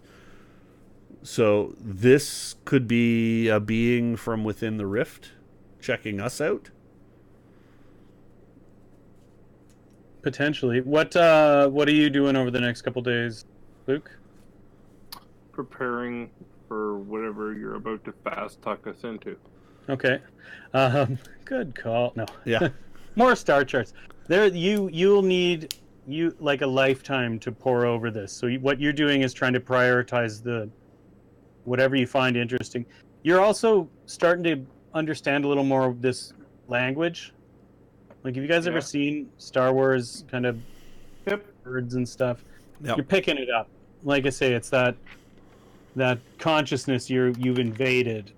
So this could be a being from within the rift checking us out. Potentially. What are you doing over the next couple days, Luke? Preparing for whatever you're about to fast tuck us into. Okay. Good call. No. Yeah. More star charts. You'll need like a lifetime to pour over this. So what you're doing is trying to prioritize whatever you find interesting. You're also starting to understand a little more of this language. Like, have you guys ever seen Star Wars kind of birds and stuff? Yep. You're picking it up. Like I say, it's that consciousness you've invaded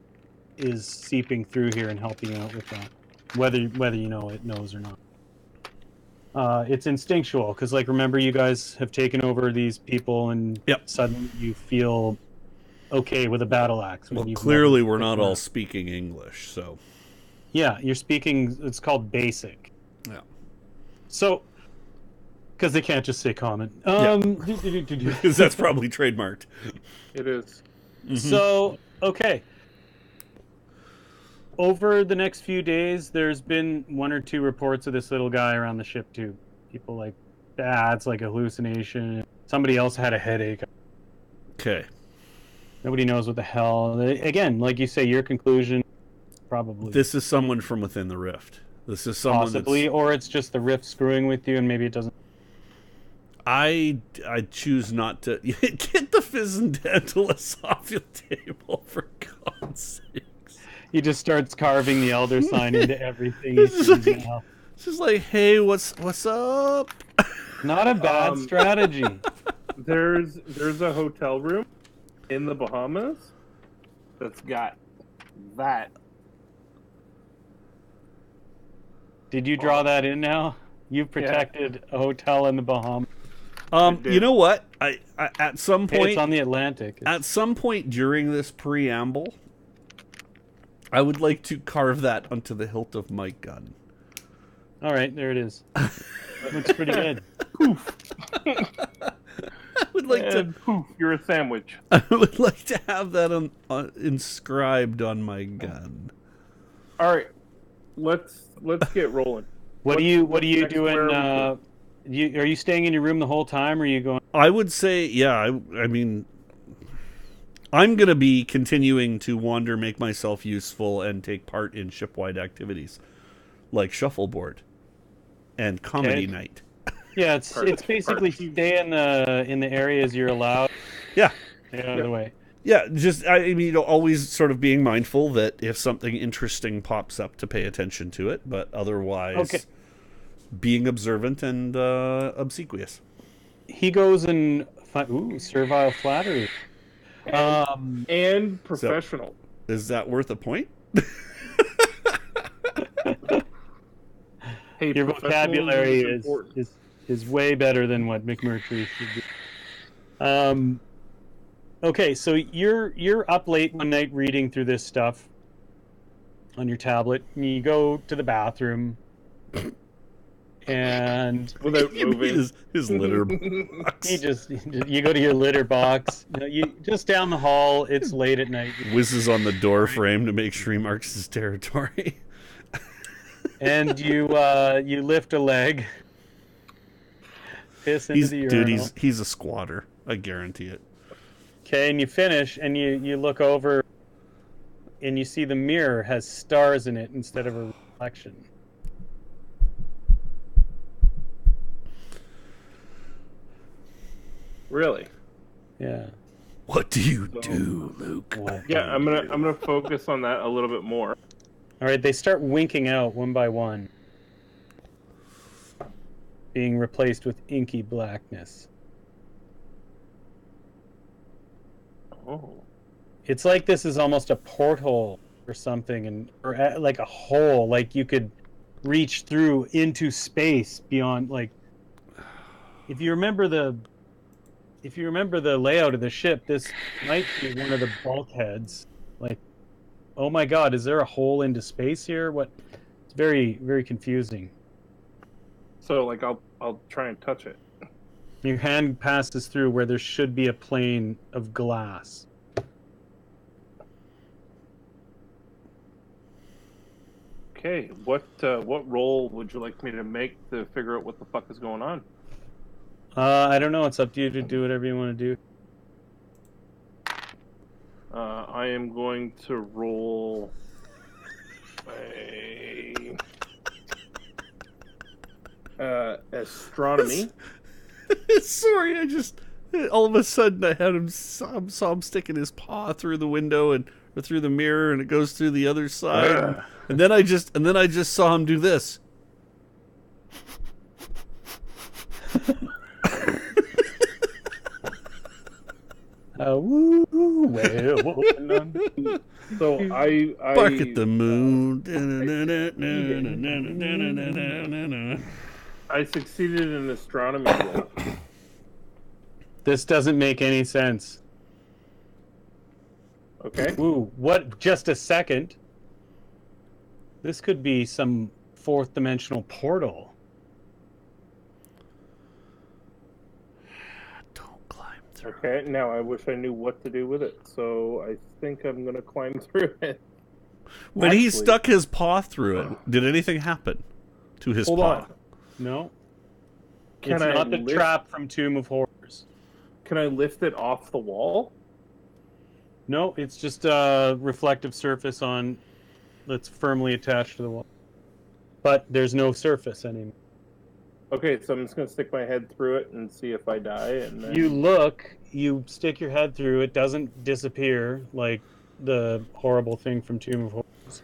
is seeping through here and helping you out with that, whether you know it knows or not. It's instinctual because, like, remember, you guys have taken over these people, and suddenly you feel okay with a battle axe. Well, clearly we're not all speaking English, so yeah, you're speaking. It's called basic. Yeah. So, because they can't just say common. Because that's probably trademarked. It is. Mm-hmm. So, okay. Over the next few days, there's been 1 or 2 reports of this little guy around the ship too. People like, it's like a hallucination. Somebody else had a headache. Okay. Nobody knows what the hell. Again, like you say, your conclusion, probably. This is someone from within the rift. This is someone possibly, or it's just the rift screwing with you, and maybe it doesn't. I choose not to get the fizz and Daedalus off your table, for God's sakes. He just starts carving the elder sign into everything. It's just like, hey, what's up? Not a bad strategy. There's a hotel room in the Bahamas that's got that. Did you draw that in now? You've protected a hotel in the Bahamas. You know what? I at some point, it's on the Atlantic. At some point during this preamble, I would like to carve that onto the hilt of my gun. All right, there it is. Looks pretty good. Poof. I would like to. Poof, you're a sandwich. I would like to have that inscribed on my gun. All right, let's get rolling. What are you doing? Are you staying in your room the whole time, or are you going? I would say, yeah. I mean, I'm going to be continuing to wander, make myself useful, and take part in shipwide activities like shuffleboard and comedy night. Yeah, it's basically stay in the areas you're allowed. Yeah, stay out of the way. Yeah, just I mean, always sort of being mindful that if something interesting pops up, to pay attention to it, but otherwise, being observant and obsequious. He goes and servile flattery, and professional. So, is that worth a point? Hey, your vocabulary is way better than what McMurtry should be. Okay, so you're up late one night reading through this stuff on your tablet, and you go to the bathroom, and without moving his litter box. You go to your litter box. You just down the hall. It's late at night. Whizzes on the door frame to make sure he marks his territory. And you lift a leg. Piss into the urinal. Dude, he's a squatter. I guarantee it. Okay, and you finish, and you look over, and you see the mirror has stars in it instead of a reflection. Really? Yeah. What do you do, Luke? Yeah, I'm gonna focus on that a little bit more. All right, they start winking out one by one, being replaced with inky blackness. Oh. It's like this is almost a porthole or something, or like a hole, like you could reach through into space beyond. Like, if you remember the layout of the ship, this might be one of the bulkheads. Like, oh my God, is there a hole into space here? What? It's very, very confusing. So, like, I'll try and touch it. Your hand passes through where there should be a plane of glass. Okay, what roll would you like me to make to figure out what the fuck is going on? I don't know. It's up to you to do whatever you want to do. I am going to roll a astronomy. Sorry, I just all of a sudden I had him saw him sticking his paw through the window or through the mirror, and it goes through the other side, and then I just saw him do this. So I Bark at the moon. I succeeded in astronomy roll. This doesn't make any sense. Okay. Ooh, what? Just a second. This could be some fourth dimensional portal. Don't climb through. Okay, now I wish I knew what to do with it, so I think I'm gonna climb through it. When he stuck his paw through it, did anything happen to his Hold paw? on. No. Can It's I not the lift- trap from Tomb of Horrors. Can I lift it off the wall? No, it's just a reflective surface on that's firmly attached to the wall. But there's no surface anymore. Okay, so I'm just gonna stick my head through it and see if I die. And then... You look, you stick your head through, it doesn't disappear like the horrible thing from Tomb of Horrors.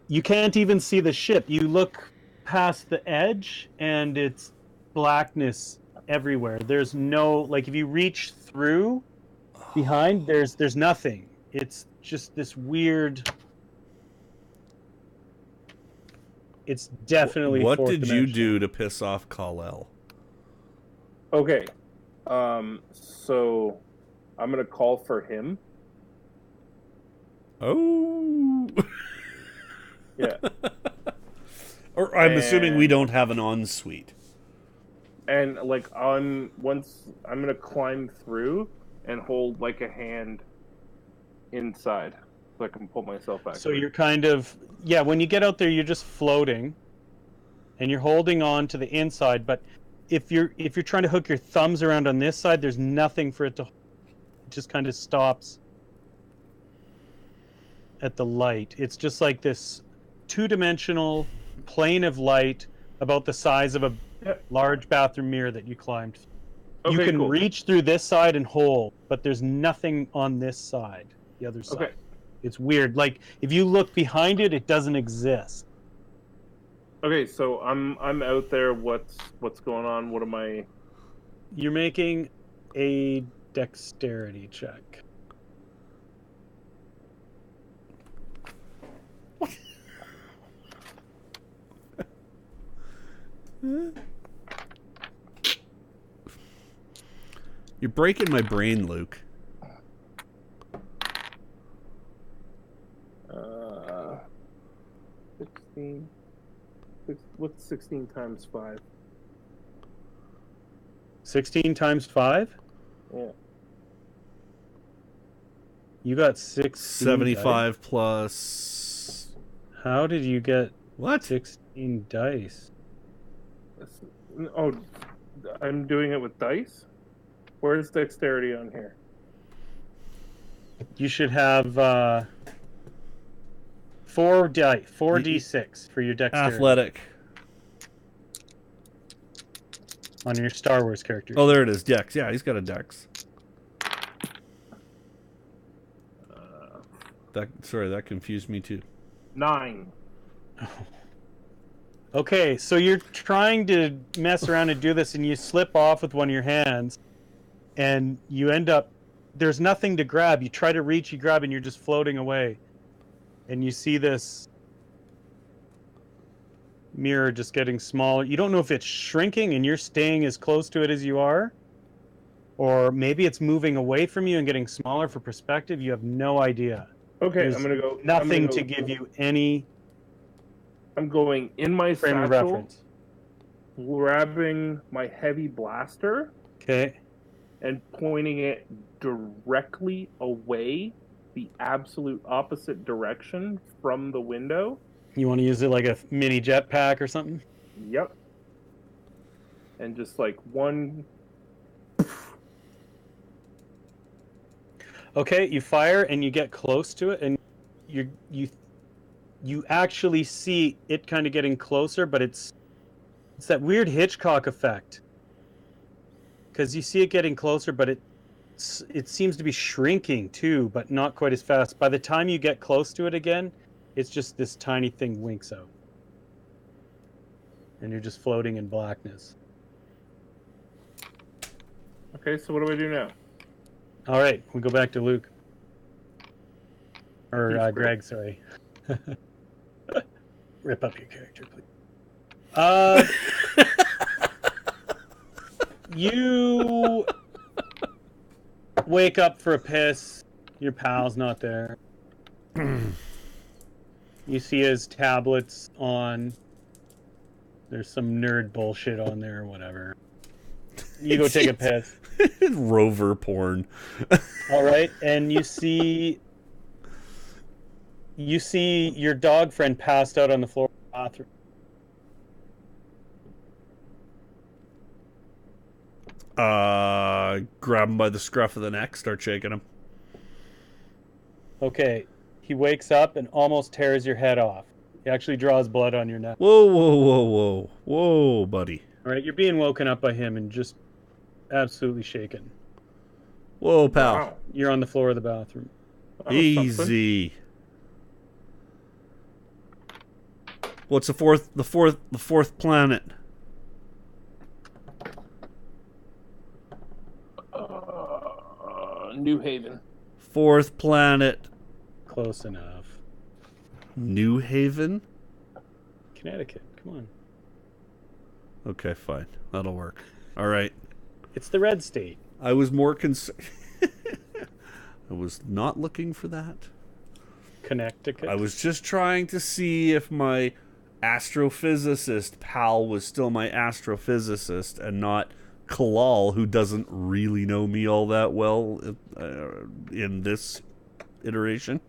You can't even see the ship. You look past the edge and it's blackness everywhere. There's no, like, if you reach through behind, there's nothing. It's just this weird. It's definitely. What fourth did you dimensional. do to piss off Kal-El? Okay, so I'm gonna call for him. Oh. Yeah. Or I'm assuming we don't have an ensuite. And like I'm gonna climb through and hold like a hand inside so I can pull myself back. So you're kind of, yeah, when you get out there, you're just floating and you're holding on to the inside, but if you're trying to hook your thumbs around on this side, there's nothing for it to, it just kind of stops at the light. It's just like this two-dimensional plane of light about the size of a large bathroom mirror that you climbed. You Okay, can cool. reach through this side and hold, but there's nothing on this side, the other side. Okay. It's weird. Like, if you look behind it, it doesn't exist. Okay, so I'm out there. What's going on? What am I? You're making a dexterity check. You're breaking my brain, Luke. 16. What's 16 times 5? 16 times 5? Yeah. You got 6. 75 plus... How did you get What? 16 dice? Oh, I'm doing it with dice? Where's dexterity on here? You should have 4d6 for your dexterity. Athletic. On your Star Wars character. Oh, there it is. Dex. Yeah, he's got a dex. That confused me too. 9. Okay, so you're trying to mess around and do this, and you slip off with one of your hands, and you end up, there's nothing to grab. You try to reach, you grab, and you're just floating away. And you see this mirror just getting smaller. You don't know if it's shrinking and you're staying as close to it as you are, or maybe it's moving away from you and getting smaller for perspective. You have no idea. Okay, There's I'm gonna go. Nothing to give you any I'm going in my frame of satchel, reference. grabbing my heavy blaster Okay. and pointing it directly away the absolute opposite direction from the window. You want to use it like a mini jetpack or something? Yep. And just like one. Okay, you fire and you get close to it, and you actually see it kind of getting closer, but it's that weird Hitchcock effect. Because you see it getting closer, but it seems to be shrinking too, but not quite as fast. By the time you get close to it again, it's just this tiny thing winks out. And you're just floating in blackness. Okay, so what do I do now? All right, we go back to Luke. Or He's Greg, sorry. Rip up your character, please. You wake up for a piss. Your pal's not there. You see his tablets on. There's some nerd bullshit on there or whatever. You go take a piss. Rover porn. All right, and you see your dog friend passed out on the floor of the bathroom. Grab him by the scruff of the neck, start shaking him. Okay, he wakes up and almost tears your head off. He actually draws blood on your neck. Whoa, whoa, whoa, whoa. Whoa, buddy. All right, you're being woken up by him and just absolutely shaken. Whoa, pal. Wow. You're on the floor of the bathroom. Easy. What's the fourth planet? New Haven. Fourth planet. Close enough. New Haven? Connecticut, come on. Okay, fine. That'll work. All right. It's the red state. I was more concerned. I was not looking for that. Connecticut. I was just trying to see if my astrophysicist pal was still my astrophysicist and not Kalal, who doesn't really know me all that well in this iteration.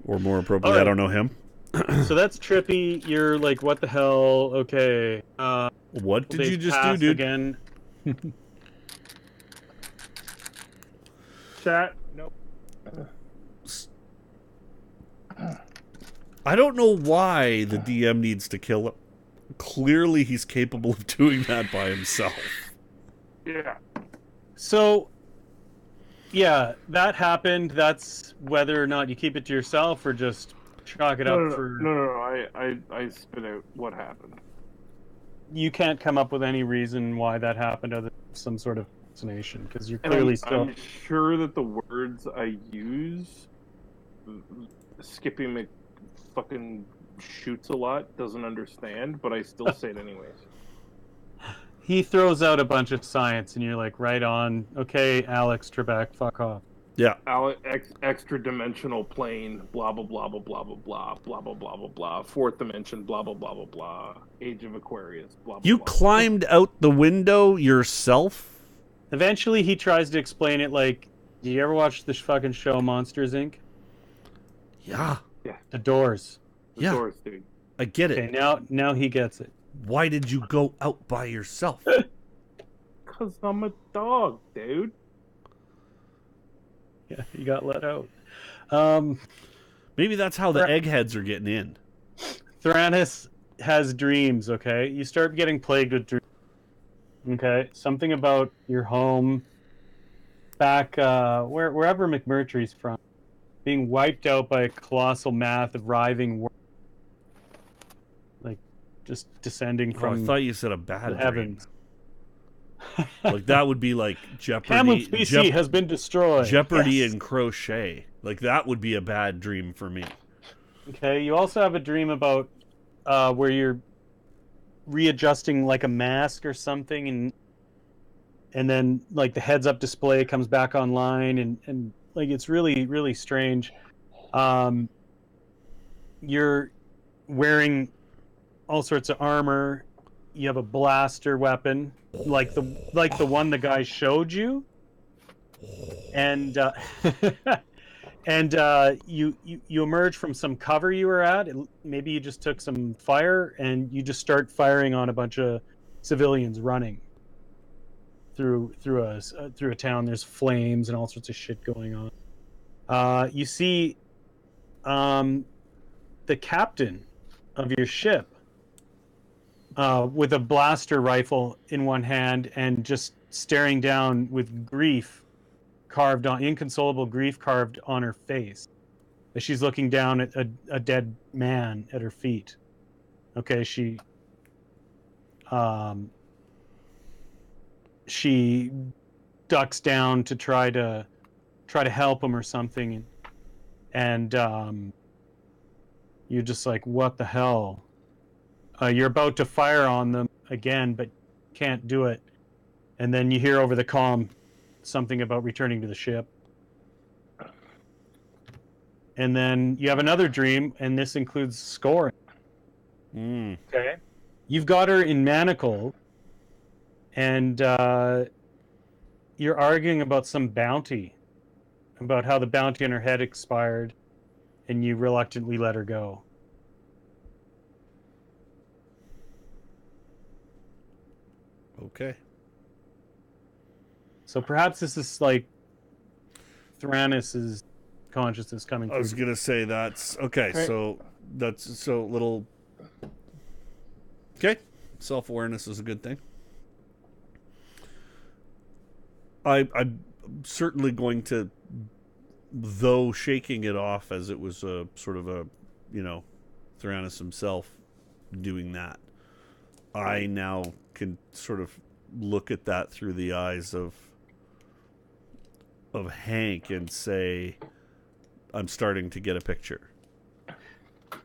Or more appropriately, Right. I don't know him. So that's trippy. You're like, what the hell? Okay. What did they you just do, pass dude? Again. Chat. Nope. I don't know why the DM needs to kill him. Clearly, he's capable of doing that by himself. Yeah. So, yeah, that happened. That's whether or not you keep it to yourself or just chalk it up for... No. I spit out what happened. You can't come up with any reason why that happened other than some sort of hallucination, because you're clearly I'm sure that the words I use, Skippy McFucking shoots a lot, doesn't understand, but I still say it anyways. He throws out a bunch of science, and you're like, right on. Okay, Alex Trebek, fuck off. Yeah. Extra dimensional plane, blah blah blah blah blah blah blah blah blah blah blah blah. Fourth dimension, blah blah blah blah blah. Age of Aquarius, blah blah. You blah. climbed out the window yourself? Eventually, he tries to explain it like, do you ever watch this fucking show Monsters, Inc.? Yeah. The Doors. Yeah. Doors, dude. I get it. Okay, now he gets it. Why did you go out by yourself? Cause I'm a dog, dude. Yeah, he got let out. Maybe that's how the eggheads are getting in. Thranis has dreams, okay? You start getting plagued with dreams. Okay? Something about your home back wherever McMurtry's from. Being wiped out by a colossal mass of writhing worms. Like, just descending from I thought you said a bad the dream. heavens. Like that would be like Jeopardy. Hamlet's PC has been destroyed. Jeopardy Yes. and crochet. Like that would be a bad dream for me. Okay, you also have a dream about where you're readjusting like a mask or something, and then like the heads up display comes back online, and like it's really, really strange. You're wearing all sorts of armor. You have a blaster weapon, like the one the guy showed you, and and you emerge from some cover you were at. Maybe you just took some fire, and you just start firing on a bunch of civilians running through a town. There's flames and all sorts of shit going on. You see the captain of your ship with a blaster rifle in one hand and just staring down with inconsolable grief carved on her face as she's looking down at a dead man at her feet. Okay, she ducks down to try to help him or something, and you're just like, what the hell? You're about to fire on them again, but can't do it. And then you hear over the comm something about returning to the ship. And then you have another dream, and this includes scoring. Okay. You've got her in manacles, and you're arguing about some bounty, about how the bounty on her head expired, and you reluctantly let her go. Okay. So perhaps this is like Thranis's consciousness coming through. I was gonna say that's okay. Right. So that's so little. Okay, self-awareness is a good thing. I'm certainly going to, though shaking it off as it was a sort of a, Theranos himself doing that. I now can sort of look at that through the eyes of Hank and say, I'm starting to get a picture.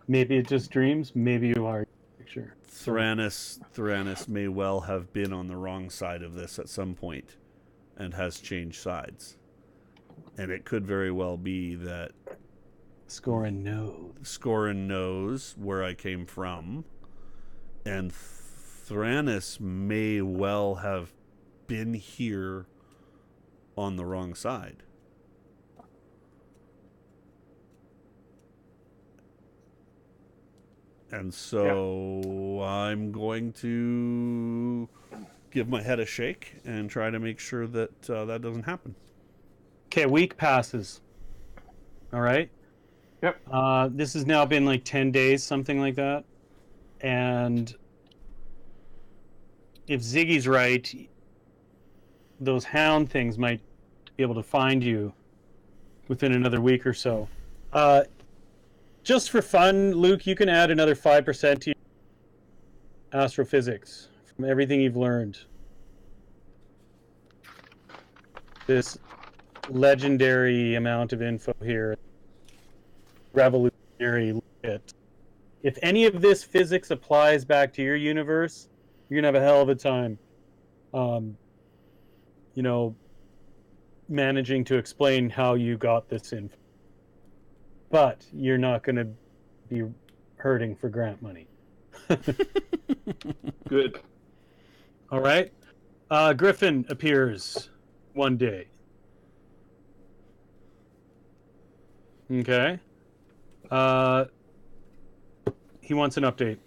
Maybe it just dreams. Maybe you are. Picture. Theranos may well have been on the wrong side of this at some point, and has changed sides. And it could very well be that Scorin knows where I came from, and Theranos may well have been here on the wrong side. And so I'm going to give my head a shake and try to make sure that that doesn't happen. Okay, a week passes. All right. Yep. This has now been like 10 days, something like that. And if Ziggy's right, those hound things might be able to find you within another week or so. Just for fun, Luke, you can add another 5% to your astrophysics from everything you've learned. This legendary amount of info here. Revolutionary lit. If any of this physics applies back to your universe, you're going to have a hell of a time. Managing to explain how you got this info. But you're not going to be hurting for grant money. Good. All right. Griffin appears one day. Okay. He wants an update.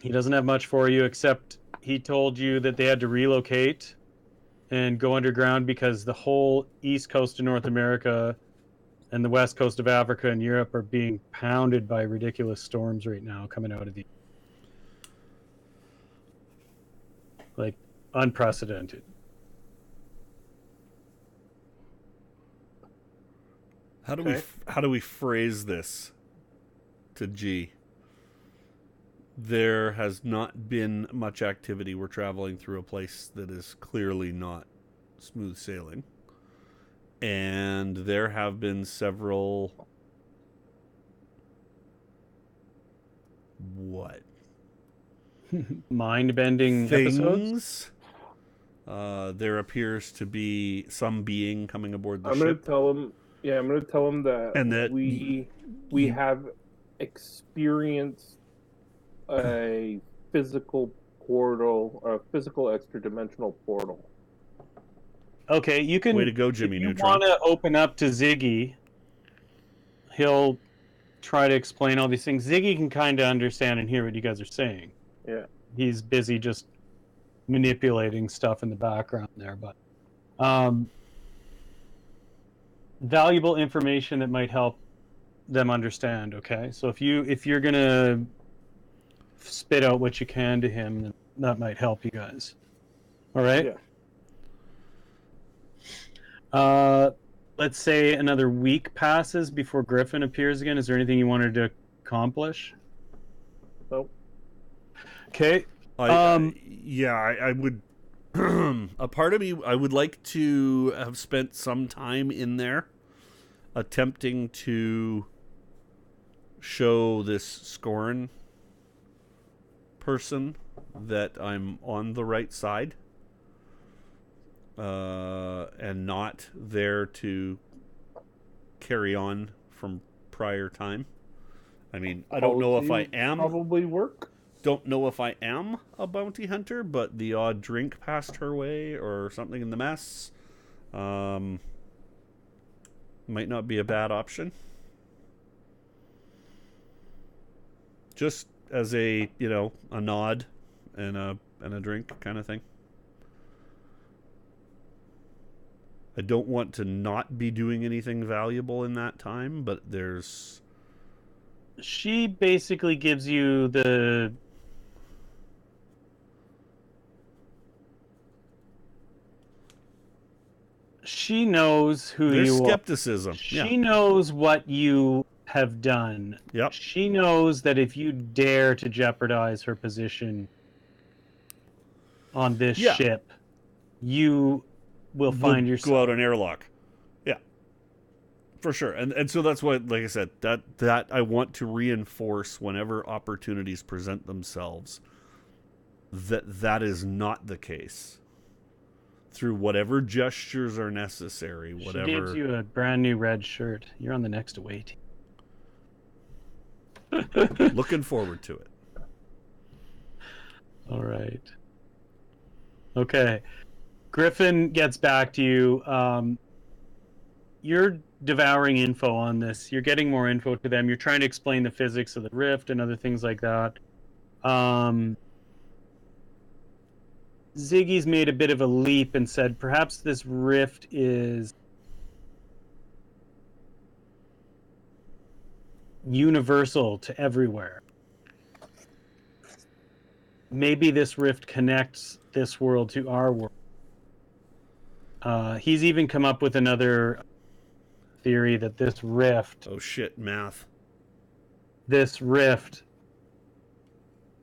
He doesn't have much for you, except he told you that they had to relocate and go underground because the whole east coast of North America and the west coast of Africa and Europe are being pounded by ridiculous storms right now coming out of the... like, unprecedented. How do we phrase this to G? There has not been much activity. We're traveling through a place that is clearly not smooth sailing. And there have been several... what? Mind-bending episodes? There appears to be some being coming aboard the I'm ship. going to tell him... Yeah, I'm going to tell him that, And that we have experienced a physical portal, a physical extra-dimensional portal. Okay, you can. Way to go, Jimmy If you Neutron. want to open up to Ziggy, he'll try to explain all these things. Ziggy can kind of understand and hear what you guys are saying. Yeah. He's busy just manipulating stuff in the background there, but valuable information that might help them understand. Okay, so if you're gonna spit out what you can to him, then that might help you guys. All right. Yeah. Let's say another week passes before Griffin appears again. Is there anything you wanted to accomplish? Nope. Okay. I would. A part of me, I would like to have spent some time in there attempting to show this Scorn person that I'm on the right side, and not there to carry on from prior time. I mean, I don't know if I am. Probably work. Don't know if I am a bounty hunter, but the odd drink passed her way or something in the mess might not be a bad option. Just as a nod and a drink kind of thing. I don't want to not be doing anything valuable in that time, but there's... She basically gives you the... She knows who There's you skepticism. are. She knows what you have done. Yep. She knows that if you dare to jeopardize her position on this ship, you will find yourself... Go out an airlock. Yeah. For sure. And so that's why, like I said, that I want to reinforce whenever opportunities present themselves, that is not the case. Through whatever gestures are necessary, whatever. She gives you a brand new red shirt. You're on the next away team. Looking forward to it. All right. Okay. Griffin gets back to you. You're devouring info on this. You're getting more info to them. You're trying to explain the physics of the rift and other things like that. Ziggy's made a bit of a leap and said perhaps this rift is universal to everywhere. Maybe this rift connects this world to our world. He's even come up with another theory that this rift... Oh shit, math. This rift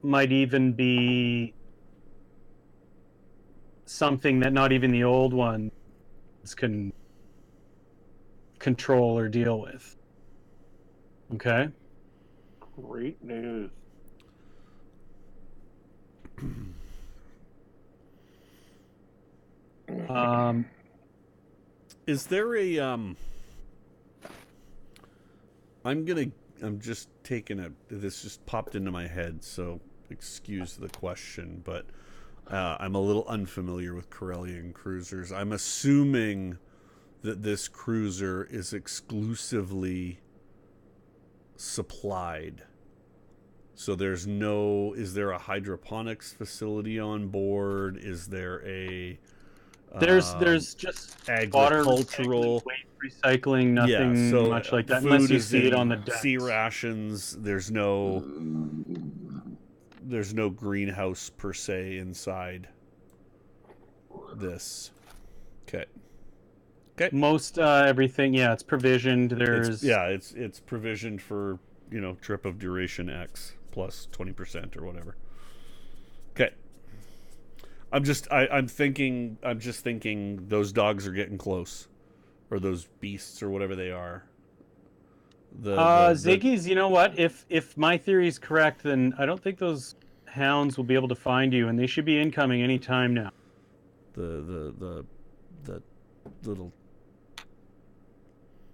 might even be something that not even the old ones can control or deal with. Okay? Great news. Is there a I'm just taking this just popped into my head, so excuse the question, but I'm a little unfamiliar with Corellian cruisers. I'm assuming that this cruiser is exclusively supplied. So is there a hydroponics facility on board? Is there a there's just agricultural recycling, nothing much like that, unless you see it on the decks. Sea rations. There's no greenhouse per se inside this. Okay. Most everything, it's provisioned. It's provisioned for trip of duration X plus 20% or whatever. Okay. I'm just thinking those dogs are getting close, or those beasts or whatever they are. Ziggy's, you know what? If my theory is correct, then I don't think those hounds will be able to find you, and they should be incoming any time now. The little.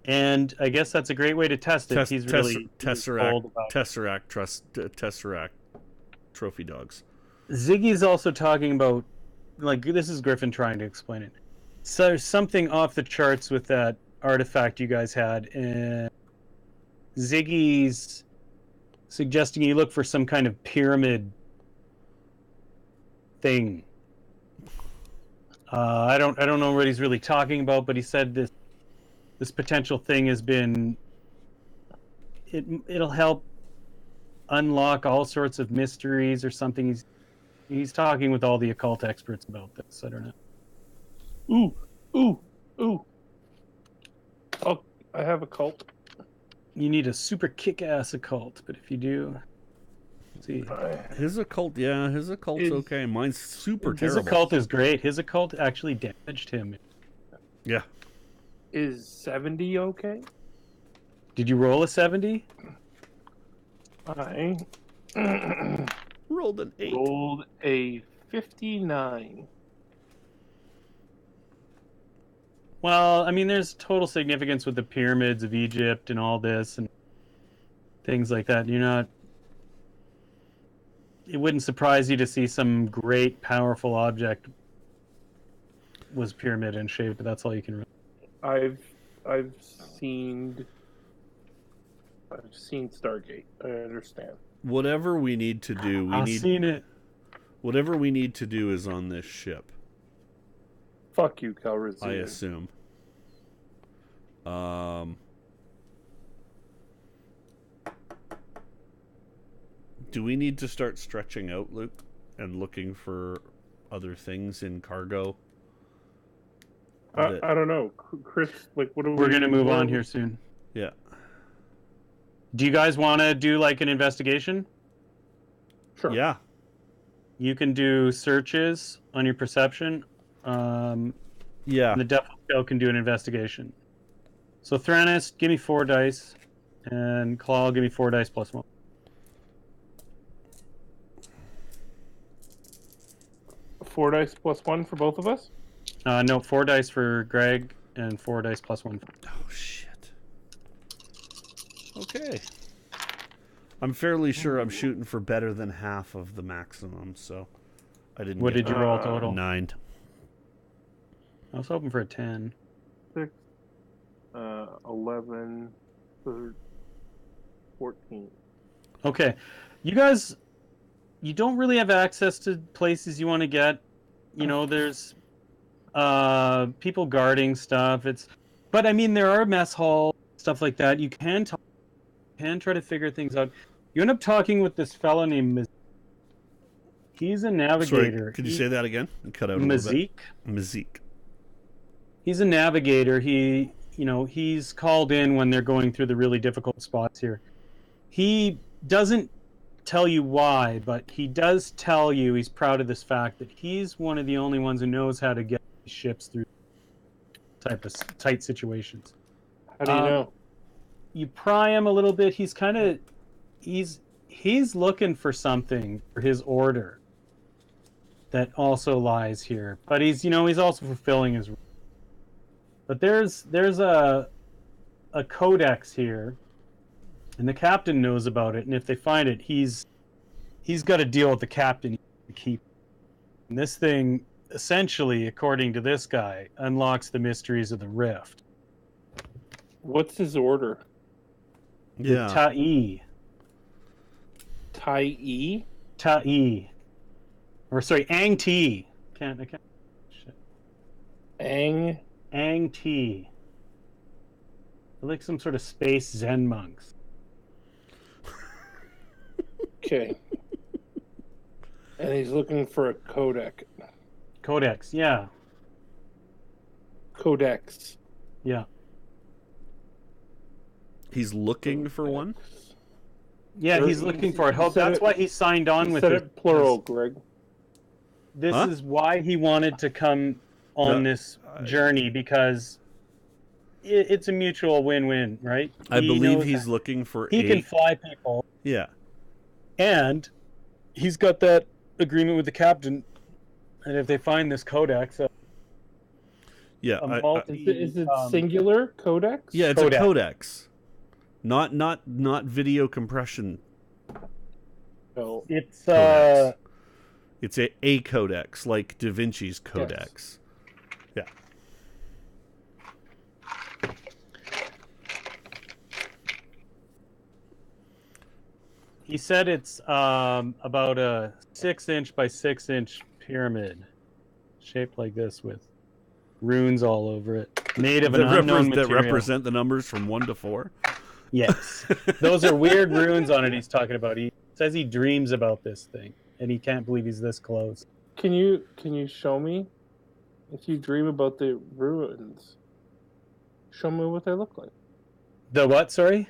And I guess that's a great way to test it. He's really Tesseract trophy dogs. Ziggy's also talking about, like, this is Griffin trying to explain it. So something off the charts with that artifact you guys had, and Ziggy's suggesting you look for some kind of pyramid thing. I don't know what he's really talking about, but he said this potential thing has been it'll help unlock all sorts of mysteries or something. He's talking with all the occult experts about this. I don't know. Ooh. Oh, I have a cult. You need a super kick-ass occult, but if you do, let's see. His occult, his occult's okay. Mine's super His terrible. occult is great. His occult actually damaged him. Yeah. Is 70 okay? Did you roll a 70? I Rolled an 8. rolled a 59. Well, I mean, there's total significance with the pyramids of Egypt and all this and things like that. It wouldn't surprise you to see some great, powerful object was pyramid in shape, but that's all you can really. I've seen Stargate. I understand. Whatever we need to do, I've seen it. Whatever we need to do is on this ship. Fuck you, Calrissian. I assume. Do we need to start stretching out, Luke, and looking for other things in cargo? I don't know, Chris. Like, what are we? We're gonna move on here soon. Yeah. Do you guys want to do like an investigation? Sure. Yeah. You can do searches on your perception. Yeah. And the Devil Scale can do an investigation. So Thranis, give me 4 dice, and Claw, give me 4 dice plus 1. Four dice plus 1 for both of us. No, 4 dice for Greg, and 4 dice plus 1 for... Oh, shit. Okay. I'm fairly sure I'm shooting for better than half of the maximum, so I didn't. What get did you roll total? 9. I was hoping for a 10. 6, 11, 13, 14. Okay. You guys, you don't really have access to places you want to get. There's people guarding stuff. But I mean, there are mess halls, stuff like that. You can try to figure things out. You end up talking with this fellow named He's a navigator. Sorry, could you say that again? It cut out a little bit. Mazik. He's a navigator. He's called in when they're going through the really difficult spots here. He doesn't tell you why, but he does tell you he's proud of this fact that he's one of the only ones who knows how to get ships through type of tight situations. How do you know? You pry him a little bit. He's looking for something for his order that also lies here, but he's also fulfilling his. But there's a codex here, and the captain knows about it. And if they find it, he's got to deal with the captain to keep. And this thing, essentially, according to this guy, unlocks the mysteries of the rift. What's his order? Yeah. Ta'i. Tai-E? Ta'i. Or sorry, Ang T. I can't. Shit. Ang T. They're like some sort of space Zen monks. Okay. And he's looking for a codex. Codex, yeah. Codex. Yeah. He's looking for one? Yeah, he's looking for it. That's why he signed on with it. it. Plural, Greg. This is why he wanted to come on this journey, because it's a mutual win-win, right? I believe he's looking for he can fly people. Yeah. And he's got that agreement with the captain, and if they find this codex... Yeah. Is it singular codex? Yeah, it's a codex. Not video compression. No. It's It's a codex, like Da Vinci's codex. Yeah. He said it's about a 6-inch by 6-inch pyramid, shaped like this with runes all over it, made of an unknown that material. represent the numbers from 1 to 4. Yes, those are weird runes on it. He's talking about. He says he dreams about this thing, and he can't believe he's this close. Can you show me if you dream about the ruins? Show me what they look like. The what? Sorry.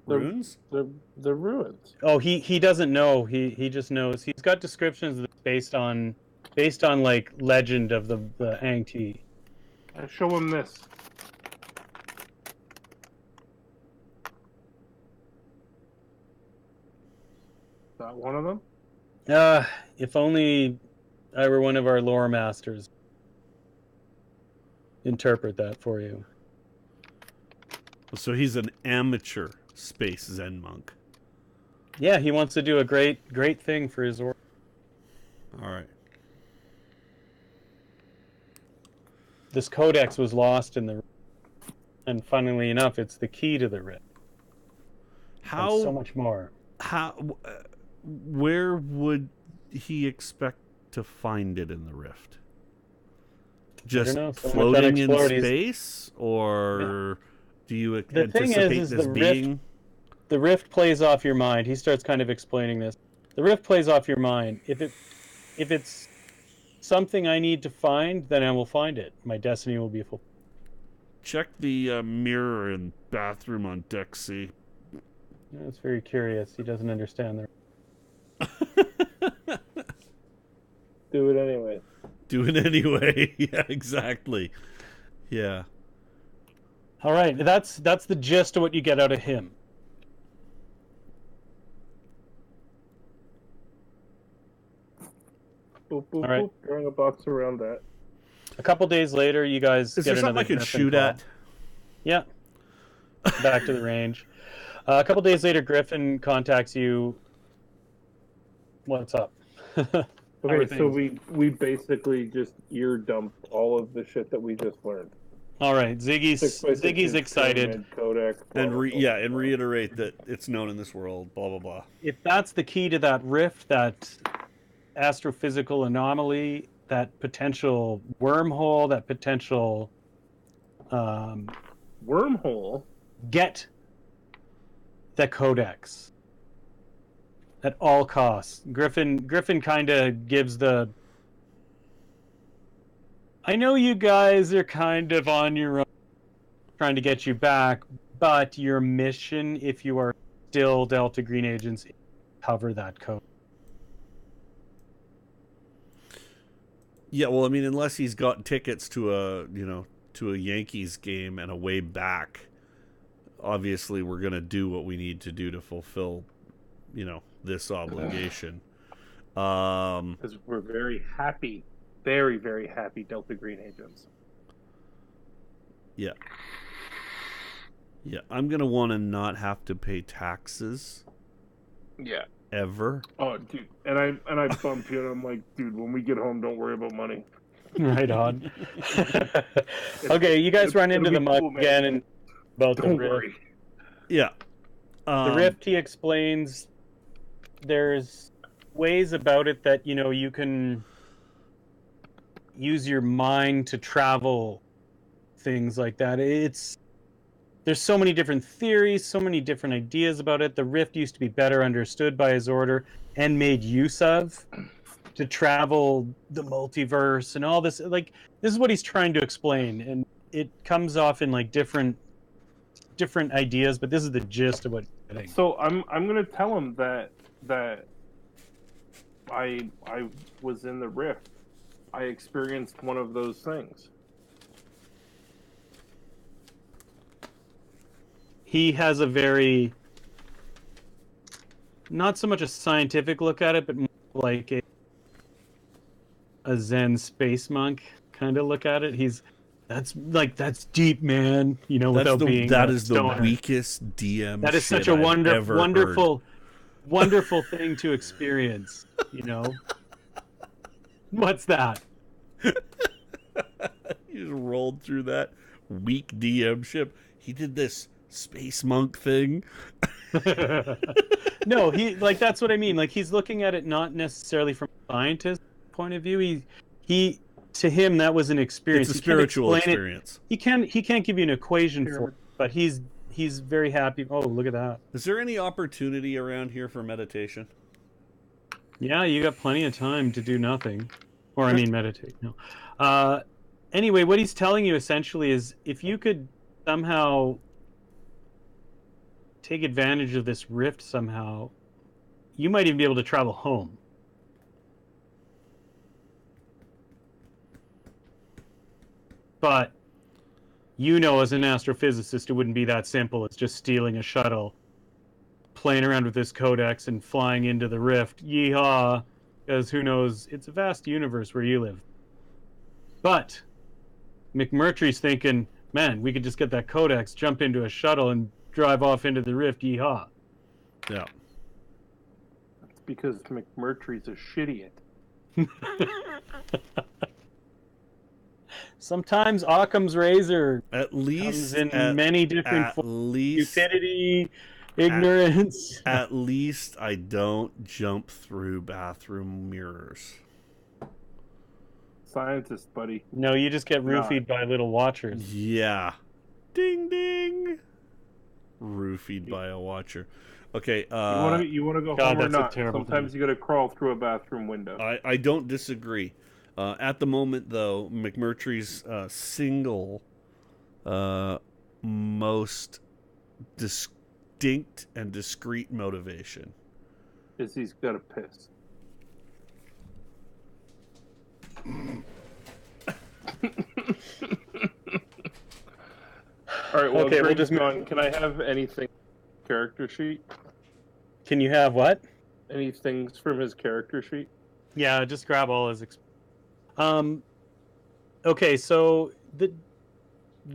Runes? The ruins. Oh, he doesn't know. He just knows. He's got descriptions based on like legend of the Ang-Ti. I show him this. Is that one of them? If only I were one of our lore masters. Interpret that for you. So he's an amateur space Zen monk. Yeah, he wants to do a great thing for his order. All right. This codex was lost in the, and funnily enough, it's the key to the rift. How and so much more. Where would he expect to find it in the rift? Just floating in space, or do you anticipate this being? The rift plays off your mind. He starts kind of explaining this. The rift plays off your mind. If it's something I need to find, then I will find it. My destiny will be fulfilled. Check the mirror and bathroom on deck C. That's very curious. He doesn't understand the. Do it anyway. Do it anyway. Yeah, exactly. Yeah. All right. That's the gist of what you get out of him. Boop, boop, All right. boop. Throwing a box around that. A couple days later, you guys Is get there something I another can shoot at? Yeah. Back to the range. A couple days later, Griffin contacts you. What's up? Okay, so we basically just ear dumped all of the shit that we just learned. All right, Ziggy's excited. Codex, And reiterate that it's known in this world. Blah blah blah. If that's the key to that rift, that astrophysical anomaly, that potential wormhole, that potential wormhole, get the codex at all costs. Griffin kind of gives the, I know you guys are kind of on your own trying to get you back, but your mission, if you are still Delta Green agents, cover that code. Yeah, well, I mean, unless he's got tickets to a Yankees game and a way back, obviously we're going to do what we need to do to fulfill, this obligation. Because we're very happy, very, very happy Delta Green agents. Yeah. Yeah, I'm going to want to not have to pay taxes. Yeah. Ever. Oh, dude. And I bump you and I'm like, dude, when we get home, don't worry about money. Right on. Okay, you guys run into the mug again and about the rift. Worry. Yeah. The rift, he explains, there's ways about it that, you can use your mind to travel, things like that. There's so many different theories, so many different ideas about it. The rift used to be better understood by his order and made use of to travel the multiverse and all this. Like, this is what he's trying to explain, and it comes off in like different ideas, but this is the gist of what he's getting. So I'm gonna tell him that I was in the rift. I experienced one of those things. He has a very, not so much a scientific look at it, but more like a Zen space monk kind of look at it. That's deep, man. That is the weakest DM. That is such a wonderful thing to experience. What's that? You just rolled through that weak DM ship. He did this space monk thing. No, that's what I mean. Like, he's looking at it not necessarily from a scientist point of view. He to him that was an experience. It's a He can't spiritual explain it. experience. He can't give you an equation for it, but he's very happy. Oh, look at that. Is there any opportunity around here for meditation? Yeah, you got plenty of time to do nothing. Or I mean meditate. No. Anyway, what he's telling you essentially is if you could somehow take advantage of this rift somehow, you might even be able to travel home. But as an astrophysicist, it wouldn't be that simple. It's just stealing a shuttle, playing around with this codex, and flying into the rift. Yeehaw! Because who knows? It's a vast universe where you live. But McMurtry's thinking, man, we could just get that codex, jump into a shuttle, and drive off into the rift. Yeehaw! Yeah. That's because McMurtry's a shit Sometimes Occam's razor At least comes in many different forms. Stupidity, ignorance. At least I don't jump through bathroom mirrors. Scientist, buddy. No, you just get roofied by little watchers. Yeah. Ding ding. Roofied by a watcher. Okay. You want to go God, home or that's a not? terrible Sometimes you got to crawl through a bathroom window. I don't disagree. At the moment, though, McMurtry's single most distinct and discreet motivation is he's got to piss. All right. Well, okay, we'll just gone. Can I have anything? Character sheet. Can you have what? Any things from his character sheet? Yeah, just grab all his. Okay, so the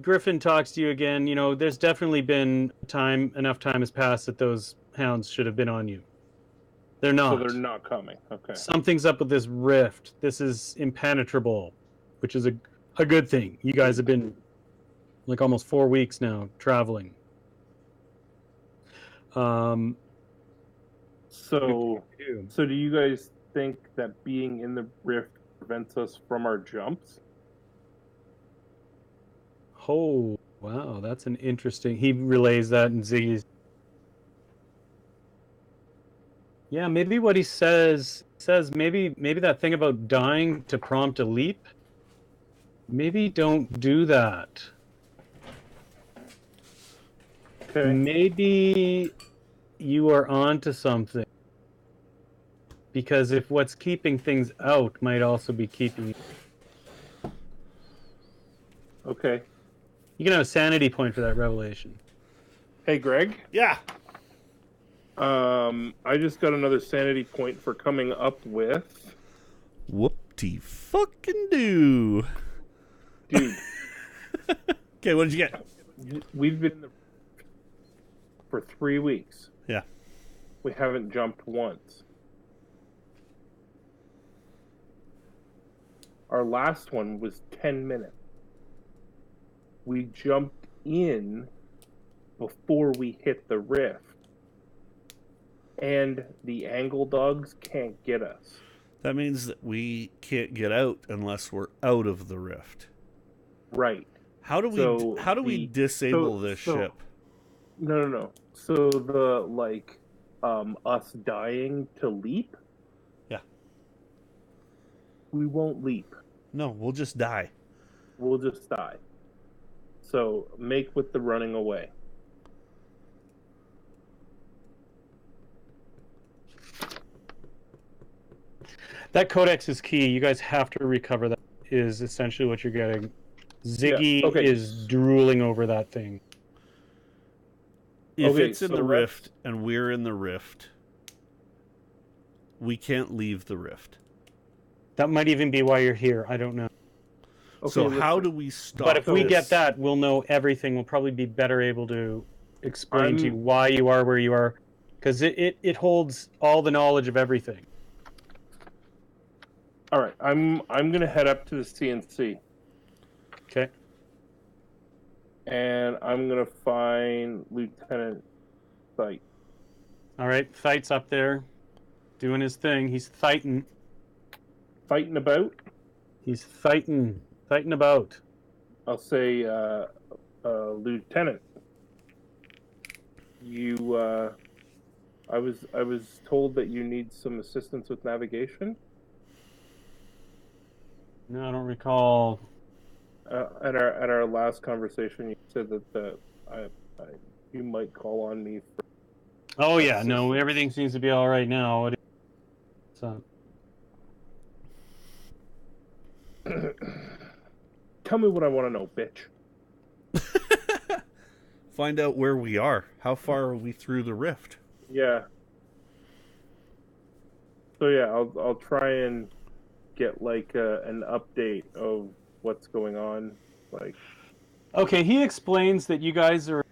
Griffin talks to you again. There's definitely been enough time has passed that those hounds should have been on you. They're not. So they're not coming. Okay. Something's up with this rift. This is impenetrable, which is a good thing. You guys have been like almost 4 weeks now traveling. So do you guys think that being in the rift prevents us from our jumps? Oh, wow, that's an interesting. He relays that in Ziggy's. Yeah, maybe what he says maybe that thing about dying to prompt a leap. Maybe don't do that. Okay. Maybe you are onto something. Because if what's keeping things out might also be keeping you. Okay. You can have a sanity point for that revelation. Hey, Greg. Yeah. I just got another sanity point for coming up with. Whoop-de fucking do. Dude. Okay, what did you get? We've been in the for 3 weeks. Yeah. We haven't jumped once. Our last one was 10 minutes. We jumped in before we hit the rift. And the angle dogs can't get us. That means that we can't get out unless we're out of the rift. Right. How do we disable this ship? No. So the us dying to leap? Yeah. We won't leap. No, we'll just die. We'll just die. So make with the running away. That codex is key. You guys have to recover that. Is essentially what you're getting. Ziggy is drooling over that thing. If it's in the rift and we're in the rift, we can't leave the rift. That might even be why you're here. I don't know. Okay, so how do we stop But if we get that, we'll know everything. We'll probably be better able to explain to you why you are where you are. Because it holds all the knowledge of everything. All right, I'm gonna head up to the CNC. Okay. And I'm gonna find Lieutenant All right, Thite's up there doing his thing. He's thighting. Fighting about. He's thighting about. I'll say, Lieutenant. You. I was told that you need some assistance with navigation. No, I don't recall. At our last conversation, you said that I, I you might call on me for Oh yeah, no, assistance. everything seems to be all right now. So, Tell me what I want to know, bitch. Find out where we are. How far are we through the rift? Yeah. So yeah, I'll try and get like an update of what's going on. Like, okay, he explains that you guys are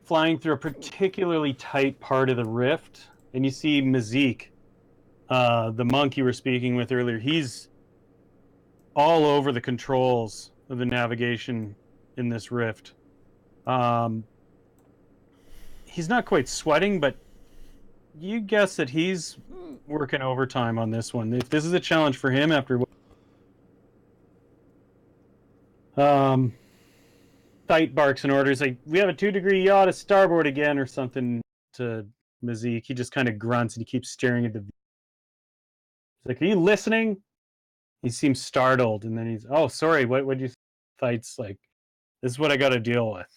flying through a particularly tight part of the rift, and you see Mazik, the monk you were speaking with earlier. He's all over the controls of the navigation in this rift. He's not quite sweating, but you guess that he's working overtime on this one. If this is a challenge for him after Sight barks and orders like, we have a 2-degree yaw to starboard again or something to Mazik. He just kind of grunts and he keeps staring at the. He's like, are you listening? He seems startled, and then he's, oh, sorry, what you Sight's like, this is what I got to deal with,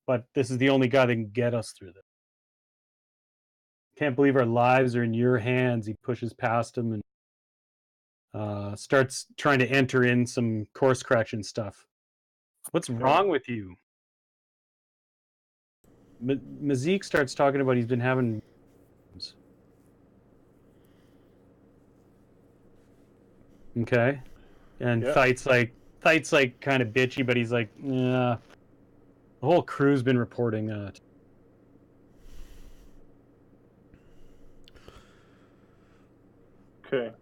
but this is the only guy that can get us through this. Can't believe our lives are in your hands. He pushes past him and starts trying to enter in some course correction stuff. What's wrong with you? Mazik starts talking about he's been having. Okay, and yeah. Thite's like kind of bitchy, but he's like, yeah. The whole crew's been reporting that. Okay.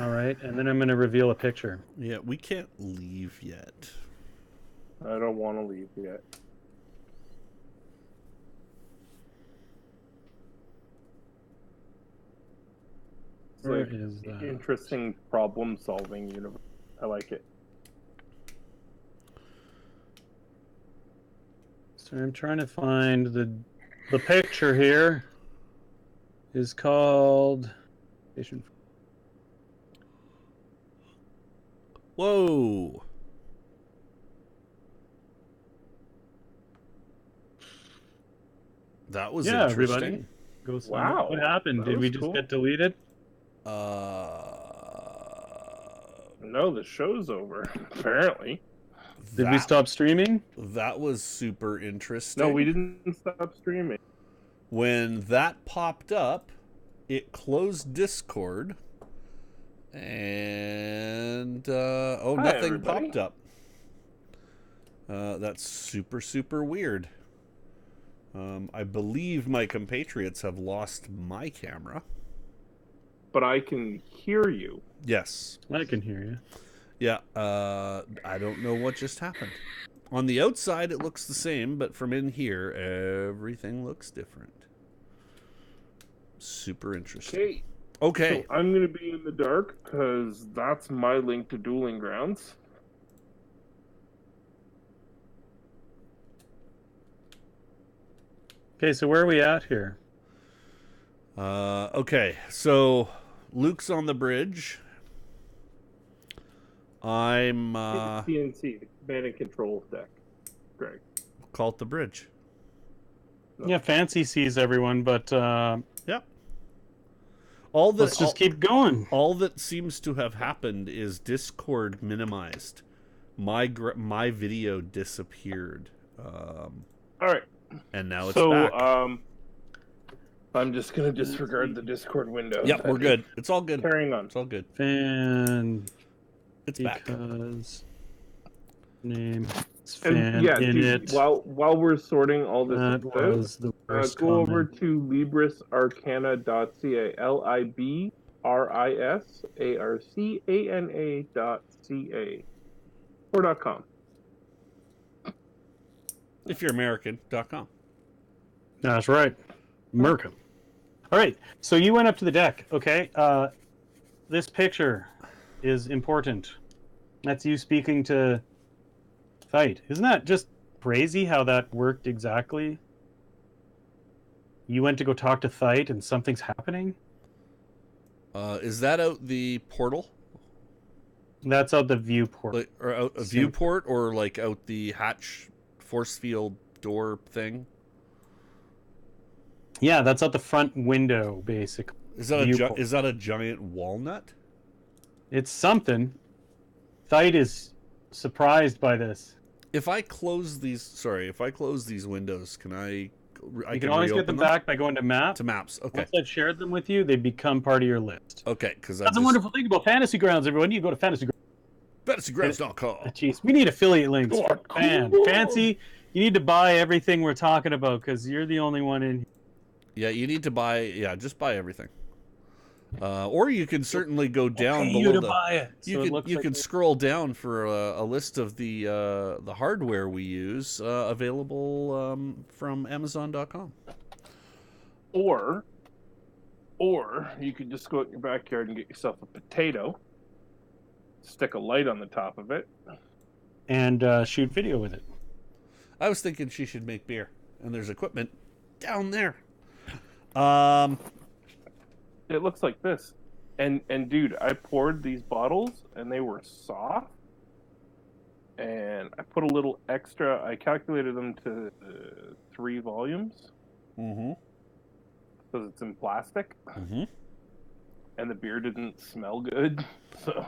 All right, and then I'm going to reveal a picture. Yeah, we can't leave yet. I don't want to leave yet. It's Where like is that? interesting problem solving universe. I like it. So I'm trying to find the picture here. Is called. Whoa. That was Yeah, interesting. everybody. Go see Wow, what happened. that Did we was just cool. get deleted? No, the show's over. Apparently. Did we stop streaming? That was super interesting. No, we didn't stop streaming. When that popped up, it closed Discord, and Hi, nothing everybody. popped up. That's super, super weird. I believe my compatriots have lost my camera. But I can hear you. Yes. I can hear you. Yeah, I don't know what just happened. On the outside, it looks the same, but from in here, everything looks different. Super interesting. Okay. So I'm going to be in the dark because that's my link to Dueling Grounds. Okay, so where are we at here? Okay, so Luke's on the bridge. I'm CNC, the command and control deck. Greg. call it the bridge. No. Yeah, Fancy sees everyone, but Yep. let's just keep going. All that seems to have happened is Discord minimized. My video disappeared. All right. And now it's back. I'm just gonna disregard the Discord window. Yep, we're good. It's all good. Carrying on. It's all good. It's back. Because name is And fan in it. While we're sorting all this That was the worst go over comment. to librisarcana.ca. librisarcana.ca or .com. If you're American.com. That's right. Merkham. All right. So you went up to the deck. Okay. This picture is important. That's you speaking to Fight. Isn't that just crazy how that worked exactly? You went to go talk to Fight and something's happening? Is that out the portal? That's out the viewport. Like, or out a viewport, or like out the hatch force field door thing? Yeah, that's out the front window, basically. Is that is that a giant walnut? It's something. Fight is surprised by this. If I close these windows, can I You can always get them back by going to maps. To maps, okay. Once I've shared them with you, they become part of your list. Okay, because that's a wonderful thing about Fantasy Grounds, everyone. You go to fantasygrounds.com. Jeez, we need affiliate links. Fancy, you need to buy everything we're talking about because you're the only one in here. Yeah, you need to buy. Yeah, just buy everything. Or you can certainly go down below you to buy it. You can scroll down for a list of the hardware we use available from Amazon.com. Or you could just go out in your backyard and get yourself a potato, stick a light on the top of it, and shoot video with it. I was thinking she should make beer, and there's equipment down there. It looks like this, and dude, I poured these bottles, and they were soft, and I put a little extra. I calculated them to 3 volumes. Mm-hmm. Because it's in plastic. Mm-hmm. And the beer didn't smell good, so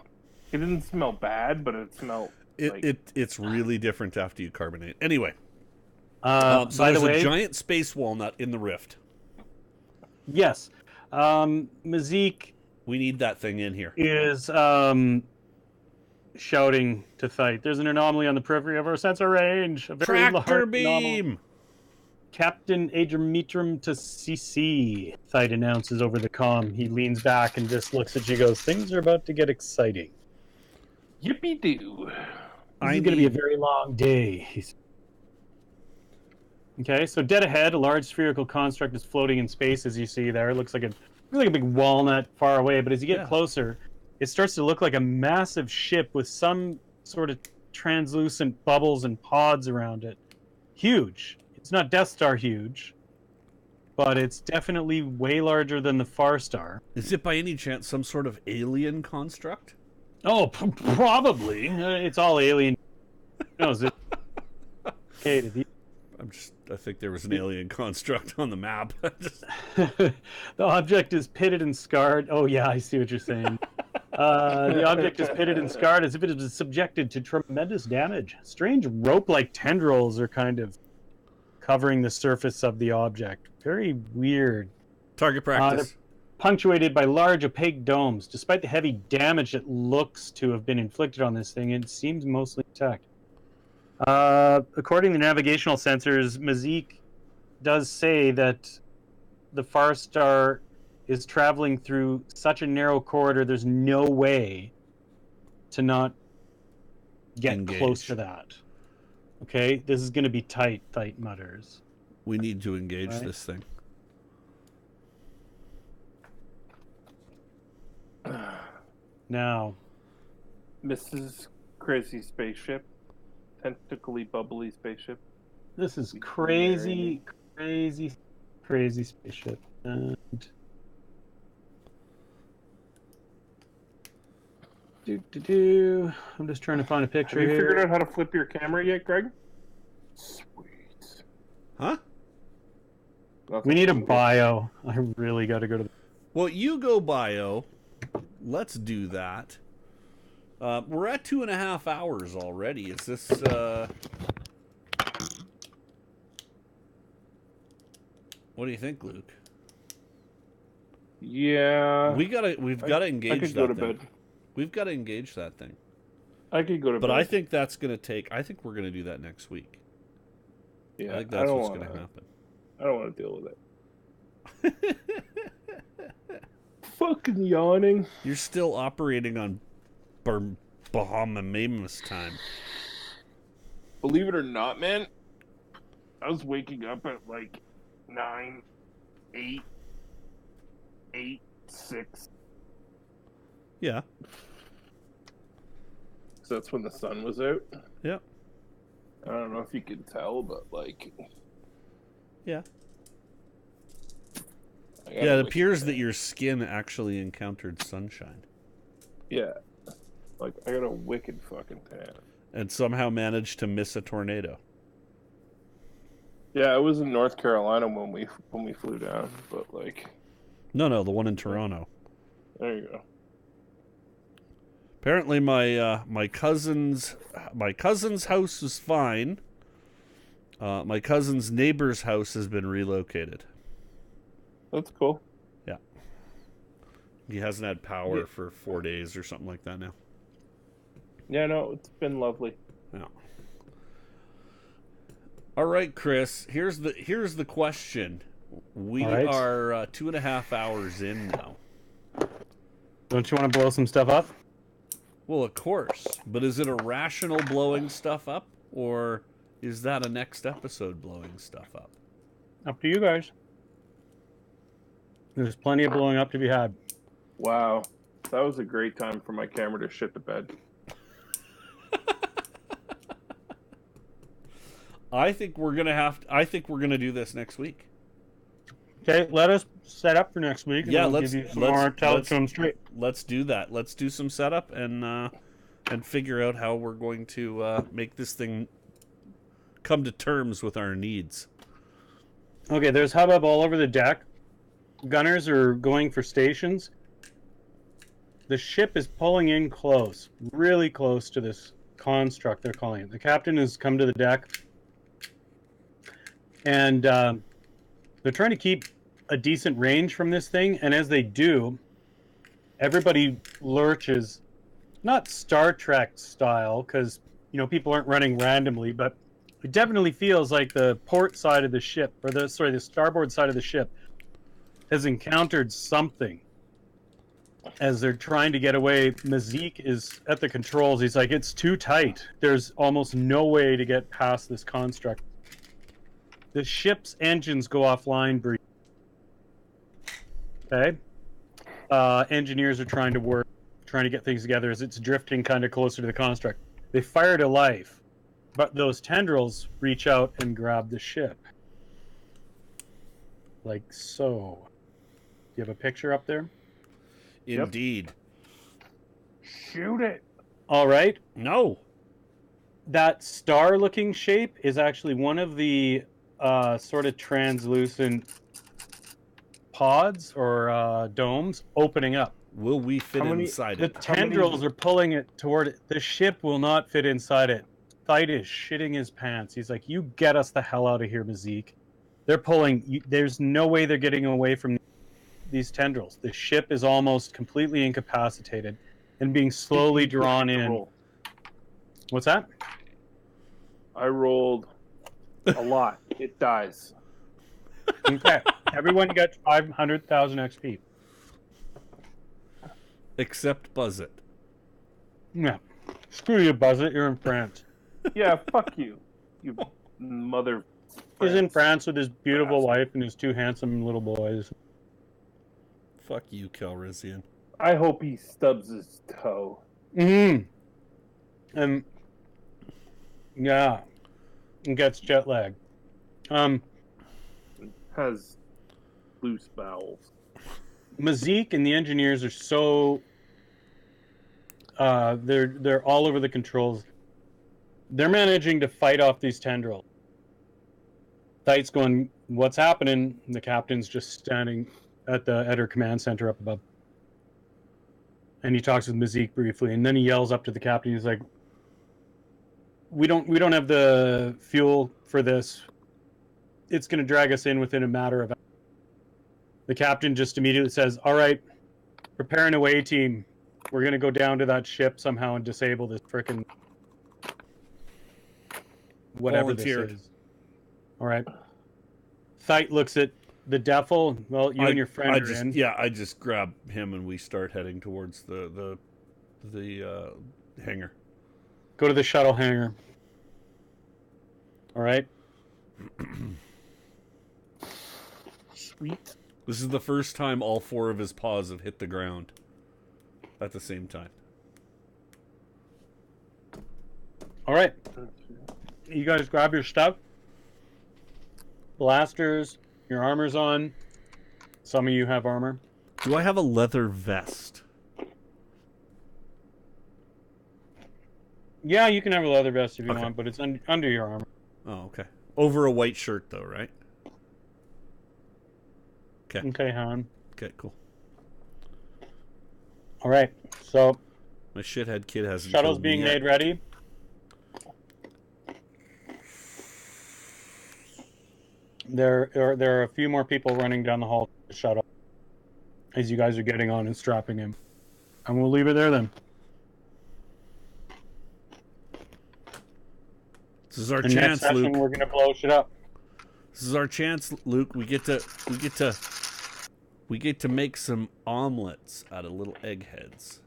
it didn't smell bad, but it smelled. It's really different after you carbonate. Anyway, so there's a giant space walnut in the rift. Yes. Mazik, we need that thing in here. Is shouting to Fight. There's an anomaly on the periphery of our sensor range. A very Tractor beam. Anomaly. Captain Adremitrum to CC. Fight announces over the comm. He leans back and just looks at you. Goes, things are about to get exciting. Yippee doo! This is going to be a very long day. Okay, so dead ahead, a large spherical construct is floating in space, as you see there. It looks like a big walnut far away, but as you get closer, it starts to look like a massive ship with some sort of translucent bubbles and pods around it. Huge. It's not Death Star huge, but it's definitely way larger than the Far Star. Is it by any chance some sort of alien construct? Oh, probably. It's all alien. No, is it? Okay, I think there was an alien construct on the map. The object is pitted and scarred. Oh, yeah, I see what you're saying. The object is pitted and scarred as if it was subjected to tremendous damage. Strange rope-like tendrils are kind of covering the surface of the object. Very weird. Target practice. They're punctuated by large opaque domes. Despite the heavy damage that looks to have been inflicted on this thing, it seems mostly intact. According to navigational sensors, Mazik does say that the Far Star is traveling through such a narrow corridor, there's no way to not get close to that. Okay? This is going to be tight, Fight mutters. We need to engage this thing. Now, Mrs. Crazy Spaceship. Tentacly bubbly spaceship. This is crazy spaceship. And I'm just trying to find a picture here. Have you figured out how to flip your camera yet, Greg? Sweet. Huh? We need a bio. I really got to go to the... Well, you go bio. Let's do that. We're at 2.5 hours already. Is this what do you think, Luke? Yeah. We've got to engage I could that go to thing. bed. We've got to engage that thing. I could go to bed. But I think that's going to take... I think we're going to do that next week. Yeah, I think that's what's going to happen. I don't want to deal with it. Fucking yawning. You're still operating on Bahamamus time. Believe it or not, man, I was waking up at like 9, 8 8, 6. Yeah. So that's when the sun was out. Yeah. I don't know if you can tell, but like, Yeah. I got Yeah, a it wicked appears tan. that your skin actually encountered sunshine Yeah, like I got a wicked fucking tan. and somehow managed to miss a tornado. Yeah, I was in North Carolina when we flew down, but like, No, the one in Toronto. there you go. Apparently, my cousin's house is fine. My cousin's neighbor's house has been relocated. That's cool. Yeah, he hasn't had power for 4 days or something like that now. Yeah, no, it's been lovely. Yeah. All right, Chris. Here's the question. We All right. are 2.5 hours in now. Don't you want to blow some stuff up? Well, of course. But is it a rational blowing stuff up, or is that a next episode blowing stuff up? Up to you guys. There's plenty of blowing up to be had. Wow, that was a great time for my camera to shit the bed. I think we're gonna do this next week. Okay, let us set up for next week. And Yeah, we'll give you some more. Tell it to them straight. Let's do that. Let's do some setup and figure out how we're going to make this thing come to terms with our needs. Okay, there's hubbub all over the deck. Gunners are going for stations. The ship is pulling in close, really close to this construct they're calling it. The captain has come to the deck, and they're trying to keep a decent range from this thing. And as they do, everybody lurches, not Star Trek style, because people aren't running randomly, but it definitely feels like the port side of the ship, or the starboard side of the ship, has encountered something as they're trying to get away. Mazik is at the controls. He's like, it's too tight. There's almost no way to get past this construct. The ship's engines go offline briefly. Okay? Engineers are trying to get things together as it's drifting kind of closer to the construct. They fire to life, but those tendrils reach out and grab the ship. Like so. Do you have a picture up there? Indeed. Shoot it. All right. No. That star-looking shape is actually one of the sort of translucent pods or domes opening up. Will we fit inside The it? tendrils are pulling it toward it. The ship will not fit inside it. Thite is shitting his pants. He's like, you get us the hell out of here, Mazik. They're pulling. There's no way they're getting away from these tendrils. The ship is almost completely incapacitated and being slowly drawn in. Roll. What's that? I rolled a lot. It dies. Okay. Everyone gets 500,000 XP. Except Buzz It. Yeah. Screw you, Buzz It. You're in France. Yeah, fuck you. You mother. He's in France with his beautiful wife and his two handsome little boys. Fuck you, Calrissian. I hope he stubs his toe. And yeah, and gets jet lag. Has loose bowels. Mazik and the engineers are so they're all over the controls. They're managing to fight off these tendrils. Thite's going, what's happening? And the captain's just standing at her command center up above. And he talks with Mazik briefly, and then he yells up to the captain. He's like, we don't have the fuel for this. It's going to drag us in within a matter of hours. The captain just immediately says, all right, prepare an away team. We're going to go down to that ship somehow and disable this frickin' whatever Volunteered. this is. All right. Thite looks at the Defil. Well, you and your friend are in. Yeah, I just grab him and we start heading towards the hangar. Go to the shuttle hangar. All right. Sweet. This is the first time all 4 of his paws have hit the ground at the same time. All right. You guys grab your stuff. Blasters. Your armor's on. Some of you have armor. Do I have a leather vest? Yeah, you can have a leather vest if you Okay. want, but it's under your armor. Oh, okay. Over a white shirt, though, right? Okay. Okay, Han. Okay, cool. All right. So, My shithead kid hasn't shuttle's killed me being yet. made ready. There are a few more people running down the hall to the shuttle as you guys are getting on and strapping him. And we'll leave it there then. This is our The chance, next session, Luke. we're gonna blow shit up. This is our chance, Luke. We get to make some omelets out of little eggheads.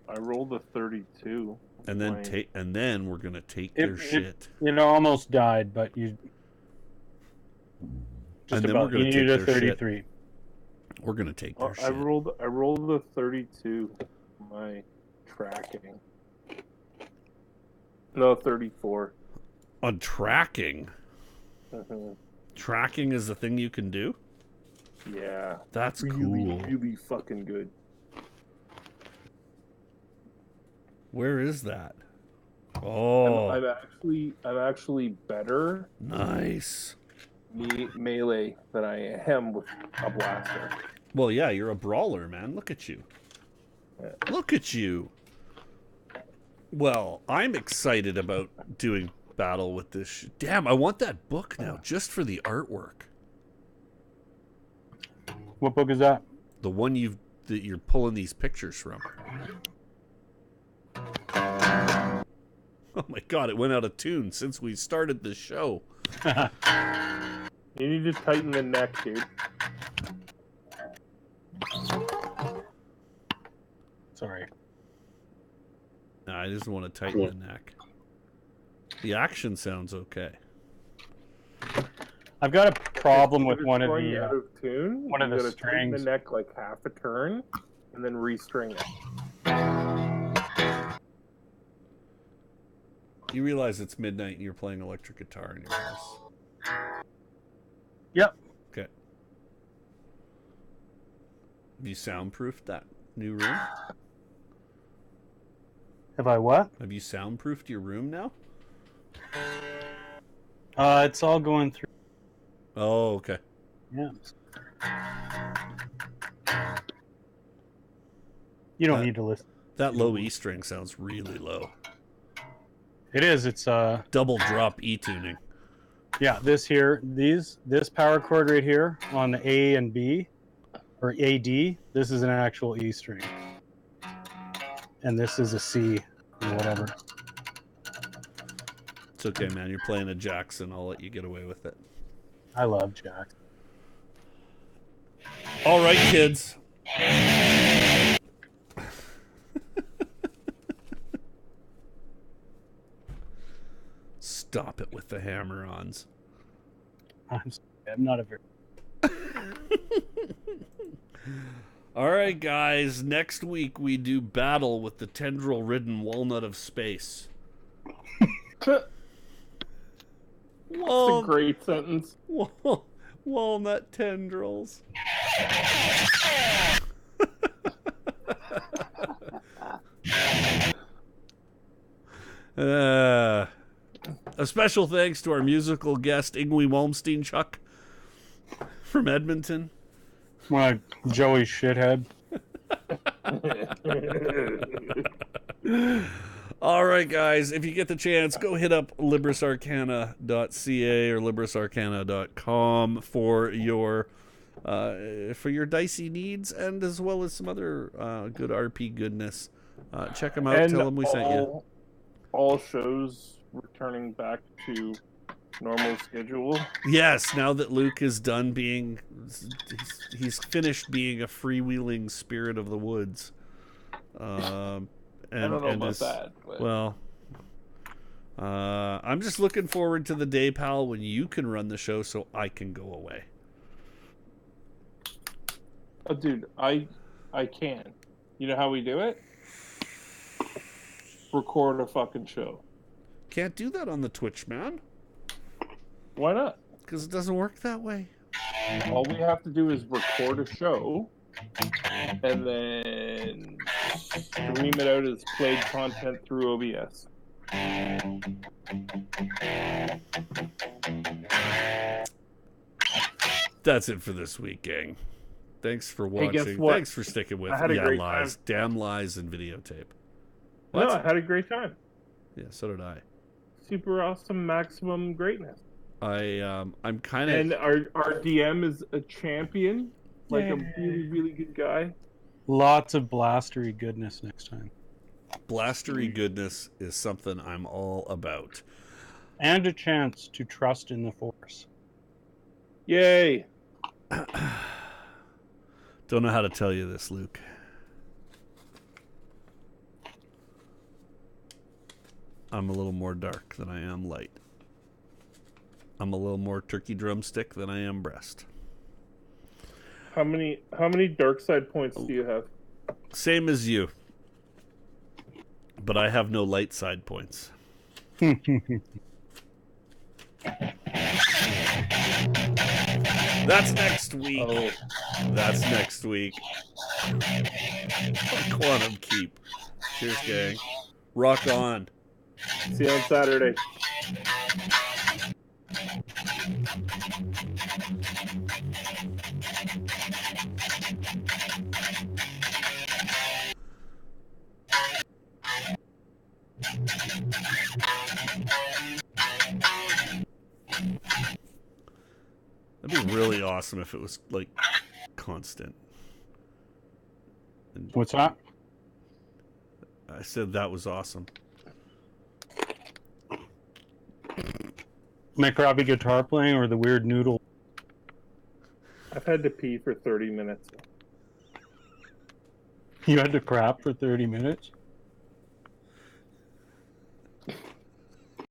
I rolled a 32. And then we're gonna take their shit. You know, almost died, but you just And then about. we're gonna You take needed a their shit. 33. We're gonna take their shit. I rolled a 32. My tracking. No, 34. On tracking. Mhm. Tracking is the thing you can do? Yeah. That's really, cool. really fucking good. Where is that? Oh, I'm actually better nice. melee than I am with a blaster. Well, yeah, you're a brawler, man. Look at you. Yeah. Look at you. Well, I'm excited about doing battle with this. Damn, I want that book now, just for the artwork. What book is that? The one that you're pulling these pictures from. Oh my god, it went out of tune since we started the show. You need to tighten the neck, dude. Sorry. No, I just want to tighten the neck. The action sounds okay. I've got a problem with one of Going the out of tune. one of you the gotta tighten the strings. neck like half a turn, and then restring it. You realize it's midnight and you're playing electric guitar in your house. Yep. Okay. Have you soundproofed that new room? Have I what? Have you soundproofed your room now? It's all going through. Oh, okay. Yeah. You don't need to listen. That low E string sounds really low. It is. It's Double drop E tuning. yeah. This power chord right here on the A and B, or AD. This is an actual E string, and this is a C or whatever. It's okay, man. You're playing a Jackson. I'll let you get away with it. I love Jack. All right, kids. Stop it with the hammer-ons. I'm not a very. All right, guys. Next week we do battle with the tendril-ridden walnut of space. That's a great sentence. Walnut tendrils. A special thanks to our musical guest, Ingwe Malmsteen Chuck from Edmonton. My Joey shithead. All right, guys, if you get the chance, go hit up librisarcana.ca or librisarcana.com for your dicey needs, and as well as some other good RP goodness. Check them out. And tell them we sent you. All shows returning back to normal schedule. Yes, now that Luke is done being, he's finished being a freewheeling spirit of the woods. And, I don't know and about is, that. But... Well, I'm just looking forward to the day, pal, when you can run the show so I can go away. Oh, dude, I can. You know how we do it? Record a fucking show. Can't do that on the Twitch, man. Why not? Because it doesn't work that way. All we have to do is record a show and then stream it out as played content through OBS. That's it for this week, gang. Thanks for watching. guess what? Thanks for sticking with I had a great lies. time. Damn lies and videotape. What? No, I had a great time. Yeah, so did I. Super awesome, maximum greatness. I'm kind And of... our DM is a champion, like a Yay. really, really good guy. Lots of blastery goodness next time. Blastery goodness is something I'm all about. And a chance to trust in the Force. Yay! Don't know how to tell you this, Luke. I'm a little more dark than I am light. I'm a little more turkey drumstick than I am breast. How many dark side points do you have? Same as you. But I have no light side points. That's next week. Oh, That's next week. Quantum Keep. Cheers, gang. Rock on. see you on Saturday. That'd be really awesome if it was, like, constant. What's that? I said that was awesome. My crappy guitar playing or the weird noodle? I've had to pee for 30 minutes. You had to crap for 30 minutes?